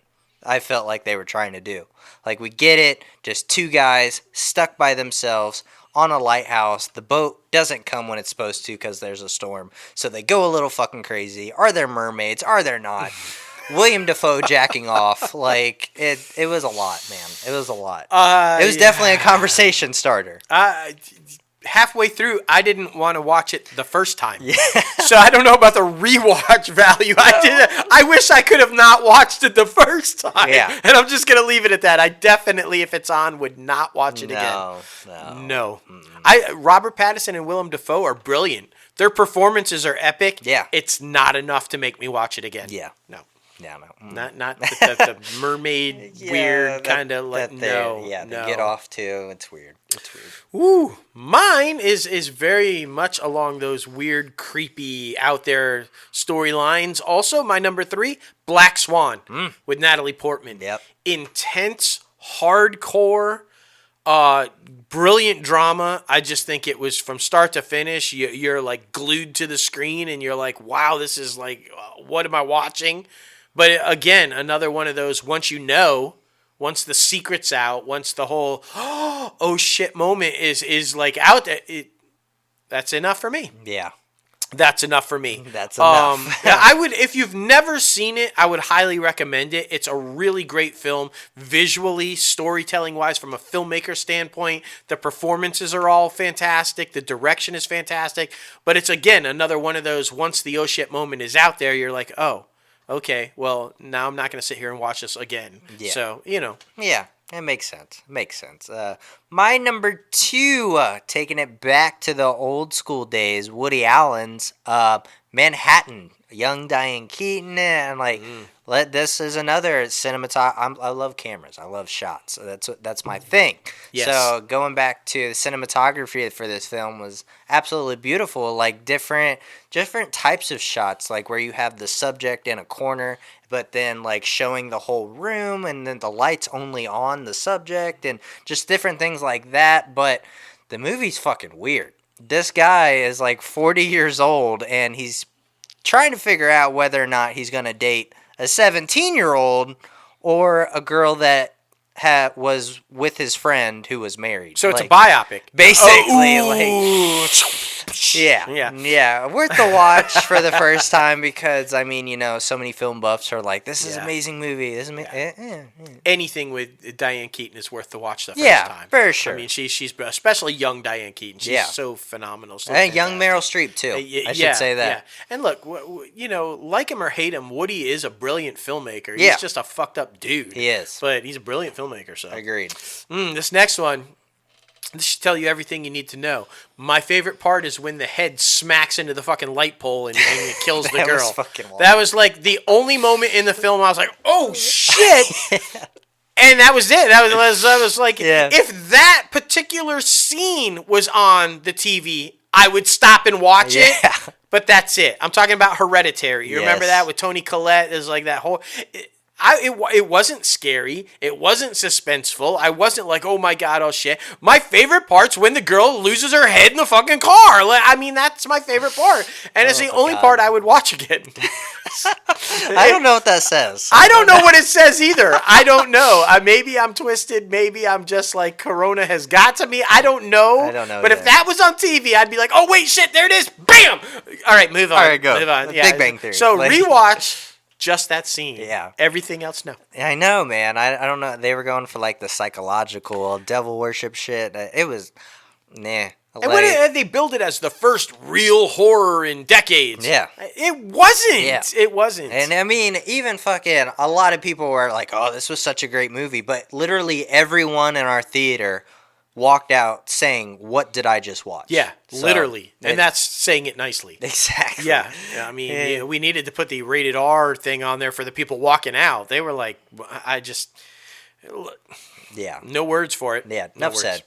I felt like they were trying to do. Like, we get it, just two guys stuck by themselves on a lighthouse. The boat doesn't come when it's supposed to because there's a storm. So they go a little fucking crazy. Are there mermaids? Are there not? William Dafoe jacking off. Like, it was a lot, man. It was a lot. It was definitely a conversation starter. Halfway through, I didn't want to watch it the first time. Yeah. So I don't know about the rewatch value. I wish I could have not watched it the first time. Yeah. And I'm just going to leave it at that. I definitely, if it's on, would not watch it again. No. Robert Pattinson and Willem Dafoe are brilliant. Their performances are epic. Yeah. It's not enough to make me watch it again. Yeah. No. Yeah, no. Not the mermaid weird kind of like no. Yeah, they get off too. It's weird. It's weird. Ooh, mine is very much along those weird, creepy, out there storylines. Also, my number 3, Black Swan with Natalie Portman. Yep. Intense, hardcore, brilliant drama. I just think it was from start to finish. You're like glued to the screen, and you're like, wow, this is like, what am I watching? But again, another one of those, once the secret's out, once the whole, oh shit moment is like out there, that's enough for me. Yeah. That's enough for me. That's enough. I would, if you've never seen it, I would highly recommend it. It's a really great film, visually, storytelling-wise, from a filmmaker standpoint. The performances are all fantastic. The direction is fantastic. But it's, again, another one of those, once the oh shit moment is out there, you're like, oh, okay, well, now I'm not going to sit here and watch this again. Yeah. So, Yeah, it makes sense. My number 2, taking it back to the old school days, Woody Allen's Manhattan, young Diane Keaton, and like, this is another cinematography. I love cameras. I love shots. So that's my thing. Yes. So going back to the cinematography for this film was absolutely beautiful. Like different types of shots, like where you have the subject in a corner, but then like showing the whole room, and then the lights only on the subject, and just different things like that. But the movie's fucking weird. This guy is like 40 years old, and he's trying to figure out whether or not he's going to date a 17-year-old or a girl that was with his friend who was married. So it's a biopic. Basically. Yeah. Worth the watch for the first time because, I mean, so many film buffs are like, this is an amazing movie. Anything with Diane Keaton is worth the watch the first time. Yeah, for sure. I mean, she's especially young Diane Keaton. She's so phenomenal. So and young Meryl Streep, too. I should say that. Yeah. And look, like him or hate him, Woody is a brilliant filmmaker. He's just a fucked up dude. He is. But he's a brilliant filmmaker. So agreed. This next one, this should tell you everything you need to know. My favorite part is when the head smacks into the fucking light pole and it kills the girl. Was fucking wild. That was like the only moment in the film I was like, oh shit. And that was it. I was like, if that particular scene was on the TV, I would stop and watch it. But that's it. I'm talking about Hereditary. You remember that with Toni Collette? There's like that whole... It wasn't scary. It wasn't suspenseful. I wasn't like, oh my God, oh shit. My favorite part's when the girl loses her head in the fucking car. I mean, that's my favorite part. And it's the only part I would watch again. I don't know what that says. I don't know what it says either. I don't know. Maybe I'm twisted. Maybe I'm just like, Corona has got to me. I don't know. But if that was on TV, I'd be like, oh wait, shit, there it is. Bam! All right, move on. All right, go. Move on. Big Bang Theory. So rewatch. Just that scene. Yeah. Everything else, no. I know, man. I don't know. They were going for like the psychological devil worship shit. It was, nah. And when they build it as the first real horror in decades. Yeah. It wasn't. Yeah. It wasn't. And I mean, even fucking a lot of people were like, oh, this was such a great movie. But literally everyone in our theater walked out saying, what did I just watch? Yeah, literally. And that's saying it nicely. Exactly. Yeah. I mean, we needed to put the rated R thing on there for the people walking out. They were like, yeah. No words for it. Yeah, enough said.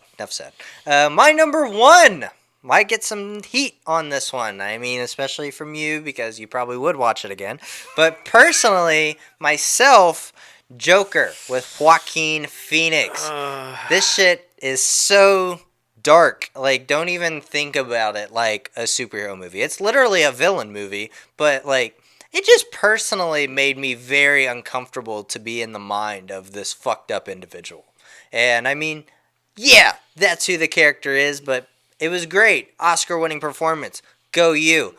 My number 1. might get some heat on this one. I mean, especially from you because you probably would watch it again. But personally, myself, Joker with Joaquin Phoenix. This shit is so dark. Like, don't even think about it like a superhero movie. It's literally a villain movie, but like, it just personally made me very uncomfortable to be in the mind of this fucked up individual. And I mean, yeah, that's who the character is, but it was great. Oscar-winning performance. Go you.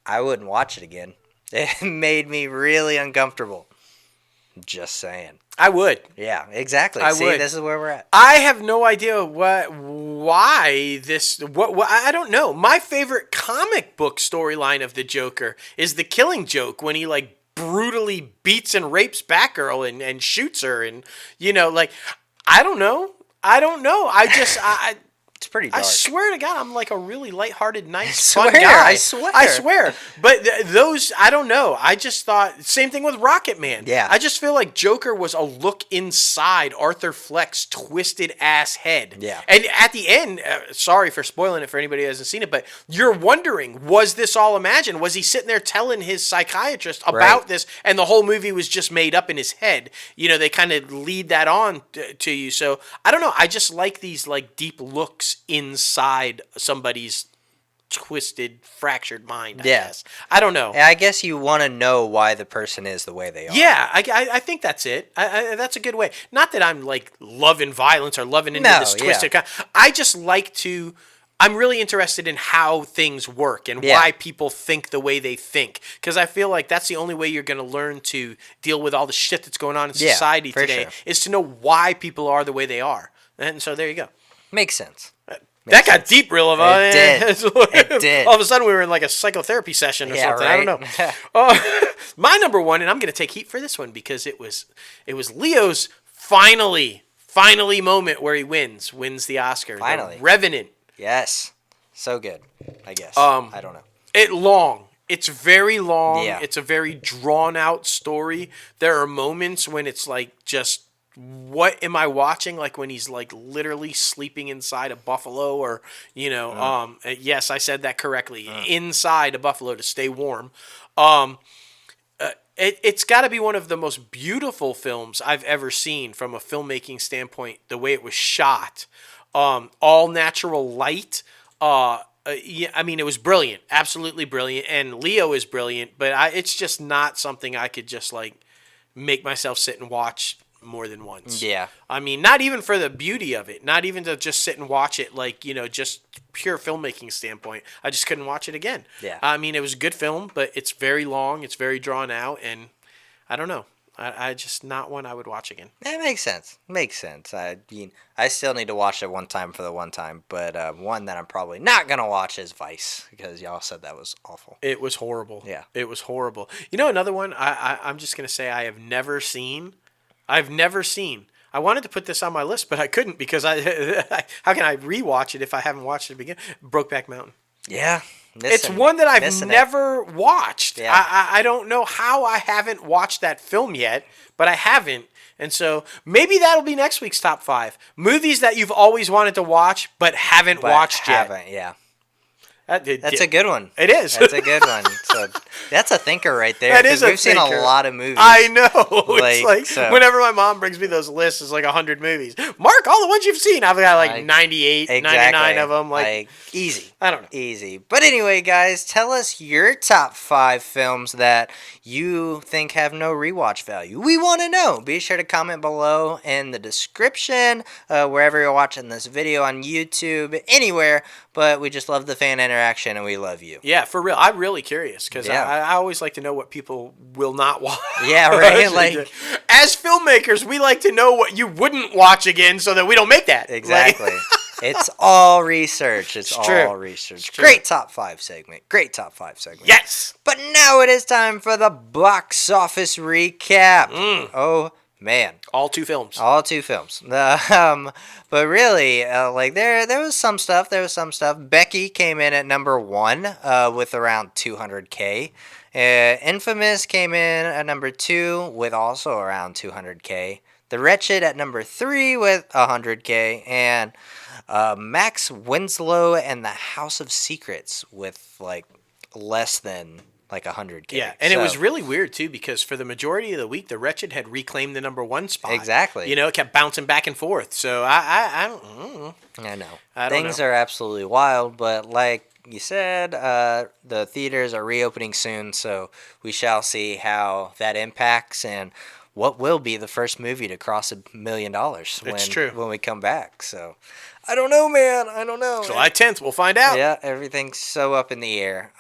I wouldn't watch it again. It made me really uncomfortable. Just saying. I would. Yeah, exactly. I See, would. this is where we're at. I have no idea why this. What I don't know. My favorite comic book storyline of the Joker is the Killing Joke when he like brutally beats and rapes Batgirl and shoots her, and like I don't know. It's pretty dark. I swear to God, I'm like a really lighthearted, nice, fun guy. I swear. I swear. But those, I don't know. I just thought, same thing with Rocket Man. Yeah. I just feel like Joker was a look inside Arthur Fleck's twisted ass head. Yeah. And at the end, sorry for spoiling it for anybody who hasn't seen it, but you're wondering, was this all imagined? Was he sitting there telling his psychiatrist about this, and the whole movie was just made up in his head? They kind of lead that on to you. So I don't know. I just like these like deep looks inside somebody's twisted, fractured mind. I guess. I don't know. I guess you want to know why the person is the way they are. Yeah, I think that's it. That's a good way. Not that I'm like loving violence or loving into this twisted. I just like to. I'm really interested in how things work and why people think the way they think. Because I feel like that's the only way you're going to learn to deal with all the shit that's going on in society today, is to know why people are the way they are. And so there you go. Makes sense. That got deep real about it. It did. All of a sudden we were in like a psychotherapy session or something. Right? I don't know. My number one, and I'm going to take heat for this one because it was Leo's finally moment where he wins the Oscar. Finally. The Revenant. Yes. So good, I guess. I don't know. It's very long. Yeah. It's a very drawn out story. There are moments when it's like just, what am I watching? Like when he's like literally sleeping inside a buffalo, or yes, I said that correctly. Inside a buffalo to stay warm. It's got to be one of the most beautiful films I've ever seen from a filmmaking standpoint. The way it was shot, all natural light. I mean, it was brilliant, absolutely brilliant, and Leo is brilliant. But it's just not something I could just like make myself sit and watch more than once. Yeah. I mean, not even for the beauty of it, not even to just sit and watch it like, just pure filmmaking standpoint. I just couldn't watch it again. Yeah. I mean, it was a good film, but it's very long, it's very drawn out, and I don't know. I just not one I would watch again. That makes sense. I mean, I still need to watch it one time for the one time, but one that I'm probably not going to watch is Vice, because y'all said that was awful. It was horrible. Yeah. It was horrible. Another one I'm just going to say I've never seen. I wanted to put this on my list, but I couldn't because how can I rewatch it if I haven't watched it again? Brokeback Mountain. Yeah. It's one that I've never watched. Yeah. I don't know how I haven't watched that film yet, but I haven't. And so maybe that'll be next week's top 5. Movies that you've always wanted to watch but haven't watched yet. Yeah. That's a good one. It is. That's a good one. So that's a thinker right there. That is a we've seen thinker. a lot of movies. I know. It's like whenever my mom brings me those lists, it's like 100 movies. Mark, all the ones you've seen. I've got like 98, exactly. 99 of them. Like easy. I don't know. Easy. But anyway, guys, tell us your top 5 films that you think have no rewatch value. We want to know. Be sure to comment below in the description, wherever you're watching this video, on YouTube, anywhere. But we just love the fan interaction, and we love you. Yeah, for real. I'm really curious because I always like to know what people will not watch. Yeah, right? Like, as filmmakers, we like to know what you wouldn't watch again so that we don't make that. Exactly. It's all research. It's all research. Great top 5 segment. Yes. But now it is time for the box office recap. Oh, man. All 2 films. But really, like there was some stuff. Becky came in at number 1 with around 200K. Infamous came in at number 2 with also around 200K. The Wretched at number 3 with 100K, and Max Winslow and the House of Secrets with like less than like 100K. Yeah, and it was really weird too because for the majority of the week, The Wretched had reclaimed the number 1 spot. Exactly. You know, it kept bouncing back and forth. So I don't. I know. Things are absolutely wild, but like you said, the theaters are reopening soon, so we shall see how that impacts and what will be the first movie to cross $1 million when we come back. So I don't know, man. I don't know. July 10th, we'll find out. Yeah, everything's so up in the air.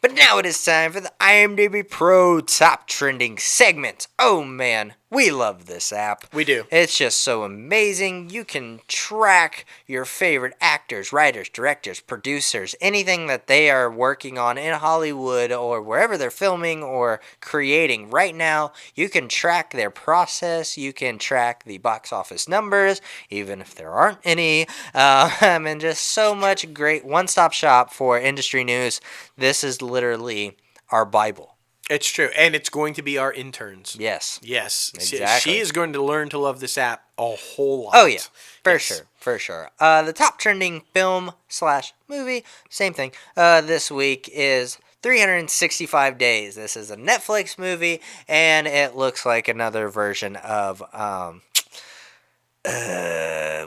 But now it is time for the IMDb Pro Top Trending segment. Oh, man. We love this app. We do. It's just so amazing. You can track your favorite actors, writers, directors, producers, anything that they are working on in Hollywood or wherever they're filming or creating right now. You can track their process. You can track the box office numbers, even if there aren't any. And just so much great one-stop shop for industry news. This is literally our Bible. It's true, and it's going to be our interns. Yes. Yes. Exactly. She is going to learn to love this app a whole lot. Oh, yeah. For sure. The top trending film/movie, same thing, this week is 365 Days. This is a Netflix movie, and it looks like another version of,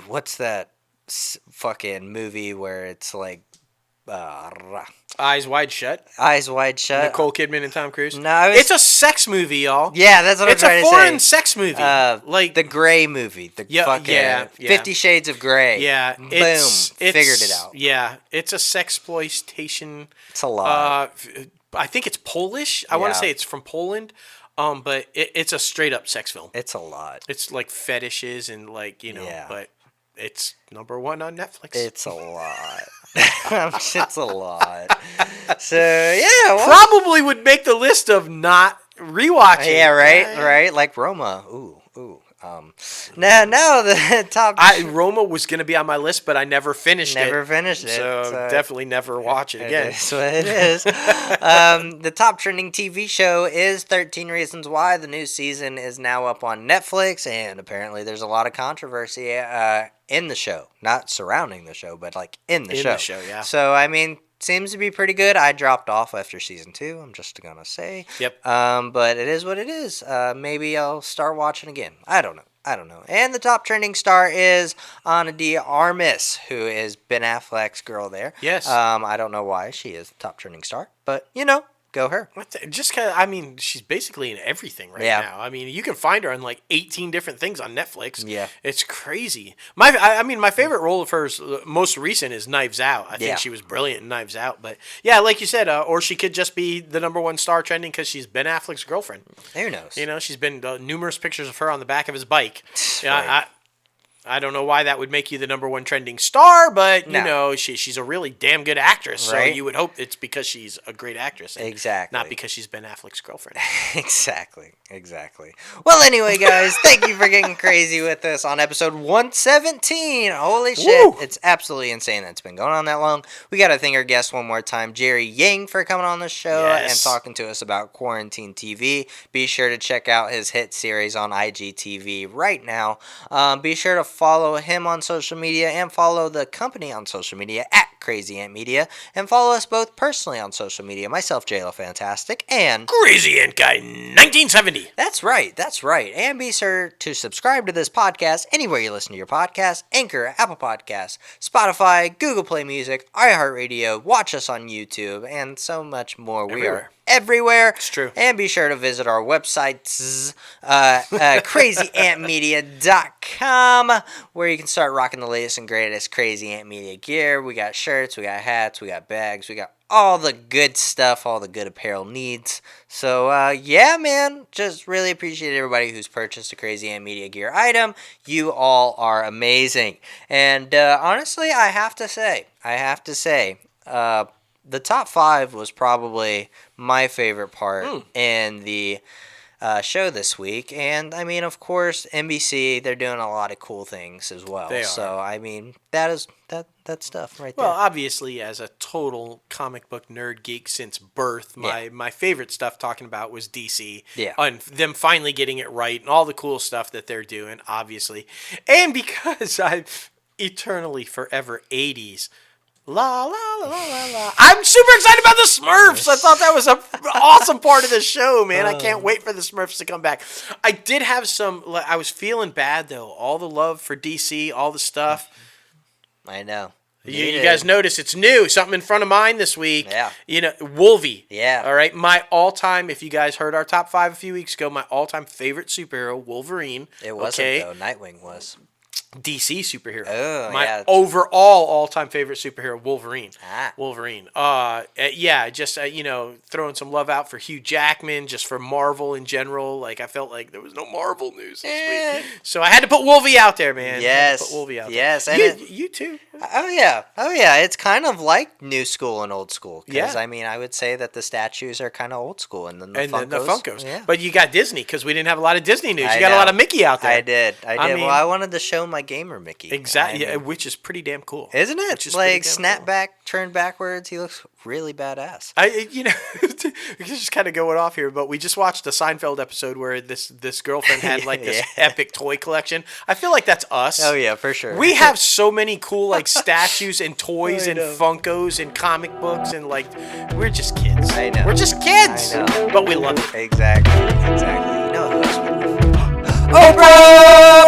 what's that fucking movie where it's like, Eyes Wide Shut. Eyes Wide Shut. Nicole Kidman and Tom Cruise. No, it's a sex movie, y'all. Yeah, that's what I'm trying to say. It's a foreign sex movie. Like the Grey movie. The fucking 50 Shades of Grey. Yeah. Boom. Figured it out. Yeah. It's a sexploitation. It's a lot. I think it's Polish. I want to say it's from Poland. But it's a straight up sex film. It's a lot. It's like fetishes and like, but it's number 1 on Netflix. It's a lot. It's a lot. So yeah, probably would make the list of not rewatching. Yeah, right. Like Roma. Ooh. Now the top. Roma was gonna be on my list, but I never finished it. So definitely never watch it again. That's what it is. The top trending TV show is 13 Reasons Why. The new season is now up on Netflix, and apparently there's a lot of controversy in the show, not surrounding the show, but like in the show. In the show, yeah. So I mean, seems to be pretty good. I dropped off after season 2. I'm just gonna say. Yep. But it is what it is. Maybe I'll start watching again. I don't know. And the top trending star is Ana de Armas, who is Ben Affleck's girl there. Yes. I don't know why she is the top trending star, but go her. Just kind of, she's basically in everything now. I mean, you can find her on like 18 different things on Netflix. Yeah. It's crazy. My favorite role of hers, most recent, is Knives Out. I think she was brilliant in Knives Out. But yeah, like you said, or she could just be the number 1 star trending because she's Ben Affleck's girlfriend. Who knows? She's been numerous pictures of her on the back of his bike. Right. I don't know why that would make you the number 1 trending star, but she's a really damn good actress. Right? So you would hope it's because she's a great actress, exactly, not because she's Ben Affleck's girlfriend. Exactly. Well, anyway, guys, thank you for getting crazy with us on episode 117. Holy shit, Woo! It's absolutely insane that it's been going on that long. We got to thank our guest one more time, Jerry Ying, for coming on the show and talking to us about quarantine TV. Be sure to check out his hit series on IGTV right now. Be sure to follow him on social media and follow the company on social media at Crazy Ant Media, and follow us both personally on social media. Myself, JLo Fantastic, and Crazy Ant Guy 1970. That's right. And be sure to subscribe to this podcast anywhere you listen to your podcast: Anchor, Apple Podcasts, Spotify, Google Play Music, iHeartRadio. Watch us on YouTube, and so much more. We are everywhere. It's true. And be sure to visit our websites, crazyantmedia.com, where you can start rocking the latest and greatest Crazy Ant Media gear. We got shirts, we got hats, we got bags, we got all the good stuff, all the good apparel needs. So, man, just really appreciate everybody who's purchased a Crazy Ant Media gear item. You all are amazing. And honestly, I have to say, the top 5 was probably my favorite part in the show this week. And I mean, of course, NBC, they're doing a lot of cool things as well. They are. So I mean, that stuff right there. Well, obviously, as a total comic book nerd geek since birth, my favorite stuff talking about was DC. Yeah. And them finally getting it right and all the cool stuff that they're doing, obviously. And because I'm eternally forever 80s. La, la, la, la, la. I'm super excited about the Smurfs. I thought that was an awesome part of the show, man. I can't wait for the Smurfs to come back. I did have I was feeling bad, though. All the love for DC, all the stuff. I know. You guys notice it's new. Something in front of mine this week. Yeah. Wolvie. Yeah. All right. My all-time, if you guys heard our top 5 a few weeks ago, my all-time favorite superhero, Wolverine. It wasn't, though. Nightwing was. DC superhero. Oh, my overall all-time favorite superhero, Wolverine. Ah. Wolverine. Just throwing some love out for Hugh Jackman, just for Marvel in general. Like I felt like there was no Marvel news this week, so I had to put Wolvie out there, man. Yes. Put Wolvie out there. Yes. And you too. Oh yeah. It's kind of like new school and old school. Yeah. I mean, I would say that the statues are kind of old school, and then the Funkos. Yeah. But you got Disney because we didn't have a lot of Disney news. You got a lot of Mickey out there. I did. Well, I wanted to show my gamer Mickey. Exactly, which is pretty damn cool, isn't it? Like snapback, turn backwards. He looks really badass. Just kind of going off here, but we just watched a Seinfeld episode where this girlfriend had like this epic toy collection. I feel like that's us. Oh yeah, for sure. We have so many cool like statues and toys and Funkos and comic books and like we're just kids. I know. We're just kids. I know. But we love it. Exactly. You know who else we love? Oprah!